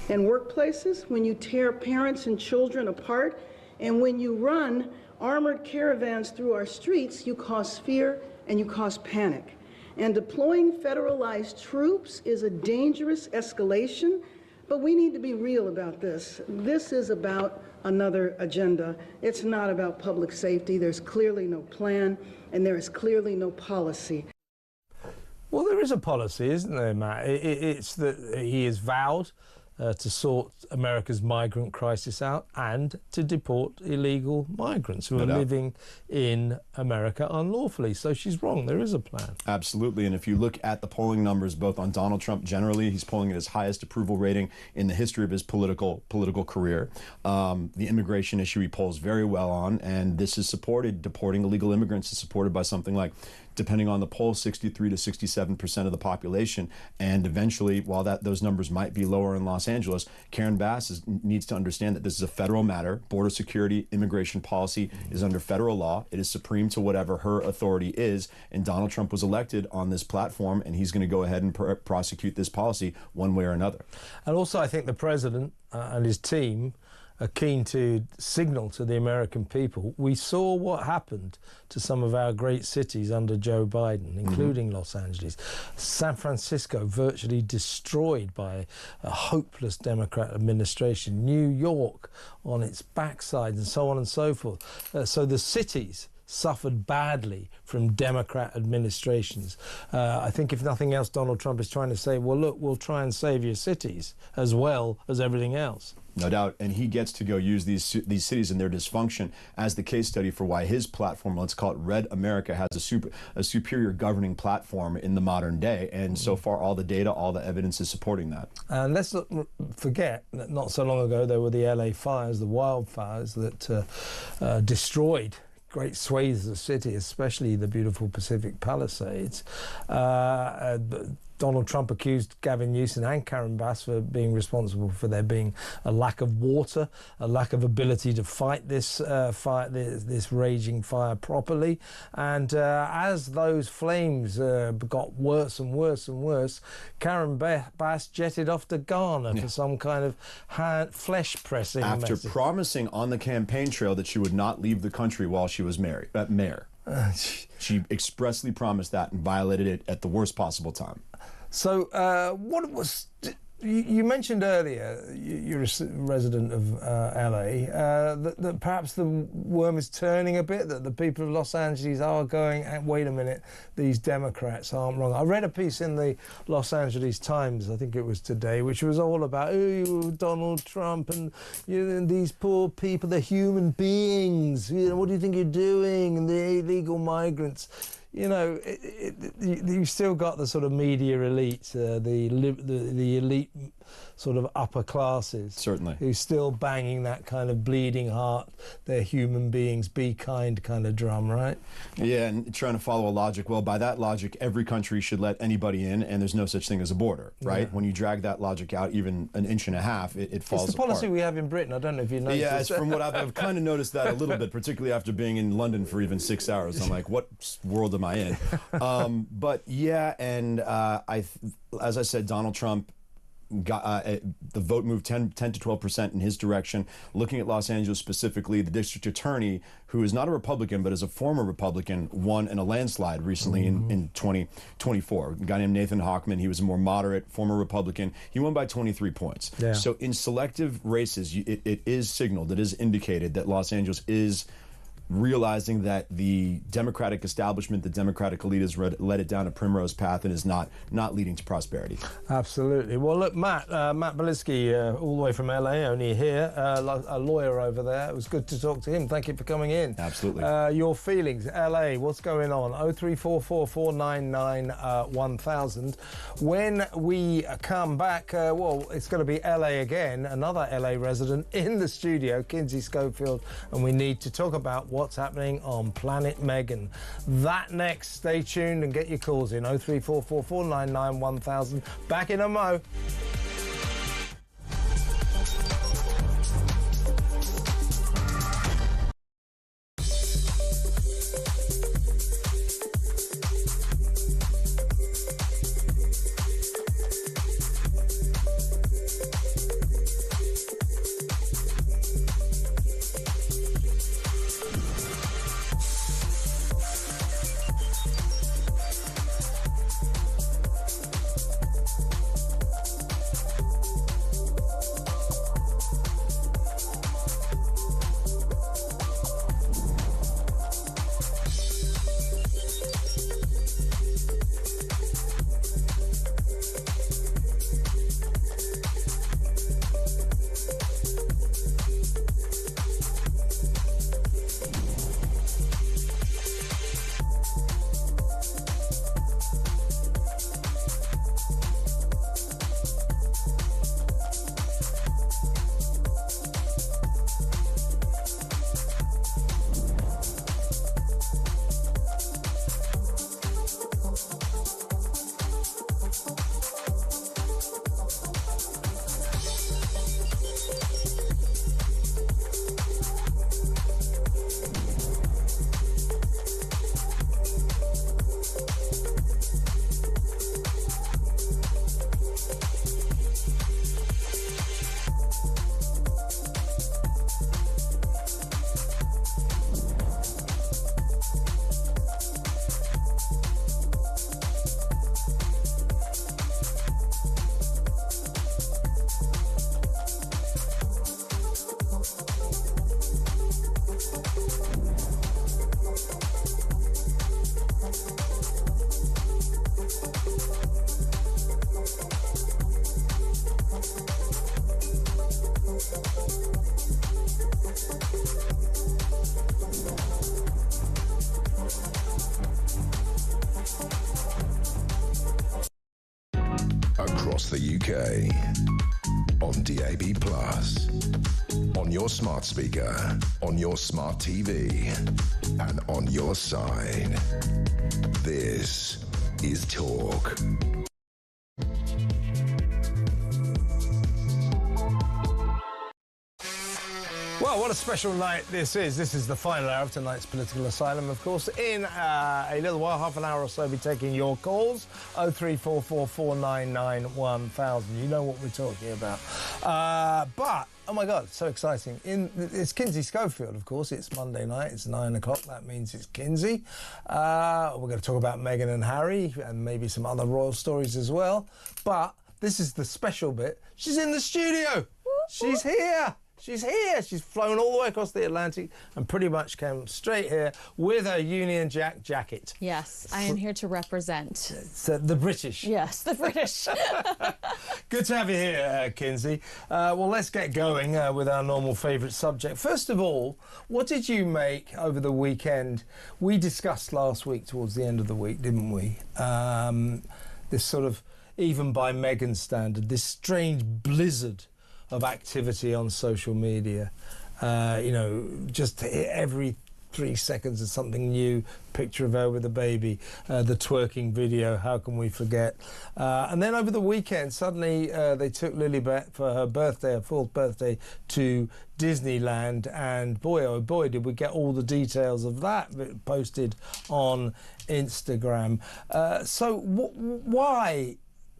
S17: In workplaces, when you tear parents and children apart, and when you run armored caravans through our streets, you cause fear and you cause panic. And deploying federalized troops is a dangerous escalation, but we need to be real about this. This is about another agenda. It's not about public safety. There's clearly no plan, and there is clearly no policy.
S2: Well, there is a policy, isn't there, Matt? It's that he has vowed to sort America's migrant crisis out and to deport illegal migrants who are living in America unlawfully. So she's wrong. There is a plan.
S16: Absolutely. And if you look at the polling numbers, both on Donald Trump generally, he's polling at his highest approval rating in the history of his political career. The immigration issue he polls very well on, and this is supported. Deporting illegal immigrants is supported by something like, depending on the poll, 63 to 67% of the population. And eventually, while those numbers might be lower in Los Angeles, Karen Bass needs to understand that this is a federal matter. Border security, immigration policy is under federal law. It is supreme to whatever her authority is. And Donald Trump was elected on this platform, and he's going to go ahead and prosecute this policy one way or another.
S2: And also, I think the president and his team are keen to signal to the American people. We saw what happened to some of our great cities under Joe Biden, including Los Angeles. San Francisco virtually destroyed by a hopeless Democrat administration. New York on its backside, and so on and so forth. So the cities suffered badly from Democrat administrations. I think if nothing else, Donald Trump is trying to say, well, look, we'll try and save your cities as well as everything else.
S16: No doubt, and he gets to go use these cities and their dysfunction as the case study for why his platform, let's call it Red America, has a superior governing platform in the modern day. And so far, all the data, all the evidence is supporting that.
S2: And let's not forget that not so long ago there were the LA fires, the wildfires that destroyed great swathes of the city, especially the beautiful Pacific Palisades. Donald Trump accused Gavin Newsom and Karen Bass for being responsible for there being a lack of water, a lack of ability to fight this fire, this raging fire properly. And as those flames got worse and worse and worse, Karen Bass jetted off to Ghana for some kind of flesh pressing
S16: after
S2: message.
S16: Promising on the campaign trail that she would not leave the country while she was mayor. She expressly promised that and violated it at the worst possible time.
S2: So what was You mentioned earlier, you're a resident of LA, that perhaps the worm is turning a bit, that the people of Los Angeles are going, wait a minute, these Democrats aren't wrong. I read a piece in the Los Angeles Times, I think it was today, which was all about Donald Trump and these poor people, they're human beings. What do you think you're doing? And the illegal migrants. You've still got the sort of media elite, the elite sort of upper classes.
S16: Certainly.
S2: Who's still banging that kind of bleeding heart, they're human beings, be kind kind of drum, right?
S16: Yeah, and trying to follow a logic. Well, by that logic, every country should let anybody in, and there's no such thing as a border, right?
S2: Yeah.
S16: When you drag that logic out even an inch and a half, it falls apart.
S2: It's the policy we have in Britain. I don't know if you noticed.
S16: Yeah, it's from what I've kind of noticed that a little bit, particularly after being in London for even 6 hours. I'm like, what world am I in? But yeah, and as I said, Donald Trump got the vote moved 10 to 12% in his direction. Looking at Los Angeles specifically, the district attorney, who is not a Republican but is a former Republican, won in a landslide recently in 2024. A guy named Nathan Hochman. He was a more moderate former Republican. He won by 23 points.
S2: Yeah.
S16: So in selective races, it is signaled, it is indicated that Los Angeles is realizing that the Democratic establishment, the Democratic elite has led it down a primrose path and is not leading to prosperity.
S2: Absolutely. Well, look, Matt Belitsky, all the way from LA, only here, a lawyer over there. It was good to talk to him. Thank you for coming in.
S16: Absolutely.
S2: Your feelings, LA, what's going on? 0344499 1000. When we come back, well, it's going to be LA again, another LA resident in the studio, Kinsey Schofield, and we need to talk about what's happening on Planet Meghan. That next. Stay tuned and get your calls in 0344499 1000. Back in a mo.
S1: Across the UK, on DAB+, on your smart speaker, on your smart TV, and on your side. This is Talk.
S2: Well, what a special night this is. This is the final hour of tonight's Political Asylum, of course. In a little while, half an hour or so, we'll be taking your calls. 0344499 1000. You know what we're talking about. But, oh my God, so exciting. It's Kinsey Schofield, of course. It's Monday night. It's 9 o'clock. That means it's Kinsey. We're going to talk about Meghan and Harry and maybe some other royal stories as well. But this is the special bit. She's in the studio. She's here. She's here. She's flown all the way across the Atlantic and pretty much came straight here with her Union Jack jacket.
S18: Yes, I am here to represent.
S2: The British.
S18: Yes, the British.
S2: Good to have you here, Kinsey. Well, let's get going with our normal favourite subject. First of all, what did you make over the weekend? We discussed last week, towards the end of the week, didn't we? This sort of, even by Meghan's standard, this strange blizzard of activity on social media. You know, just every 3 seconds there's something new. Picture of her with a baby, the twerking video, how can we forget? And then over the weekend, suddenly they took Lilibet for her birthday, her 4th birthday, to Disneyland, and boy, oh boy, did we get all the details of that posted on Instagram. So why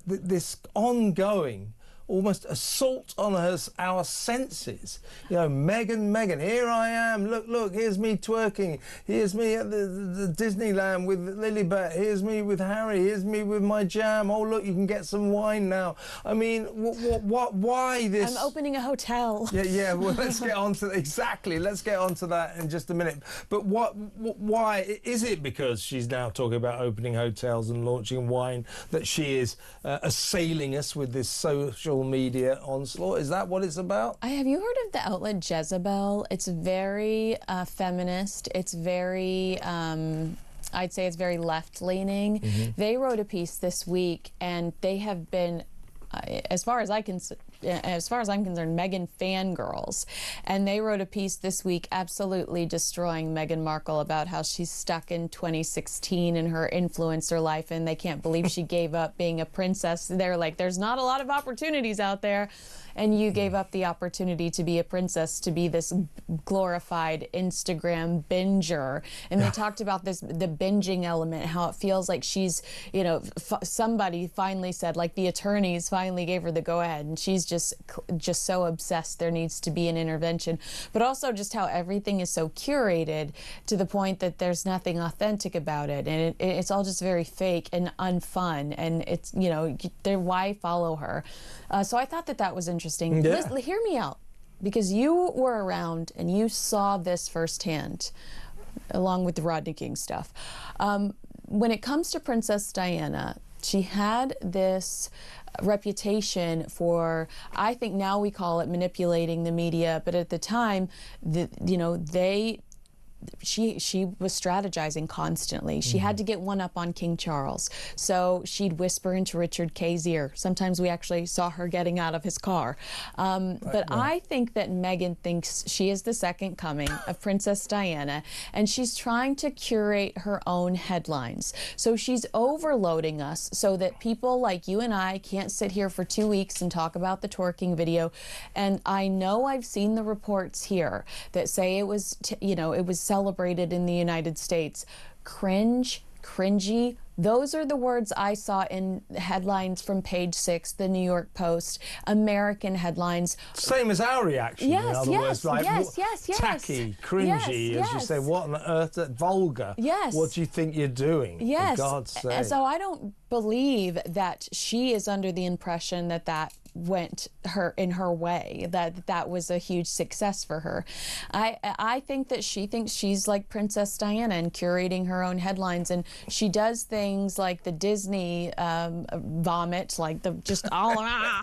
S2: this ongoing almost assault on our senses? You know, Meghan, here I am, look, here's me twerking, here's me at the Disneyland with Lilibet, here's me with Harry, here's me with my jam, oh look, you can get some wine now. I mean, why this?
S18: I'm opening a hotel.
S2: Yeah, well, let's get on to, exactly, let's get on to that in just a minute. But why, is it because she's now talking about opening hotels and launching wine that she is assailing us with this social media onslaught? Is that what it's about?
S18: Have you heard of the outlet Jezebel? It's very feminist. It's very, I'd say it's very left-leaning. Mm-hmm. They wrote a piece this week, and they have been, as far as I'm concerned, Meghan fangirls. And they wrote a piece this week absolutely destroying Meghan Markle about how she's stuck in 2016 in her influencer life, and they can't believe she gave up being a princess. They're like, there's not a lot of opportunities out there, and you gave up the opportunity to be a princess, to be this glorified Instagram binger. And they talked about the binging element, how it feels like she's, you know, somebody finally said, like the attorneys finally gave her the go-ahead, and she's just so obsessed there needs to be an intervention. But also just how everything is so curated to the point that there's nothing authentic about it, and it's all just very fake and unfun, and it's, you know, why follow her? So I thought that was interesting.
S2: Yeah.
S18: Hear me out, because you were around and you saw this firsthand, along with the Rodney King stuff. When it comes to Princess Diana, she had this reputation for, I think now we call it manipulating the media, but at the time, she was strategizing constantly. She had to get one up on King Charles. So she'd whisper into Richard K's ear. Sometimes we actually saw her getting out of his car. I think that Meghan thinks she is the second coming of Princess Diana, and she's trying to curate her own headlines. So she's overloading us so that people like you and I can't sit here for 2 weeks and talk about the twerking video. And I know I've seen the reports here that say it was, it was celebrated in the United States. Cringe, cringy, those are the words I saw in headlines from Page 6, the New York Post, American headlines.
S2: Same as our reaction,
S18: yes,
S2: in other words, like
S18: yes.
S2: tacky, cringy, as you say, what on earth, vulgar.
S18: Yes.
S2: What do you think you're doing?
S18: Yes.
S2: For God's sake.
S18: So I don't believe that she is under the impression that went in her way, that was a huge success for her. I think that she thinks she's like Princess Diana and curating her own headlines, and she does things like the Disney vomit, like the just all I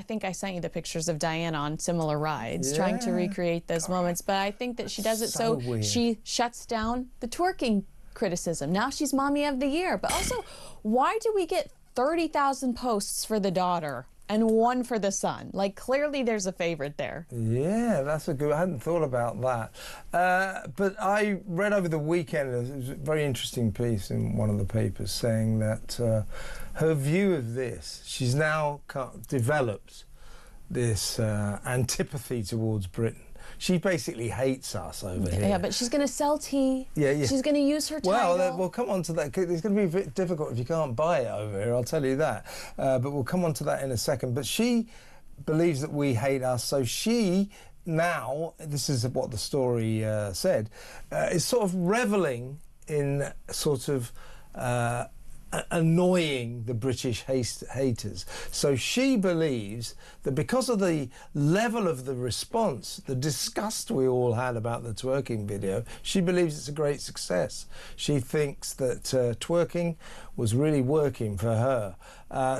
S18: think I sent you the pictures of Diana on similar rides, trying to recreate those moments. But I think that she does it so
S2: weird.
S18: She shuts down the twerking criticism. Now she's Mommy of the Year. But also, why do we get 30,000 posts for the daughter and 1 for the son? Like, clearly there's a favorite there.
S2: Yeah, that's a good, I hadn't thought about that. But I read over the weekend, it was a very interesting piece in one of the papers saying that her view of this, she's now developed this antipathy towards Britain. She basically hates us over here.
S18: Yeah, but she's going to sell tea. Yeah. She's going to use her title.
S2: Well, we'll come on to that. It's going to be a bit difficult if you can't buy it over here, I'll tell you that. But we'll come on to that in a second. But she believes that we hate us, so she now, this is what the story said, is sort of revelling in sort of annoying the British haters. So she believes that because of the level of the response, the disgust we all had about the twerking video, she believes it's a great success. She thinks that twerking was really working for her.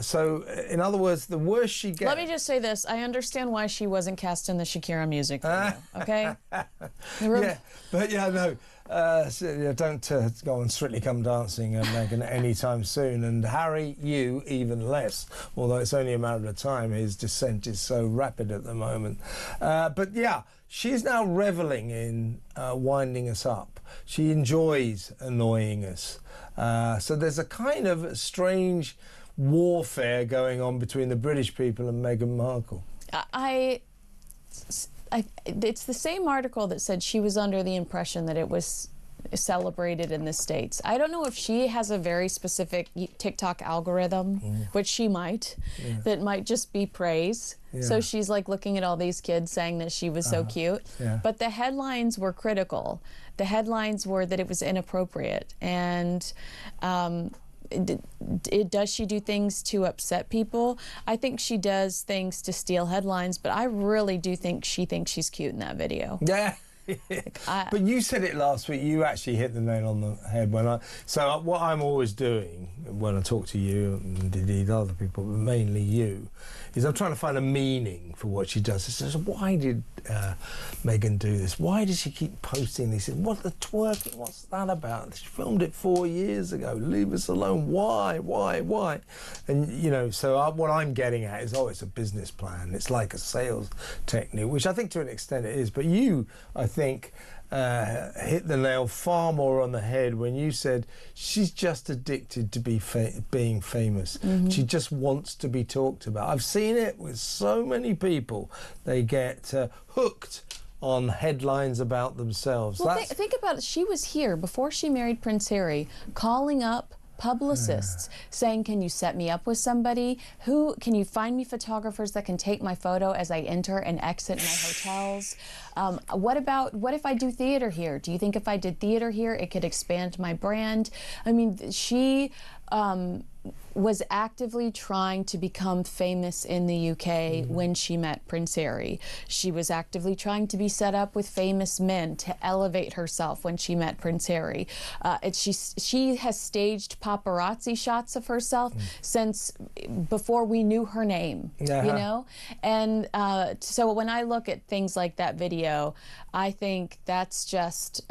S2: So, in other words, the worse she gets...
S18: Let me just say this. I understand why she wasn't cast in the Shakira music video, okay?
S2: Yeah, but yeah, no. So, don't go on Strictly Come Dancing, Meghan, anytime soon. And Harry, you even less. Although it's only a matter of time, his descent is so rapid at the moment. But yeah, she's now reveling in winding us up. She enjoys annoying us. So there's a kind of strange warfare going on between the British people and Meghan Markle.
S18: It's the same article that said she was under the impression that it was celebrated in the States. I don't know if she has a very specific TikTok algorithm, which she might, that might just be praise. Yeah. So she's like looking at all these kids saying that she was so cute. Yeah. But the headlines were critical. The headlines were that it was inappropriate. And does she do things to upset people? I think she does things to steal headlines, but I really do think she thinks she's cute in that video.
S2: Yeah. But you said it last week. You actually hit the nail on the head. So what I'm always doing when I talk to you and indeed other people, but mainly you, is I'm trying to find a meaning for what she does. It says, why did Meghan do this? Why does she keep posting this? What the twerking? What's that about? She filmed it 4 years ago. Leave us alone. Why? And you know, so what I'm getting at is, it's a business plan. It's like a sales technique, which I think to an extent it is. But you, I think, hit the nail far more on the head when you said she's just addicted to being famous. She just wants to be talked about. I've seen it with so many people. They get hooked on headlines about themselves.
S18: Well, think about it. She was here before she married Prince Harry, calling up publicists saying, can you set me up with somebody? Can you find me photographers that can take my photo as I enter and exit my hotels? What if I do theater here? Do you think if I did theater here, it could expand my brand? I mean, she was actively trying to become famous in the UK when she met Prince Harry. She was actively trying to be set up with famous men to elevate herself when she met Prince Harry. She has staged paparazzi shots of herself since before we knew her name, you know? And so when I look at things like that video, I think that's just,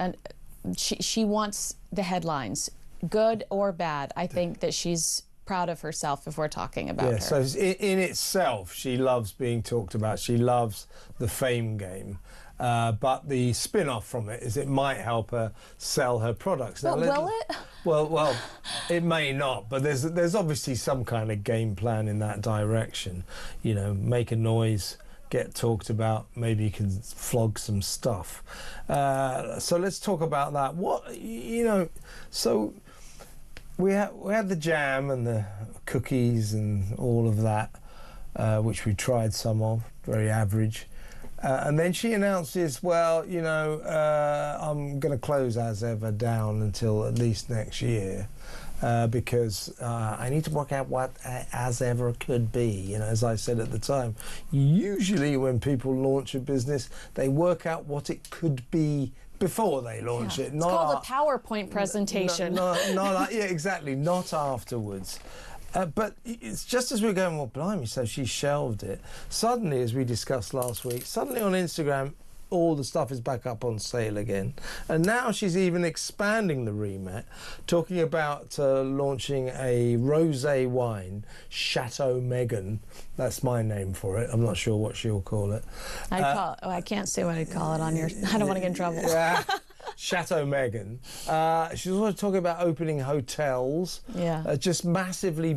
S18: she wants the headlines, good or bad. I think that she's proud of herself if we're talking about her.
S2: So in itself, she loves being talked about. She loves the fame game. But the spin-off from it is it might help her sell her products.
S18: But will it?
S2: Well, it may not, but there's obviously some kind of game plan in that direction. You know, make a noise, get talked about, maybe you can flog some stuff. So let's talk about that. So we had the jam and the cookies and all of that, which we tried some of, very average. And then she announces, I'm going to close As Ever down until at least next year because I need to work out what As Ever could be. As I said at the time, usually when people launch a business, they work out what it could be before they launch it.
S18: It's called a PowerPoint presentation.
S2: Exactly, not afterwards. But it's just as we're going, well, blimey, so she shelved it. Suddenly, as we discussed last week, suddenly on Instagram, all the stuff is back up on sale again. And now she's even expanding the remit, talking about launching a rosé wine, Chateau Meghan. That's my name for it. I'm not sure what she'll call it.
S18: I can't say what I'd call it on your... I don't want to get in trouble.
S2: Yeah. Chateau Meghan. She's also talking about opening hotels. Yeah. Just massively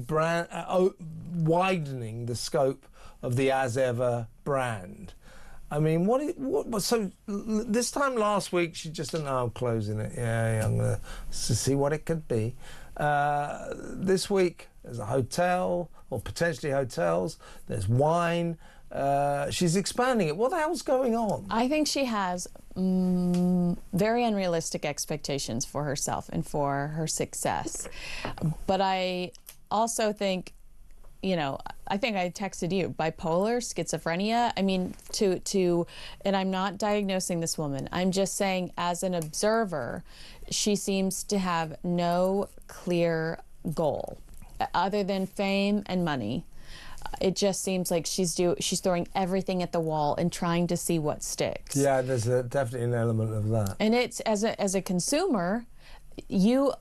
S2: widening the scope of the As Ever brand. I mean, so this time last week, she just said, I'm closing it. Yeah, I'm going to see what it could be. This week, there's a hotel, or potentially hotels. There's wine. she's expanding it. What the hell's going on?
S18: I think she has very unrealistic expectations for herself and for her success. But I also think, you know, I think I texted you, bipolar, schizophrenia. I mean, and I'm not diagnosing this woman. I'm just saying, as an observer, she seems to have no clear goal other than fame and money. It just seems like she's throwing everything at the wall and trying to see what sticks.
S2: Yeah, there's definitely an element of that.
S18: And it's as a consumer, you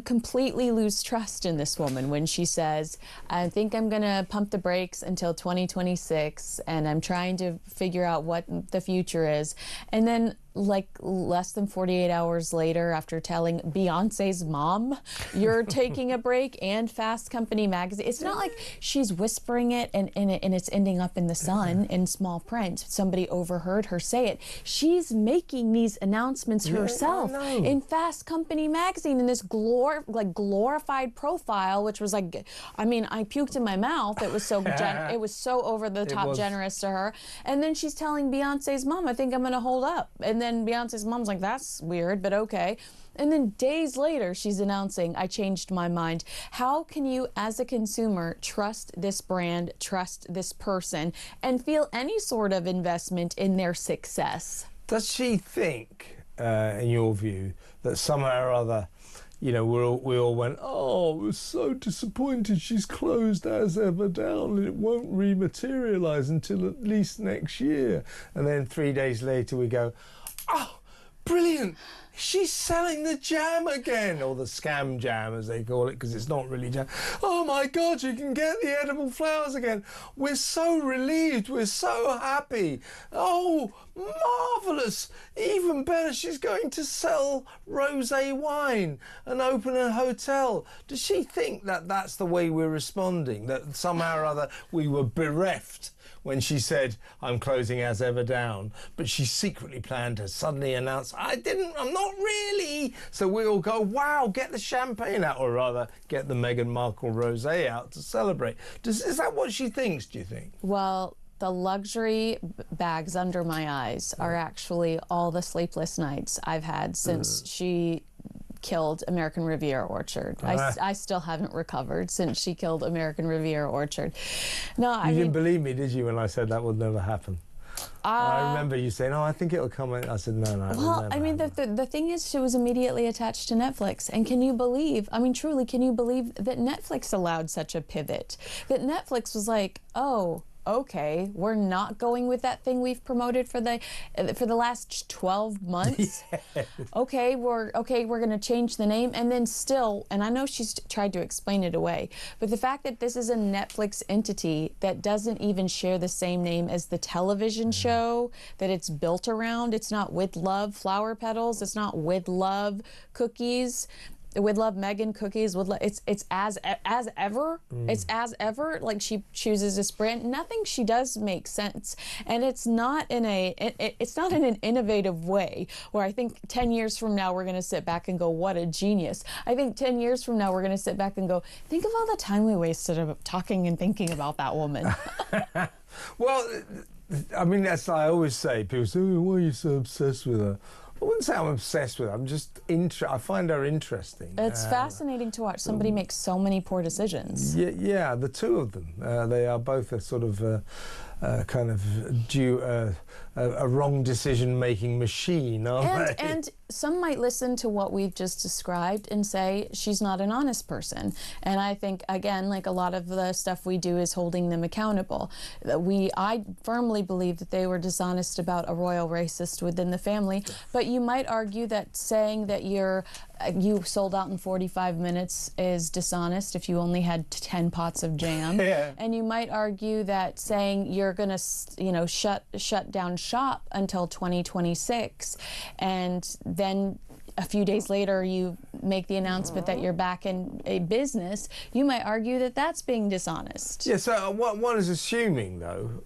S18: completely lose trust in this woman when she says, I think I'm gonna pump the brakes until 2026 and I'm trying to figure out what the future is. And then like less than 48 hours later, after telling Beyonce's mom you're taking a break and Fast Company magazine, it's not like she's whispering it and it's ending up in the Sun in small print. Somebody overheard her say it. She's making these announcements herself in Fast Company magazine in this glorified profile, which was like, I mean, I puked in my mouth. It was so it was so over the top generous to her. And then she's telling Beyonce's mom, I think I'm gonna hold up. And then Beyonce's mom's like, that's weird, but okay. And then days later, she's announcing, I changed my mind. How can you, as a consumer, trust this brand, trust this person, and feel any sort of investment in their success?
S2: Does she think, in your view, that somehow or other, you know, we all went, oh, we're so disappointed she's closed As Ever Down and it won't rematerialise until at least next year. And then 3 days later we go, oh, brilliant, she's selling the jam again, or the scam jam as they call it, because it's not really jam. Oh my God, you can get the edible flowers again. We're so relieved, we're so happy. Oh, marvellous, even better, she's going to sell rosé wine and open a hotel. Does she think that that's the way we're responding, that somehow or other we were bereft when she said, I'm closing As Ever Down, but she secretly planned to suddenly announce, I'm not really. So we all go, wow, get the champagne out, or rather, get the Meghan Markle rosé out to celebrate. Is that what she thinks, do you think?
S18: Well, the luxury bags under my eyes are actually all the sleepless nights I've had since she killed American Riviera Orchard. I still haven't recovered since she killed American Riviera Orchard. No, I mean,
S2: didn't believe me, did you, when I said that would never happen? I remember you saying, oh, I think it'll come in. I said, no.
S18: Well, I mean, the thing is, she was immediately attached to Netflix. And can you believe, I mean, truly, can you believe that Netflix allowed such a pivot? That Netflix was like, oh, okay, we're not going with that thing we've promoted for the last 12 months. Yes. Okay, we're going to change the name, and then still, and I know she's tried to explain it away, but the fact that this is a Netflix entity that doesn't even share the same name as the television show that it's built around, it's not With Love Flower Petals, it's not With Love Cookies. With Love Megan cookies, it's as ever. It's as ever. Like, she chooses this brand. Nothing she does makes sense, and it's not in an innovative way where I think 10 years from now we're going to sit back and go, what a genius. I think 10 years from now we're going to sit back and go, think of all the time we wasted talking and thinking about that woman.
S2: Well, I mean, that's like I always say. People say, oh, why are you so obsessed with her? I wouldn't say I'm obsessed with her. I'm just I find her interesting.
S18: It's fascinating to watch somebody make so many poor decisions.
S2: Yeah, the two of them. They are both a sort of kind of a wrong decision-making machine, aren't they?
S18: And some might listen to what we've just described and say she's not an honest person. And I think, again, like a lot of the stuff we do is holding them accountable. I firmly believe that they were dishonest about a royal racist within the family. But you might argue that saying that you sold out in 45 minutes is dishonest if you only had 10 pots of jam. Yeah. And you might argue that saying you're going to, shut down shop until 2026, and then a few days later you make the announcement that you're back in a business, you might argue that that's being dishonest.
S2: Yeah, so what one is assuming, though,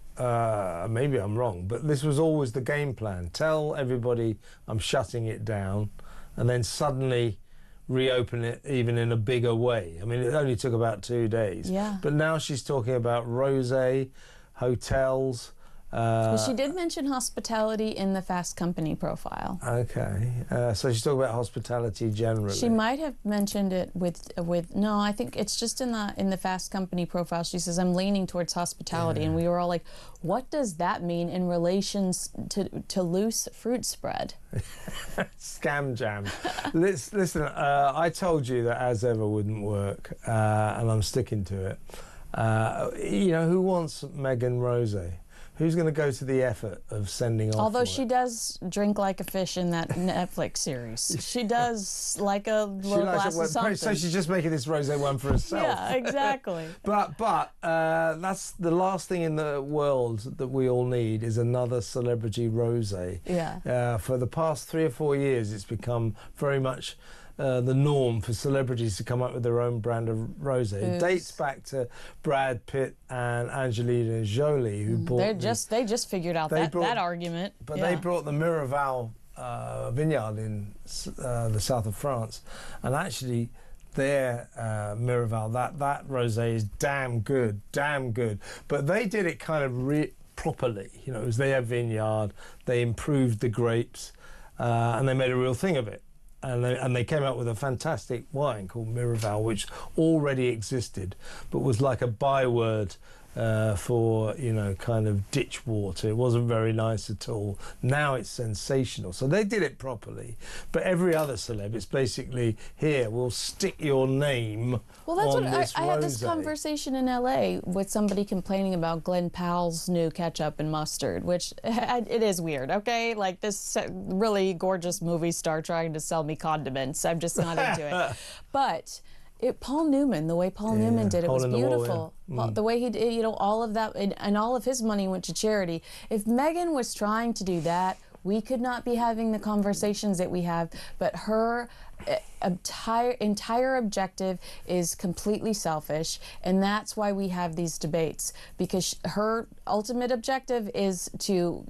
S2: maybe I'm wrong, but this was always the game plan. Tell everybody I'm shutting it down, and then suddenly reopen it even in a bigger way. I mean, it only took about 2 days.
S18: Yeah.
S2: But now she's talking about rosé, hotels,
S18: Well, she did mention hospitality in the Fast Company profile.
S2: Okay, so she's talking about hospitality generally.
S18: She might have mentioned it with no, I think it's just in the Fast Company profile. She says, I'm leaning towards hospitality, and we were all like, what does that mean in relation to loose fruit spread?
S2: Scam jam. Listen, I told you that as ever wouldn't work, and I'm sticking to it. You know, who wants Megan Rosé? Who's going to go to the effort of sending off?
S18: Although she does drink like a fish in that Netflix series. She does like a little glass of something.
S2: So she's just making this rosé one for herself.
S18: Yeah, exactly.
S2: But that's the last thing in the world that we all need is another celebrity rosé.
S18: Yeah.
S2: For the past 3 or 4 years, it's become very much the norm for celebrities to come up with their own brand of rosé. It dates back to Brad Pitt and Angelina Jolie, who bought.
S18: They just figured out that argument.
S2: But they brought the Miraval vineyard in the south of France, and actually their Miraval, that rosé is damn good. But they did it kind of properly. You know, it was their vineyard. They improved the grapes, and they made a real thing of it. And they came out with a fantastic wine called Miraval, which already existed, but was like a byword for, you know, kind of ditch water. It wasn't very nice at all. Now it's sensational. So they did it properly. But every other celeb, it's basically, here, we'll stick your name
S18: Well, that's
S2: on
S18: what
S2: this
S18: I had this
S2: rosé.
S18: conversation in LA with somebody complaining about Glen Powell's new ketchup and mustard, which it is weird, okay? Like this really gorgeous movie star trying to sell me condiments. I'm just not into it. But Paul Newman, the way Paul Newman did it was beautiful. The way he did, you know, all of that, and all of his money went to charity. If Megan was trying to do that, we could not be having the conversations that we have, but her entire objective is completely selfish, and that's why we have these debates, because her ultimate objective is to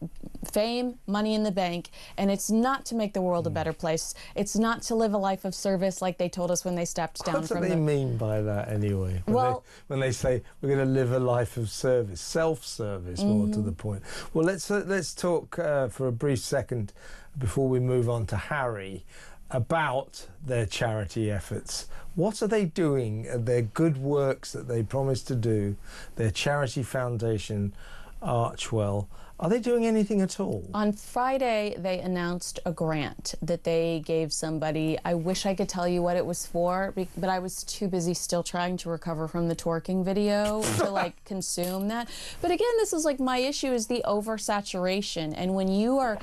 S18: fame, money in the bank, and it's not to make the world a better place. It's not to live a life of service like they told us when they stepped down from the...
S2: What do they mean by that anyway? When they say we're going to live a life of service, self-service, more to the point. Well, let's talk for a brief second before we move on to Harry about their charity efforts. What are they doing? Their good works that they promised to do, their charity foundation, Archwell. Are they doing anything at all?
S18: On Friday, they announced a grant that they gave somebody. I wish I could tell you what it was for, but I was too busy still trying to recover from the twerking video to like consume that. But again, this is like my issue is the oversaturation. And when you are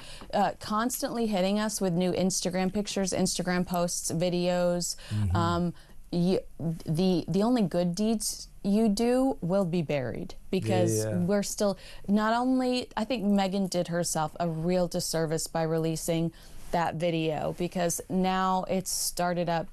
S18: constantly hitting us with new Instagram pictures, Instagram posts, videos, the only good deeds you do will be buried, because we're still not only, I think Megan did herself a real disservice by releasing that video, because now it's started up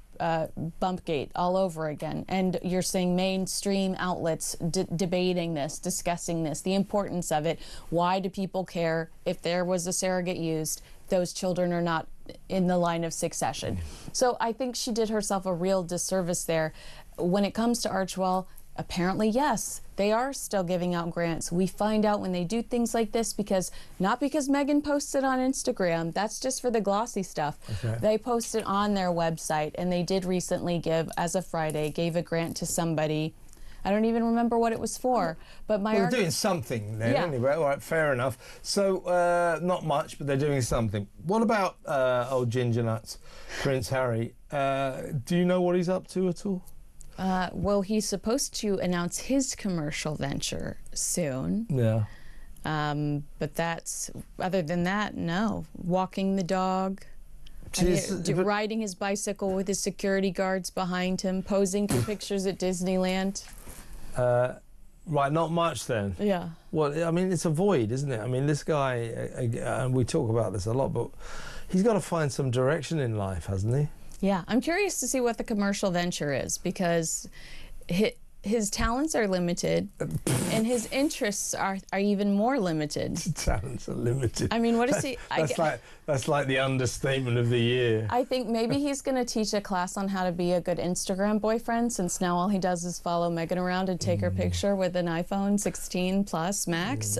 S18: Bumpgate all over again, and you're seeing mainstream outlets debating this, discussing this, the importance of it. Why do people care if there was a surrogate used? Those children are not in the line of succession. So I think she did herself a real disservice there. When it comes to Archwell, apparently, yes, they are still giving out grants. We find out when they do things like this not because Megan posts it on Instagram, that's just for the glossy stuff. Okay. They post it on their website, and they did recently as of Friday, gave a grant to somebody. I don't even remember what it was for, but
S2: they're doing something then anyway. All right, fair enough. So not much, but they're doing something. What about old Ginger Nuts, Prince Harry? Do you know what he's up to at all?
S18: Well, he's supposed to announce his commercial venture soon.
S2: Yeah.
S18: But other than that, no. Walking the dog, riding his bicycle with his security guards behind him, posing for pictures at Disneyland.
S2: Right, not much then.
S18: Yeah.
S2: Well, I mean, it's a void, isn't it? I mean, this guy, and we talk about this a lot, but he's got to find some direction in life, hasn't he?
S18: Yeah, I'm curious to see what the commercial venture is, because his talents are limited, and his interests are even more limited.
S2: Talents are limited.
S18: I mean, what is he?
S2: That's like the understatement of the year.
S18: I think maybe he's going to teach a class on how to be a good Instagram boyfriend, since now all he does is follow Meghan around and take her picture with an iPhone 16 Plus Max.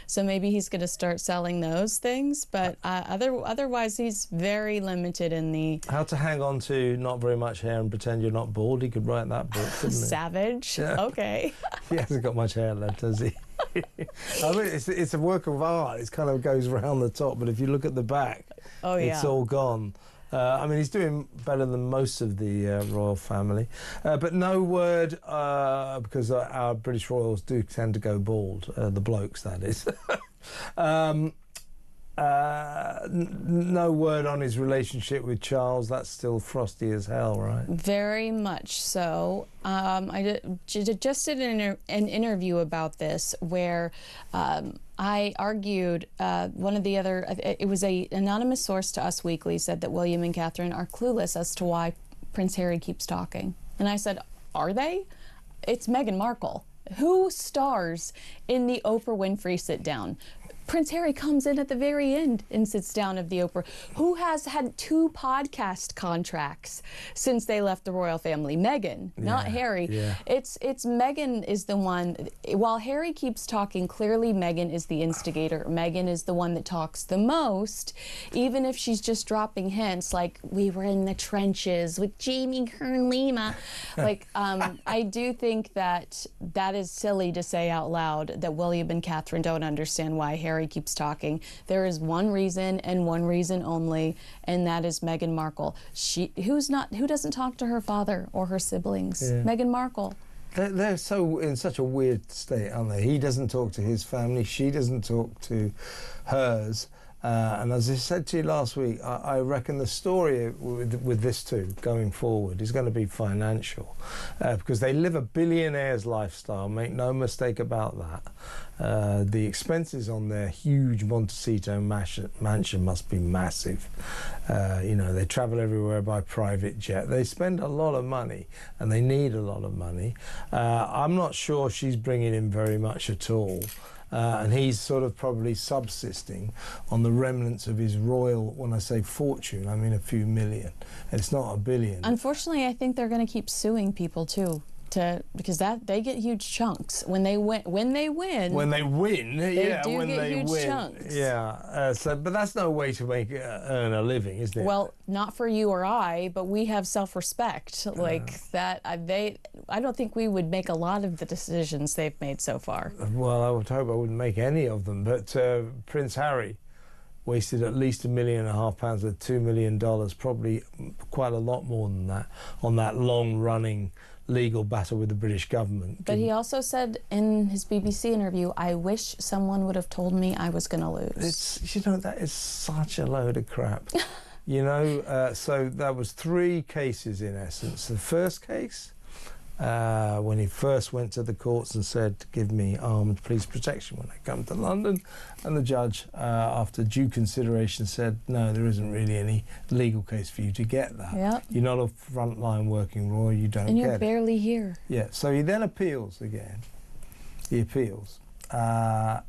S18: So maybe he's going to start selling those things. But otherwise, he's very limited in the...
S2: How to hang on to not very much hair and pretend you're not bald. He could write that book, couldn't he?
S18: Savage.
S2: Yeah.
S18: Okay.
S2: He hasn't got much hair left, has he? I mean, it's a work of art. It kind of goes around the top, but if you look at the back, it's all gone. I mean, he's doing better than most of the royal family. But no word, because our British royals do tend to go bald, the blokes, that is. No word on his relationship with Charles. That's still frosty as hell, right?
S18: Very much so. I just did an interview about this where I argued one of the other, it was an anonymous source to Us Weekly, said that William and Catherine are clueless as to why Prince Harry keeps talking. And I said, are they? It's Meghan Markle. Who stars in the Oprah Winfrey sit-down? Prince Harry comes in at the very end and sits down of the Oprah. Who has had 2 podcast contracts since they left the royal family? Meghan, not Harry.
S2: Yeah.
S18: It's Meghan is the one. While Harry keeps talking, clearly Meghan is the instigator. Meghan is the one that talks the most, even if she's just dropping hints like, we were in the trenches with Jamie Kern Lima. Like, I do think that is silly to say out loud, that William and Catherine don't understand why Harry keeps talking. There is one reason and one reason only, and that is Meghan Markle. Who doesn't talk to her father or her siblings?
S2: Yeah.
S18: Meghan Markle.
S2: They're so in such a weird state, aren't they? He doesn't talk to his family. She doesn't talk to hers. And as I said to you last week, I reckon the story with this two going forward is going to be financial, because they live a billionaire's lifestyle, make no mistake about that. The expenses on their huge Montecito mansion must be massive. You know, they travel everywhere by private jet. They spend a lot of money, and they need a lot of money. I'm not sure she's bringing in very much at all. And he's sort of probably subsisting on the remnants of his royal, when I say fortune, I mean a few million. It's not $1 billion.
S18: Unfortunately, I think they're going to keep suing people too, because they get huge chunks when they win. When they win,
S2: yeah,
S18: do
S2: when
S18: get
S2: they
S18: huge
S2: win,
S18: chunks.
S2: yeah. But that's no way to earn a living, is it?
S18: Well, not for you or I, but we have self-respect like that. I don't think we would make a lot of the decisions they've made so far.
S2: Well, I would hope I wouldn't make any of them. But Prince Harry wasted at least £1.5 million with $2 million, probably quite a lot more than that, on that long-running legal battle with the British government.
S18: But he also said in his BBC interview, I wish someone would have told me I was going to lose.
S2: You know, that is such a load of crap. You know, so that was 3 cases in essence. The first case, when he first went to the courts and said, give me armed police protection when I come to London, and the judge, after due consideration, said, no, there isn't really any legal case for you to get that.
S18: Yep.
S2: You're not a frontline working royal, you don't get it.
S18: And you're barely here.
S2: Yeah, so he then appeals again. He appeals, and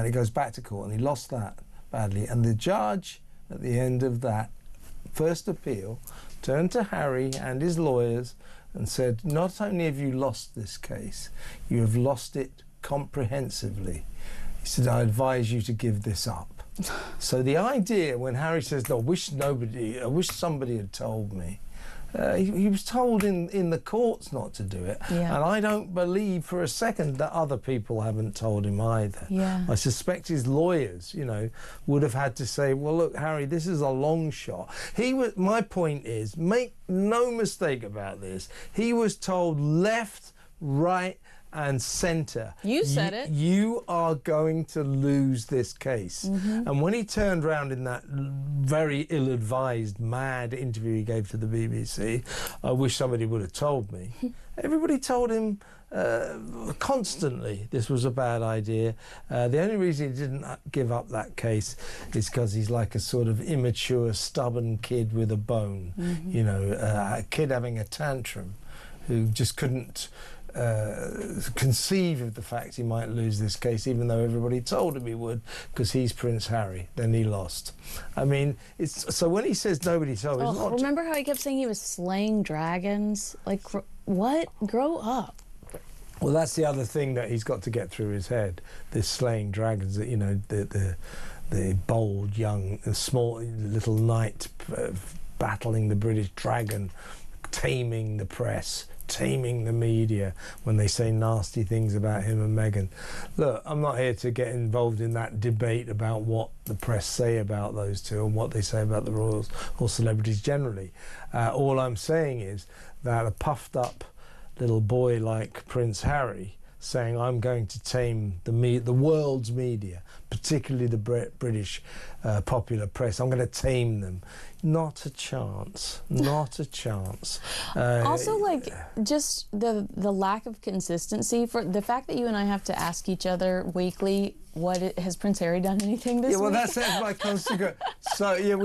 S2: he goes back to court, and he lost that badly. And the judge, at the end of that first appeal, turned to Harry and his lawyers and said, not only have you lost this case, you have lost it comprehensively. He said, I advise you to give this up. So the idea, when Harry says, I wish somebody had told me, he was told in the courts not to do it.
S18: Yeah.
S2: And I don't believe for a second that other people haven't told him either.
S18: Yeah.
S2: I suspect his lawyers, you know, would have had to say, well, look, Harry, this is a long shot. My point is, make no mistake about this, he was told left, right, and centre.
S18: You said it.
S2: You are going to lose this case.
S18: Mm-hmm.
S2: And when he turned round in that very ill-advised, mad interview he gave to the BBC, I wish somebody would have told me. Everybody told him constantly this was a bad idea. The only reason he didn't give up that case is because he's like a sort of immature, stubborn kid with a bone.
S18: Mm-hmm.
S2: You know, a kid having a tantrum who just couldn't conceive of the fact he might lose this case, even though everybody told him he would, because he's Prince Harry. Then he lost. I mean, it's so when he says nobody told him.
S18: Oh, remember how he kept saying he was slaying dragons? Like, what? Grow up.
S2: Well, that's the other thing that he's got to get through his head. This slaying dragons. That, you know, the bold young, small little knight battling the British dragon, taming the press, taming the media when they say nasty things about him and Meghan. Look, I'm not here to get involved in that debate about what the press say about those two and what they say about the royals or celebrities generally. All I'm saying is that a puffed up little boy like Prince Harry saying, I'm going to tame the world's media, particularly the British popular press. I'm going to tame them. Not a chance. Not a chance.
S18: Also, like, just the lack of consistency, for the fact that you and I have to ask each other weekly, has Prince Harry done anything this week?
S2: Yeah, well, that's my constant. So, yeah,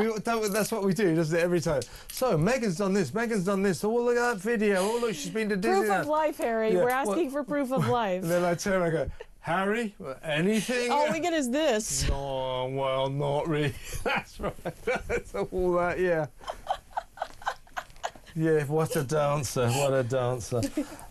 S2: that's what we do, doesn't it, every time? So, Meghan's done this, Meghan's done this. Oh, look at that video. Oh, look, she's been to Disneyland.
S18: Proof of life, Harry.
S2: Yeah,
S18: We're asking for proof of life.
S2: And then I turn and I go, Harry, anything?
S18: All we get is this.
S2: No, well, not really. That's right. That's all that, yeah. Yeah, what a dancer, what a dancer.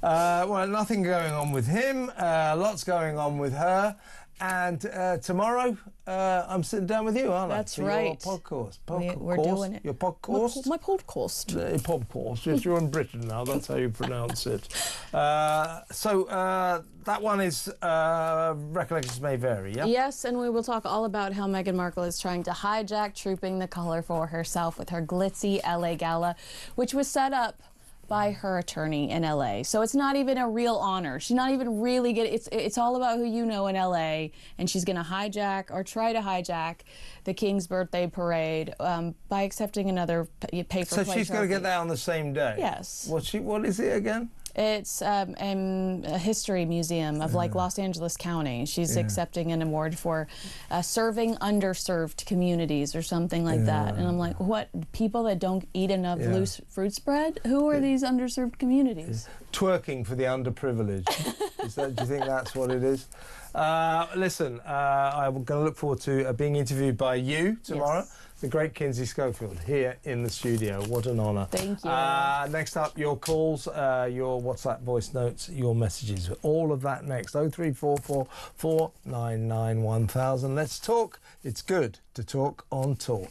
S2: Well, nothing going on with him, lots going on with her. And tomorrow, I'm sitting down with you, aren't I?
S18: That's right.
S2: Your podcast.
S18: We're doing it.
S2: Your podcast?
S18: My podcast.
S2: Your podcast. Yes, you're in Britain now. That's how you pronounce it. So that one is recollections may vary, yeah?
S18: Yes, and we will talk all about how Meghan Markle is trying to hijack Trooping the Colour for herself with her glitzy LA gala, which was set up by her attorney in LA. So it's not even a real honor. She's not even really getting, it's all about who you know in LA, and she's going to hijack or try to hijack the King's birthday parade by accepting another pay for play.
S2: So she's going to get that on the same day?
S18: Yes.
S2: What is it again?
S18: It's a history museum of like Los Angeles County. She's accepting an award for serving underserved communities or something like that. And I'm like, what? People that don't eat enough loose fruit spread? Who are these underserved communities?
S2: Twerking for the underprivileged. Do you think that's what it is? Listen, I'm going to look forward to being interviewed by you tomorrow. Yes. The great Kinsey Schofield here in the studio. What an honour.
S18: Thank you.
S2: Next up, your calls, your WhatsApp voice notes, your messages. All of that next. 0344 499 1000. Let's talk. It's good to talk on Talk.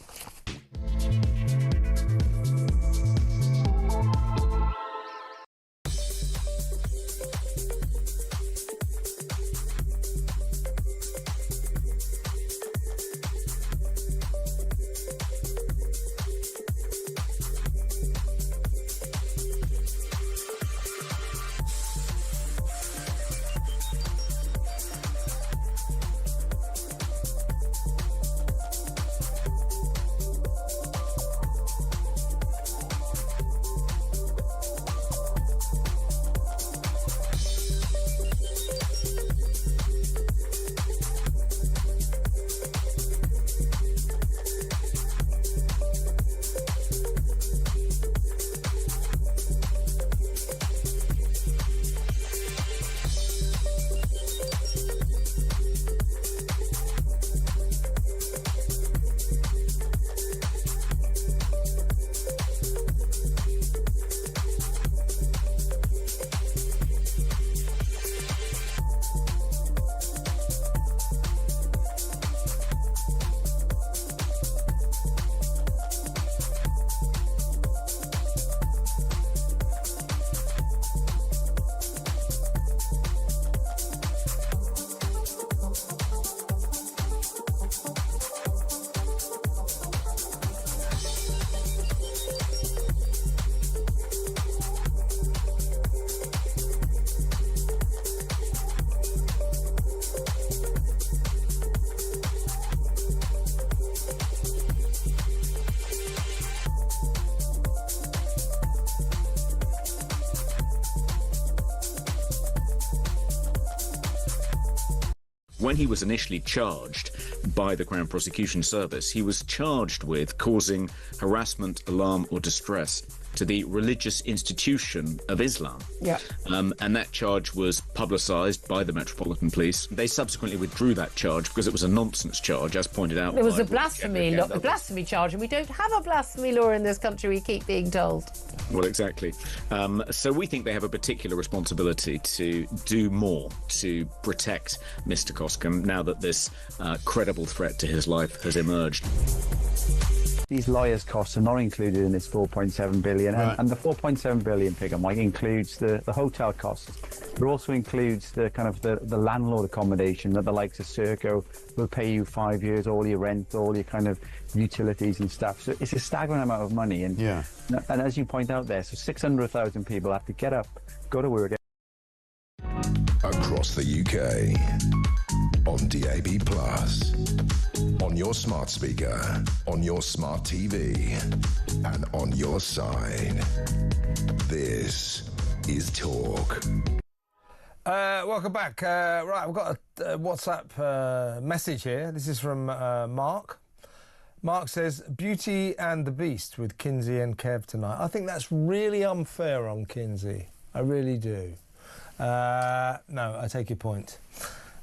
S14: When he was initially charged by the Crown Prosecution Service, he was charged with causing harassment, alarm or distress to to the religious institution of Islam.
S15: Yeah.
S14: And that charge was publicised by the Metropolitan Police. They subsequently withdrew that charge because it was a nonsense charge, as pointed out.
S15: It was a blasphemy charge, and we don't have a blasphemy law in this country, we keep being told.
S14: Well, exactly. So we think they have a particular responsibility to do more to protect Mr. Koscom now that this credible threat to his life has emerged.
S4: These lawyers' costs are not included in this 4.7 billion, and the 4.7 billion figure, Mike, includes the hotel costs. It also includes the kind of the landlord accommodation that the likes of Serco will pay you 5 years, all your rent, all your kind of utilities and stuff. So it's a staggering amount of money, and as you point out there, so 600,000 people have to get up, go to work.
S1: Across the UK, on DAB+, on your smart speaker, on your smart TV, and on your side. This is Talk.
S2: Welcome back. Right, we've got a WhatsApp message here. This is from Mark. Mark says, Beauty and the Beast with Kinsey and Kev tonight. I think that's really unfair on Kinsey. I really do. No, I take your point.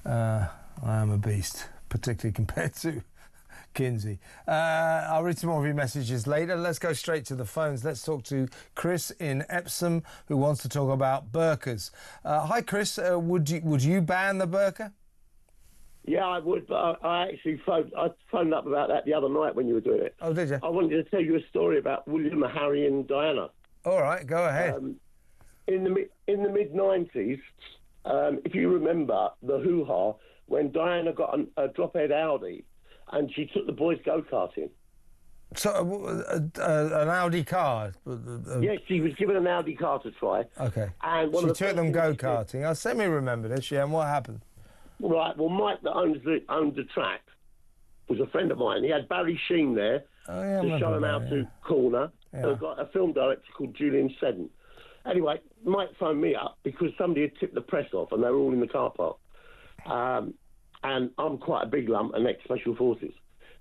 S2: I am a beast, particularly compared to Kinsey. I'll read some more of your messages later. Let's go straight to the phones. Let's talk to Chris in Epsom, who wants to talk about burkas. Hi, Chris. Would you ban the burka?
S19: Yeah, I would, but I actually phoned up about that the other night when you were doing it.
S2: Oh, did you?
S19: I wanted to tell you a story about William, Harry and Diana.
S2: All right, go ahead.
S19: In the mid-90s, if you remember the hoo-ha, when Diana got a drop-head Audi and she took the boys go-karting.
S2: So, an Audi car?
S19: Yes, she was given an Audi car to try.
S2: Okay.
S19: And
S2: she took them go-karting. I semi-remember this, yeah, and what happened?
S19: Right, well, Mike that owned the track was a friend of mine. He had Barry Sheen there to show him how to corner.
S2: Yeah.
S19: And got a film director called Julian Seddon. Anyway, Mike phoned me up because somebody had tipped the press off and they were all in the car park. And I'm quite a big lump and ex-Special Forces.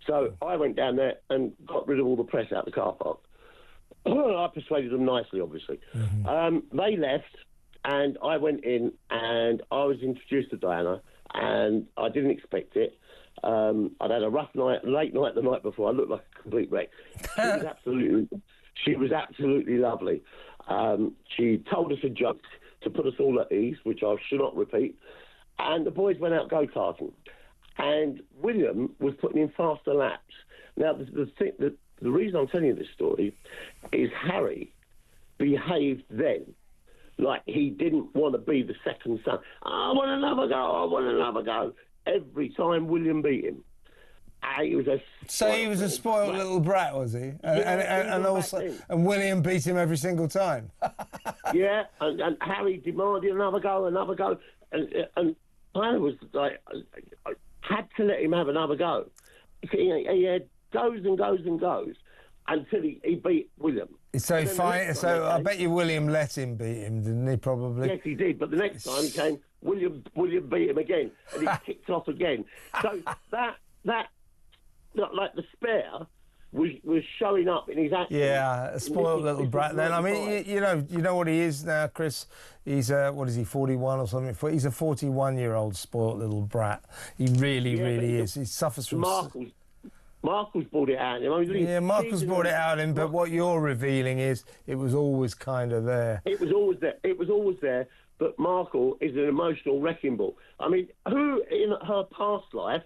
S19: So I went down there and got rid of all the press out of the car park. I persuaded them nicely, obviously. Mm-hmm. They left and I went in and I was introduced to Diana and I didn't expect it. I'd had a rough night, late night the night before. I looked like a complete wreck. She was absolutely lovely. She told us a joke to put us all at ease, which I should not repeat. And the boys went out go-karting. And William was putting in faster laps. Now, the reason I'm telling you this story is Harry behaved then like he didn't want to be the second son. I want another go, I want another go. Every time William beat him. He was a
S2: spoiled little brat, was he? And William beat him every single time.
S19: Yeah, and Harry demanded another go, and I was like, I had to let him have another go. He had goes and goes and goes until he beat William.
S2: So I bet you William let him beat him, didn't he? Probably.
S19: Yes, he did. But the next time he came, William beat him again, and he kicked off again. So that like the spare was showing up in his action.
S2: Yeah, a spoiled little brat. Then I mean, you know what he is now, Chris. He's what is he, 41 or something? He's a 41-year-old spoiled little brat. He really is. He suffers from.
S19: Markle's brought it out in him.
S2: Yeah, Markle's brought it out in him. But what you're revealing is it was always kind of there.
S19: It was always there. But Markle is an emotional wrecking ball. I mean, who in her past life,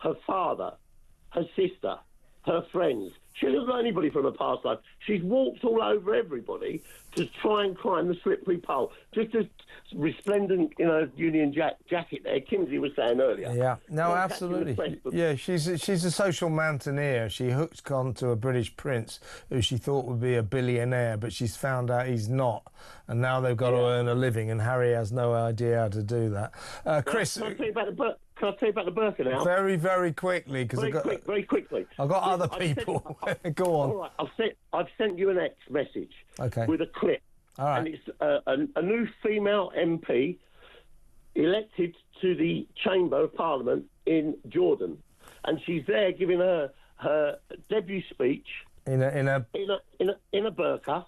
S19: her father, her sister, her friends, she doesn't know anybody from her past life. She's walked all over everybody to try and climb the slippery pole. Just as resplendent, Union jacket there, Kinsey was saying earlier.
S2: Yeah, no, absolutely. Yeah, she's a social mountaineer. She hooked onto a British prince who she thought would be a billionaire, but she's found out he's not. And now they've got to earn a living, and Harry has no idea how to do that. Chris...
S19: Can I tell you about the Burka now?
S2: Very, very quickly, because
S19: very quickly.
S2: I've got other people. Go on.
S19: All right, I've sent you an X message with a clip.
S2: All right.
S19: And it's a new female MP elected to the Chamber of Parliament in Jordan, and she's there giving her debut speech
S2: in a
S19: burqa,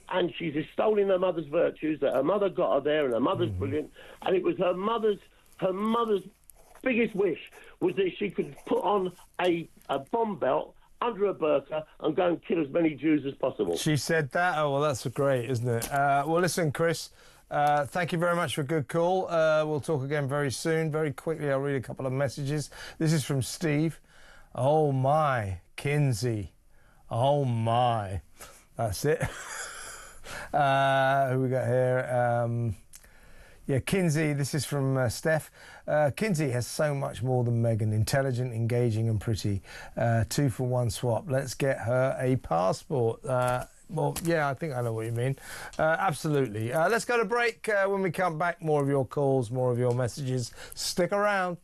S19: and she's extolling her mother's virtues, that her mother got her there and her mother's brilliant, and it was her mother's biggest wish was that she could put on a bomb belt under a burqa and go and kill as many Jews as possible.
S2: She said that? Oh, well, that's great, isn't it? Well, listen, Chris, thank you very much for a good call. We'll talk again very soon. Very quickly, I'll read a couple of messages. This is from Steve. Oh, my, Kinsey. Oh, my. That's it. Who we got here? Yeah, Kinsey, this is from Steph. Kinsey has so much more than Meghan. Intelligent, engaging and pretty. 2-for-1 swap. Let's get her a passport. Well, yeah, I think I know what you mean. Absolutely. Let's go to break. When we come back, more of your calls, more of your messages. Stick around.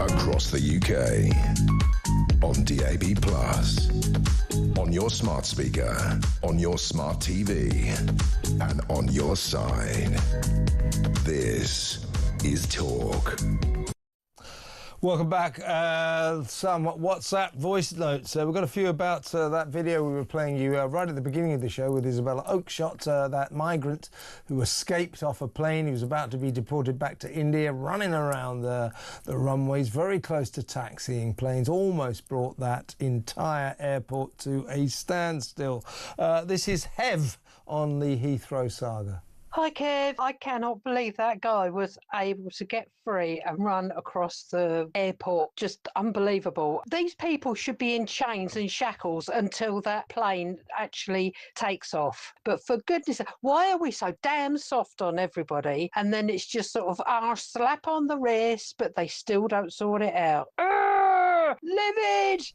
S1: Across the UK, on DAB+, on your smart speaker, on your smart TV, and on your side. This is Talk.
S2: Welcome back. Some WhatsApp voice notes. We've got a few about that video we were playing you right at the beginning of the show with Isabella Oakeshott, that migrant who escaped off a plane. He was about to be deported back to India, running around the runways, very close to taxiing planes, almost brought that entire airport to a standstill. This is Hev on the Heathrow saga.
S20: Hi, Kev. I cannot believe that guy was able to get free and run across the airport. Just unbelievable. These people should be in chains and shackles until that plane actually takes off. But for goodness sake, why are we so damn soft on everybody? And then it's just sort of our slap on the wrist, but they still don't sort it out. Livid!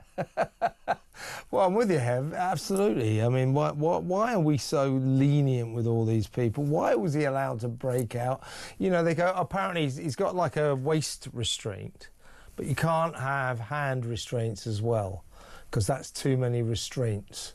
S2: Well, I'm with you, Hev. Absolutely. I mean, why are we so lenient with all these people? Why was he allowed to break out? You know, they go, apparently he's got like a waist restraint, but you can't have hand restraints as well, because that's too many restraints.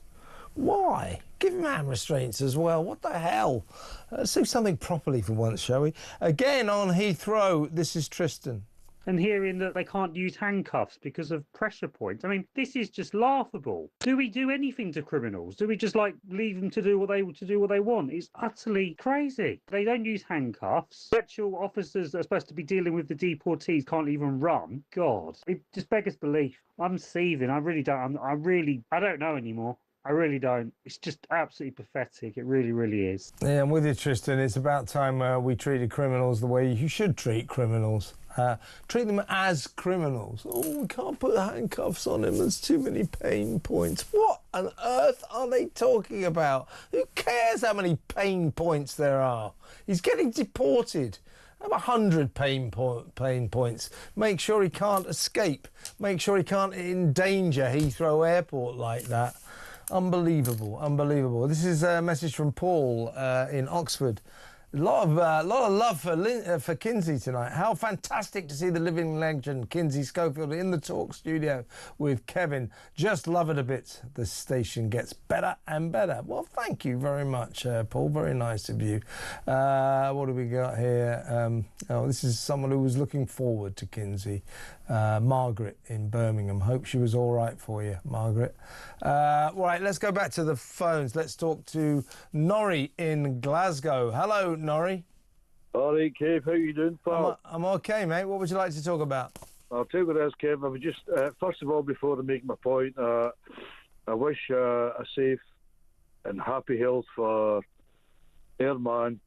S2: Why? Give him hand restraints as well. What the hell? Let's do something properly for once, shall we? Again on Heathrow, this is Tristan.
S21: And hearing that they can't use handcuffs because of pressure points. I mean, this is just laughable. Do we do anything to criminals? Do we just leave them to do what they want? It's utterly crazy. They don't use handcuffs. Actual officers that are supposed to be dealing with the deportees can't even run. God, it just beggars belief. I'm seething. I really don't. I don't know anymore. I really don't. It's just absolutely pathetic. It really, really is.
S2: Yeah, I'm with you, Tristan. It's about time we treated criminals the way you should treat criminals. Treat them as criminals. Oh, we can't put handcuffs on him. There's too many pain points. What on earth are they talking about? Who cares how many pain points there are? He's getting deported. Have 100 pain points. Make sure he can't escape. Make sure he can't endanger Heathrow Airport like that. Unbelievable, unbelievable. This is a message from Paul in Oxford. A lot of love for Kinsey tonight. How fantastic to see the living legend Kinsey Schofield in the talk studio with Kevin. Just love it a bit. The station gets better and better. Well, thank you very much, Paul. Very nice of you. What do we got here? Oh, this is someone who was looking forward to Kinsey. Margaret in Birmingham. Hope she was all right for you, Margaret. Right, let's go back to the phones. Let's talk to Norrie in Glasgow. Hello, Norrie.
S5: All right, Kev. How you doing, pal?
S2: I'm okay, mate. What would you like to talk about?
S5: I'll tell you what it is, Kev. I was just, first of all, before I make my point, I wish a safe and happy health for Air Man.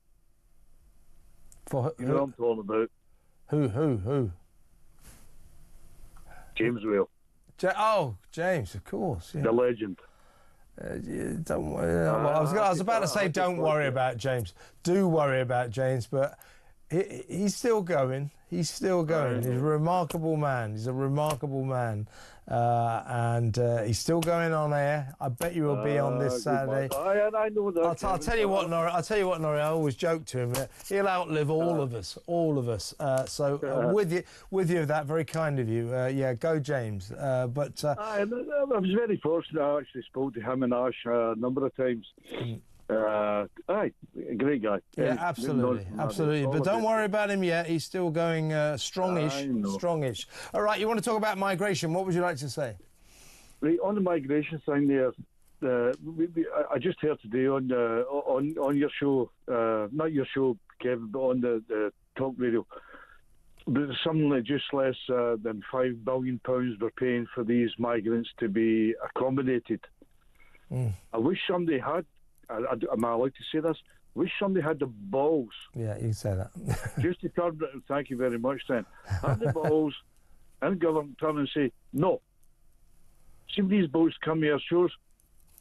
S2: For
S5: you know what I'm talking about.
S2: Who?
S5: James Whale.
S2: James, of course. Yeah.
S5: The legend.
S2: Don't worry. I was about to say don't worry about James. Do worry about James, but he's still going. He's still going. He's a remarkable man. He's a remarkable man. And he's still going on air. I bet you will be on this Saturday.
S5: I know that.
S2: I'll tell you what, Norrie. I always joke to him. He'll outlive all of us. All of us. With you, that very kind of you. Yeah, go James. I
S5: was very fortunate. I actually spoke to him and Ash a number of times. Great guy.
S2: Yeah, absolutely. But don't worry about him yet. He's still going strongish. All right, you want to talk about migration? What would you like to say?
S5: Right, on the migration thing there, I just heard today on your show, not your show, Kevin, but on the talk radio, but something like just less than £5 billion we're paying for these migrants to be accommodated. I wish somebody had. Am I allowed to say this? Wish somebody had the balls.
S2: Yeah, you can say that.
S5: Just to turn, thank you very much, then. Had the balls and government turn and say, no. See if these boats come here, shores,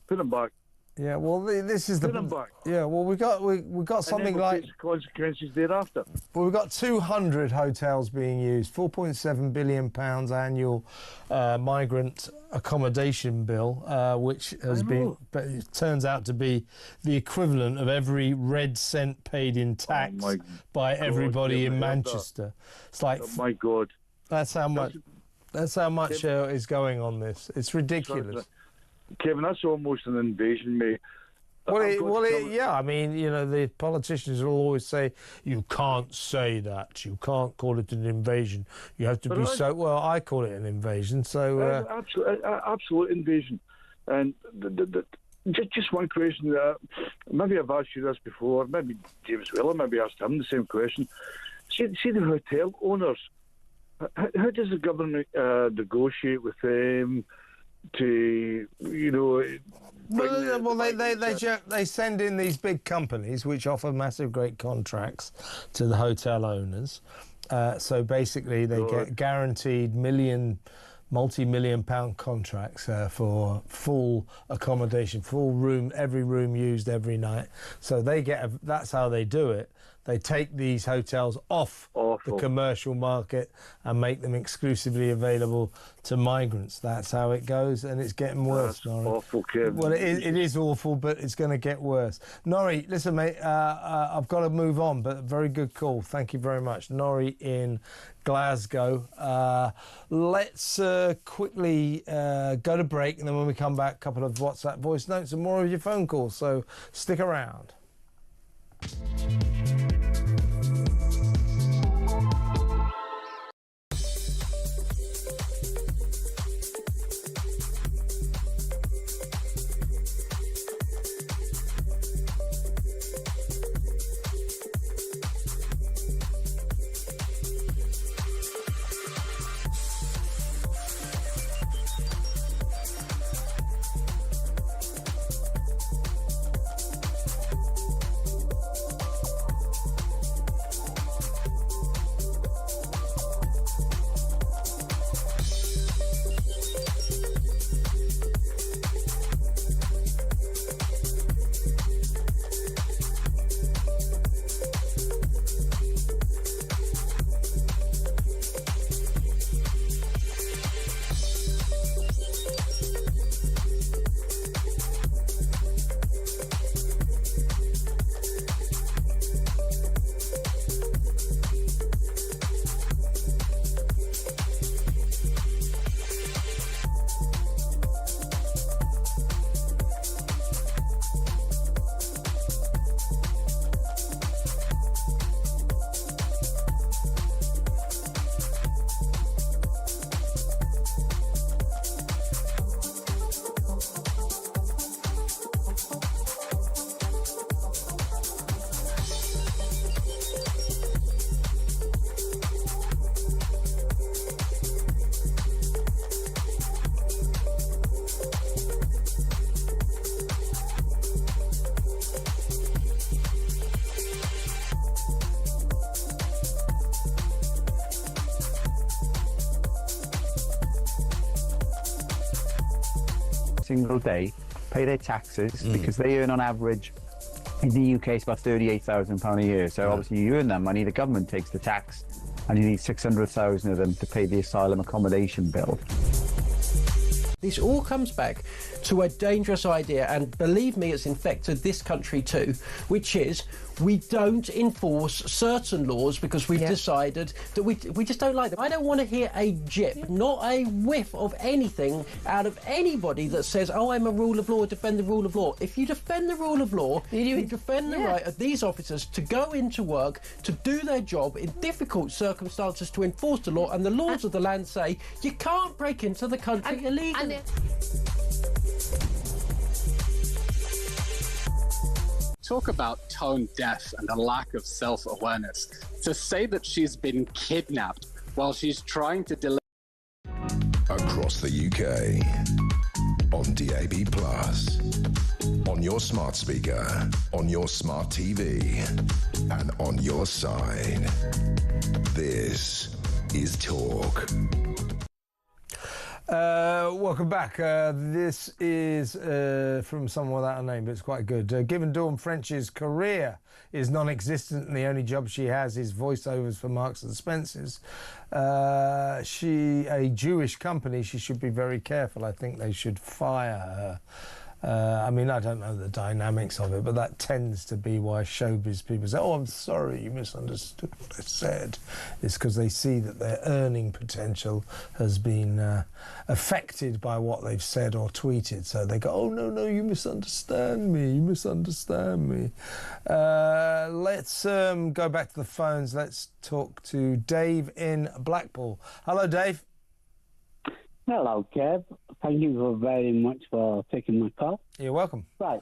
S5: put them back.
S2: Yeah, well, this is
S5: put them back.
S2: Yeah, well, we got something like
S5: the consequences thereafter.
S2: Well, we've got 200 hotels being used, £4.7 billion annual migrant accommodation bill, which has been, but it turns out to be the equivalent of every red cent paid in tax by everybody in Manchester. It's like,
S5: oh my God,
S2: that's how much is going on this. It's ridiculous.
S5: Kevin, that's almost an invasion, mate.
S2: Yeah, I mean, you know, the politicians will always say, you can't say that. You can't call it an invasion. You have to be well, I call it an invasion, so...
S5: absolute invasion. And just one question. Maybe I've asked you this before. Maybe James Wheeler, maybe asked him the same question. See the hotel owners. How does the government negotiate with them to, you know...
S2: Well, they send in these big companies which offer massive, great contracts to the hotel owners. So basically, they get guaranteed multi-million-pound contracts for full accommodation, full room, every room used every night. So they get that's how they do it. They take these hotels off the commercial market and make them exclusively available to migrants. That's how it goes, and it's getting worse, Norrie.
S5: Awful, Kevin.
S2: Well, it is awful, but it's going to get worse. Norrie, listen, mate, I've got to move on, but very good call. Thank you very much. Norrie in Glasgow. Let's quickly go to break, and then when we come back, a couple of WhatsApp voice notes and more of your phone calls, so stick around.
S4: single day, pay their taxes, because they earn on average in the UK it's about £38,000 a year. So obviously you earn that money, the government takes the tax, and you need 600,000 of them to pay the asylum accommodation bill.
S11: This all comes back to a dangerous idea, and believe me, it's infected this country too, which is we don't enforce certain laws because we've decided that we just don't like them. I don't want to hear a jip, not a whiff of anything out of anybody that says, oh, I'm a rule of law, defend the rule of law. If you defend the rule of law, you defend the right of these officers to go into work, to do their job in difficult circumstances, to enforce the law, and the laws of the land say you can't break into the country illegally.
S6: Talk about tone deaf and a lack of self-awareness. To say that she's been kidnapped while she's trying to delay...
S1: Across the UK, on DAB+, on your smart speaker, on your smart TV, and on your side. This is Talk.
S2: Welcome back. This is from someone without a name, but it's quite good. Given Dawn French's career is non-existent and the only job she has is voiceovers for Marks and Spencer's, a Jewish company, she should be very careful. I think they should fire her. I mean, I don't know the dynamics of it, but that tends to be why showbiz people say, oh, I'm sorry, you misunderstood what I said. It's because they see that their earning potential has been affected by what they've said or tweeted. So they go, oh, no, you misunderstand me, let's go back to the phones. Let's talk to Dave in Blackpool. Hello, Dave.
S22: Hello, Kev. Thank you very much for taking my call.
S2: You're welcome.
S22: Right.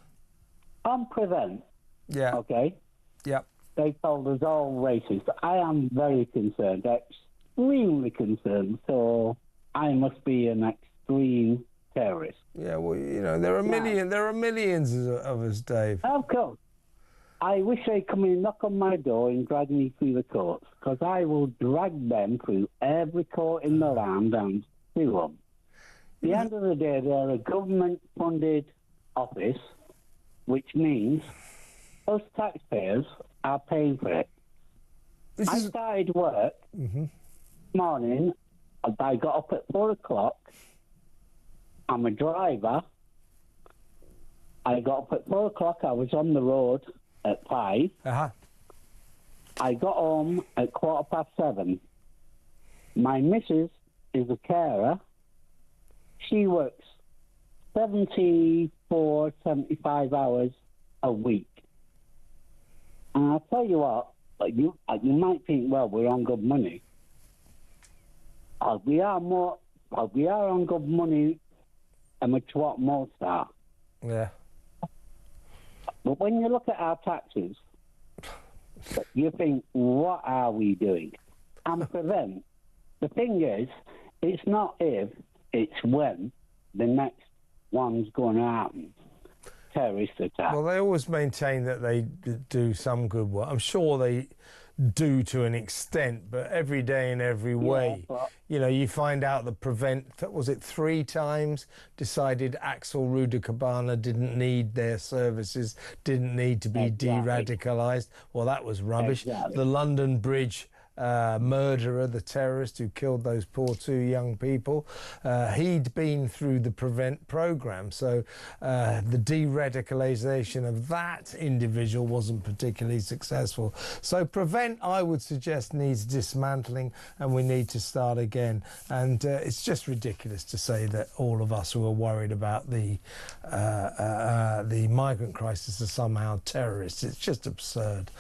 S22: On Prevent.
S2: Yeah.
S22: Okay.
S2: Yep.
S22: They told us all racist. I am very concerned, extremely concerned. So I must be an extreme terrorist.
S2: Yeah, well, you know, there are millions of us, Dave.
S22: Of course. I wish they'd come in, knock on my door and drag me through the courts, because I will drag them through every court in the land and sue them. At the end of the day, they're a government-funded office, which means us taxpayers are paying for it. I started work morning. I got up at 4 o'clock. I'm a driver. I got up at 4 o'clock. I was on the road at 5. I got home at 7:15. My missus is a carer. She works 74, 75 hours a week. And I'll tell you what, you might think, well, we're on good money. We are on good money than what most are.
S2: Yeah.
S22: But when you look at our taxes, you think, what are we doing? And Prevent, the thing is, it's not if, it's when the next one's going to happen. Terrorist attack.
S2: Well, they always maintain that they do some good work. I'm sure they do to an extent, but every day in every way. You know, you find out that Prevent, was it 3 times, decided Axel Rudakabana didn't need their services, didn't need to be de-radicalised. Well, that was rubbish. The London Bridge murderer, the terrorist who killed those poor 2 young people, he'd been through the Prevent programme, so the de-radicalisation of that individual wasn't particularly successful. So Prevent, I would suggest, needs dismantling, and we need to start again. And it's just ridiculous to say that all of us who are worried about the migrant crisis are somehow terrorists. It's just absurd.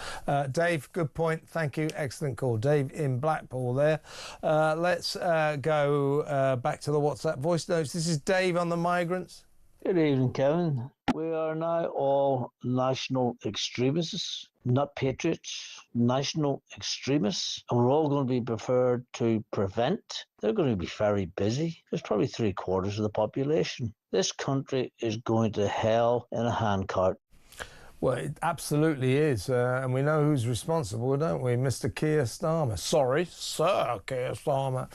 S2: Dave, good point. Thank you. Excellent call. Dave in Blackpool there. Let's go back to the WhatsApp voice notes. This is Dave on the migrants.
S23: Good evening, Kevin. We are now all national extremists, not patriots, national extremists, and we're all going to be preferred to Prevent. They're going to be very busy. There's probably 3/4 of the population. This country is going to hell in a handcart.
S2: Well, it absolutely is, and we know who's responsible, don't we? Mr. Keir Starmer. Sorry, Sir Keir Starmer.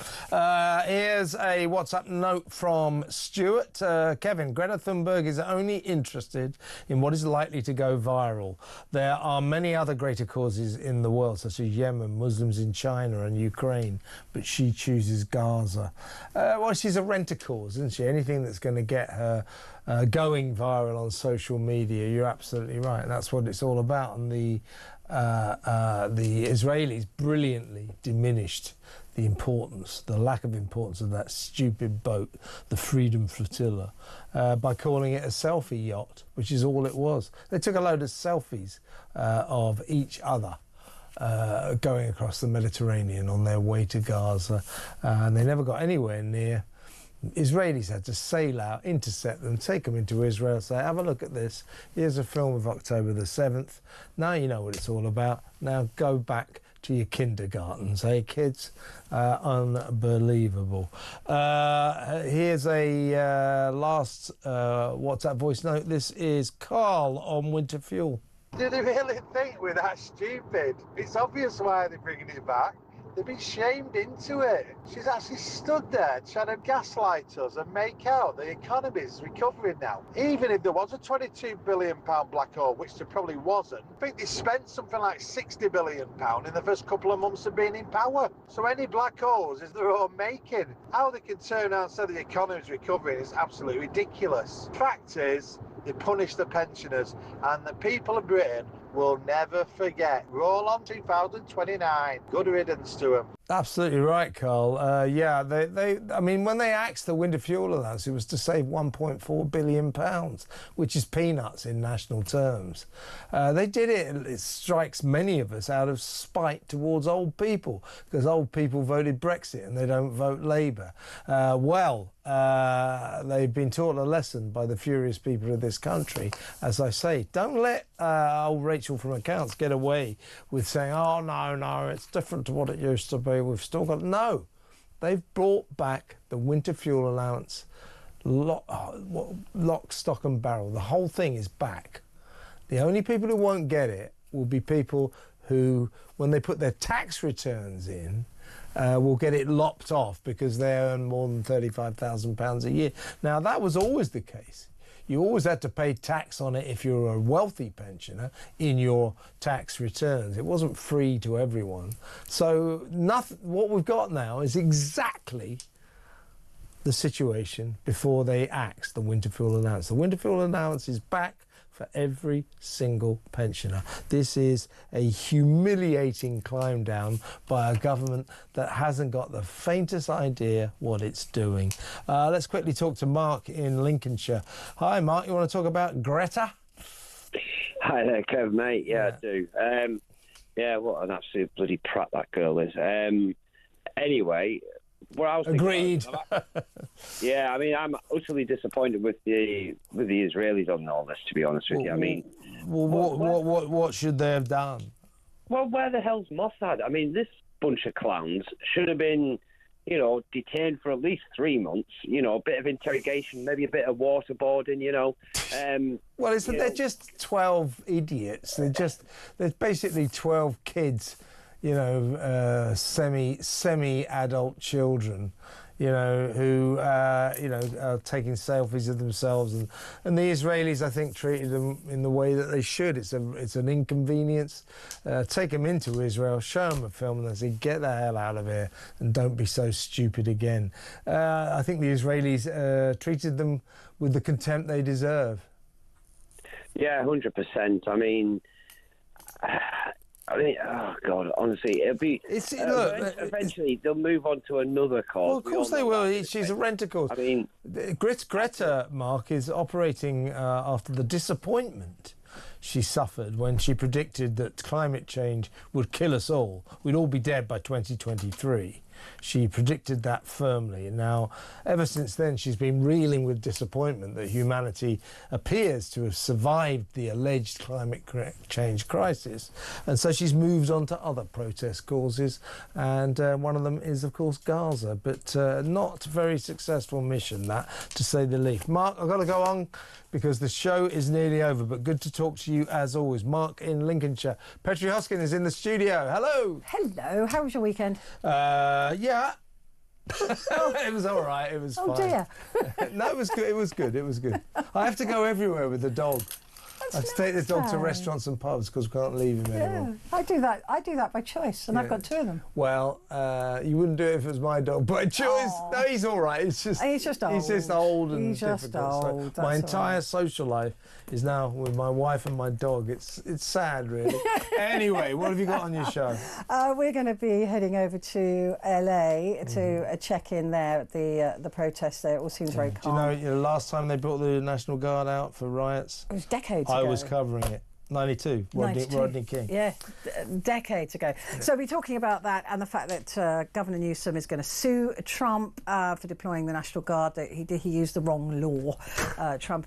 S2: Here's a WhatsApp note from Stuart. Kevin, Greta Thunberg is only interested in what is likely to go viral. There are many other greater causes in the world, such as Yemen, Muslims in China and Ukraine, but she chooses Gaza. Well, she's a rent-a-cause, isn't she? Anything that's going to get her going viral on social media, you're absolutely right. That's what it's all about. And the Israelis brilliantly diminished the importance, the lack of importance of that stupid boat, the Freedom Flotilla, by calling it a selfie yacht, which is all it was. They took a load of selfies of each other going across the Mediterranean on their way to Gaza, and they never got anywhere near. Israelis had to sail out, intercept them, take them into Israel, say, have a look at this. Here's a film of October the 7th. Now you know what it's all about. Now go back to your kindergartens, hey kids? Unbelievable. Here's a last WhatsApp voice note. This is Carl on winter fuel.
S3: Do they really think we're that stupid? It's obvious why they're bringing it back. They've been shamed into it. She's actually stood there trying to gaslight us and make out the economy is recovering now. Even if there was a £22 billion black hole, which there probably wasn't, I think they spent something like £60 billion in the first couple of months of being in power. So any black holes is their own making. How they can turn around and say the economy is recovering is absolutely ridiculous. Fact is, they punish the pensioners, and the people of Britain will never forget. Roll on 2029. Good riddance to them.
S2: Absolutely right, Carl. Yeah, I mean, when they axed the winter fuel allowance, it was to save £1.4 billion, which is peanuts in national terms. They did it, it strikes many of us, out of spite towards old people, because old people voted Brexit and they don't vote Labour. They've been taught a lesson by the furious people of this country. As I say, don't let old Rachel from accounts get away with saying, oh, no, it's different to what it used to be. We've still got... No, they've brought back the winter fuel allowance, lock, stock and barrel. The whole thing is back. The only people who won't get it will be people who, when they put their tax returns in, will get it lopped off because they earn more than £35,000 a year. Now, that was always the case. You always had to pay tax on it if you're a wealthy pensioner in your tax returns. It wasn't free to everyone. So what we've got now is exactly the situation before they axed the winter fuel allowance. The winter fuel allowance is back for every single pensioner. This is a humiliating climb down by a government that hasn't got the faintest idea what it's doing. Let's quickly talk to Mark in Lincolnshire. Hi, Mark. You want to talk about Greta?
S7: Hi there, Kev, mate. Yeah, I do. Yeah, what an absolute bloody prat that girl is. Anyway, what I was
S2: agreed.
S7: Yeah, I mean, I'm utterly disappointed with the Israelis on all this, to be honest with you. I mean,
S2: what should they have done?
S7: Well, where the hell's Mossad? I mean, this bunch of clowns should have been, detained for at least 3 months. A bit of interrogation, maybe a bit of waterboarding.
S2: Well, they're just 12 idiots. They're basically 12 kids. Semi-adult children, who, are taking selfies of themselves. And the Israelis, I think, treated them in the way that they should. It's an inconvenience. Take them into Israel, show them a film, and they say, get the hell out of here and don't be so stupid again. I think the Israelis treated them with the contempt they deserve.
S7: Yeah, 100%. I mean, oh God! Honestly, it'll be. Eventually, they'll move on to another cause.
S2: Well, of course they will. She's a rent-a-cause.
S7: I mean,
S2: Greta, Mark, is operating after the disappointment she suffered when she predicted that climate change would kill us all. We'd all be dead by 2023. She predicted that firmly. And now, ever since then, she's been reeling with disappointment that humanity appears to have survived the alleged climate change crisis. And so she's moved on to other protest causes, and one of them is, of course, Gaza. But not very successful mission, that, to say the least. Mark, I've got to go on because the show is nearly over, but good to talk to you as always. Mark in Lincolnshire. Petri Hoskin is in the studio. Hello.
S8: Hello. How was your weekend?
S2: Yeah. It was all right. It was fine.
S8: Oh dear.
S2: No, it was good. It was good. It was good. I have to go everywhere with the dog. I have to take the dog to restaurants and pubs because we can't leave him anymore.
S8: I do that. I do that by choice, and I've got two of them.
S2: Well, you wouldn't do it if it was my dog by choice. No, he's all right. He's just old.
S8: He's just
S2: old and
S8: he's just
S2: difficult.
S8: old.
S2: So my entire social life is now with my wife and my dog. It's sad, really. Anyway, what have you got on your show?
S8: We're going to be heading over to LA to check in there at the protest there. It all seems very calm.
S2: Do you know, last time they brought the National Guard out for riots?
S8: It was decades ago.
S2: I was covering it. 92, Rodney King.
S8: Yeah, decades ago. Yeah. So we're talking about that and the fact that Governor Newsom is going to sue Trump for deploying the National Guard. That he used the wrong law. Trump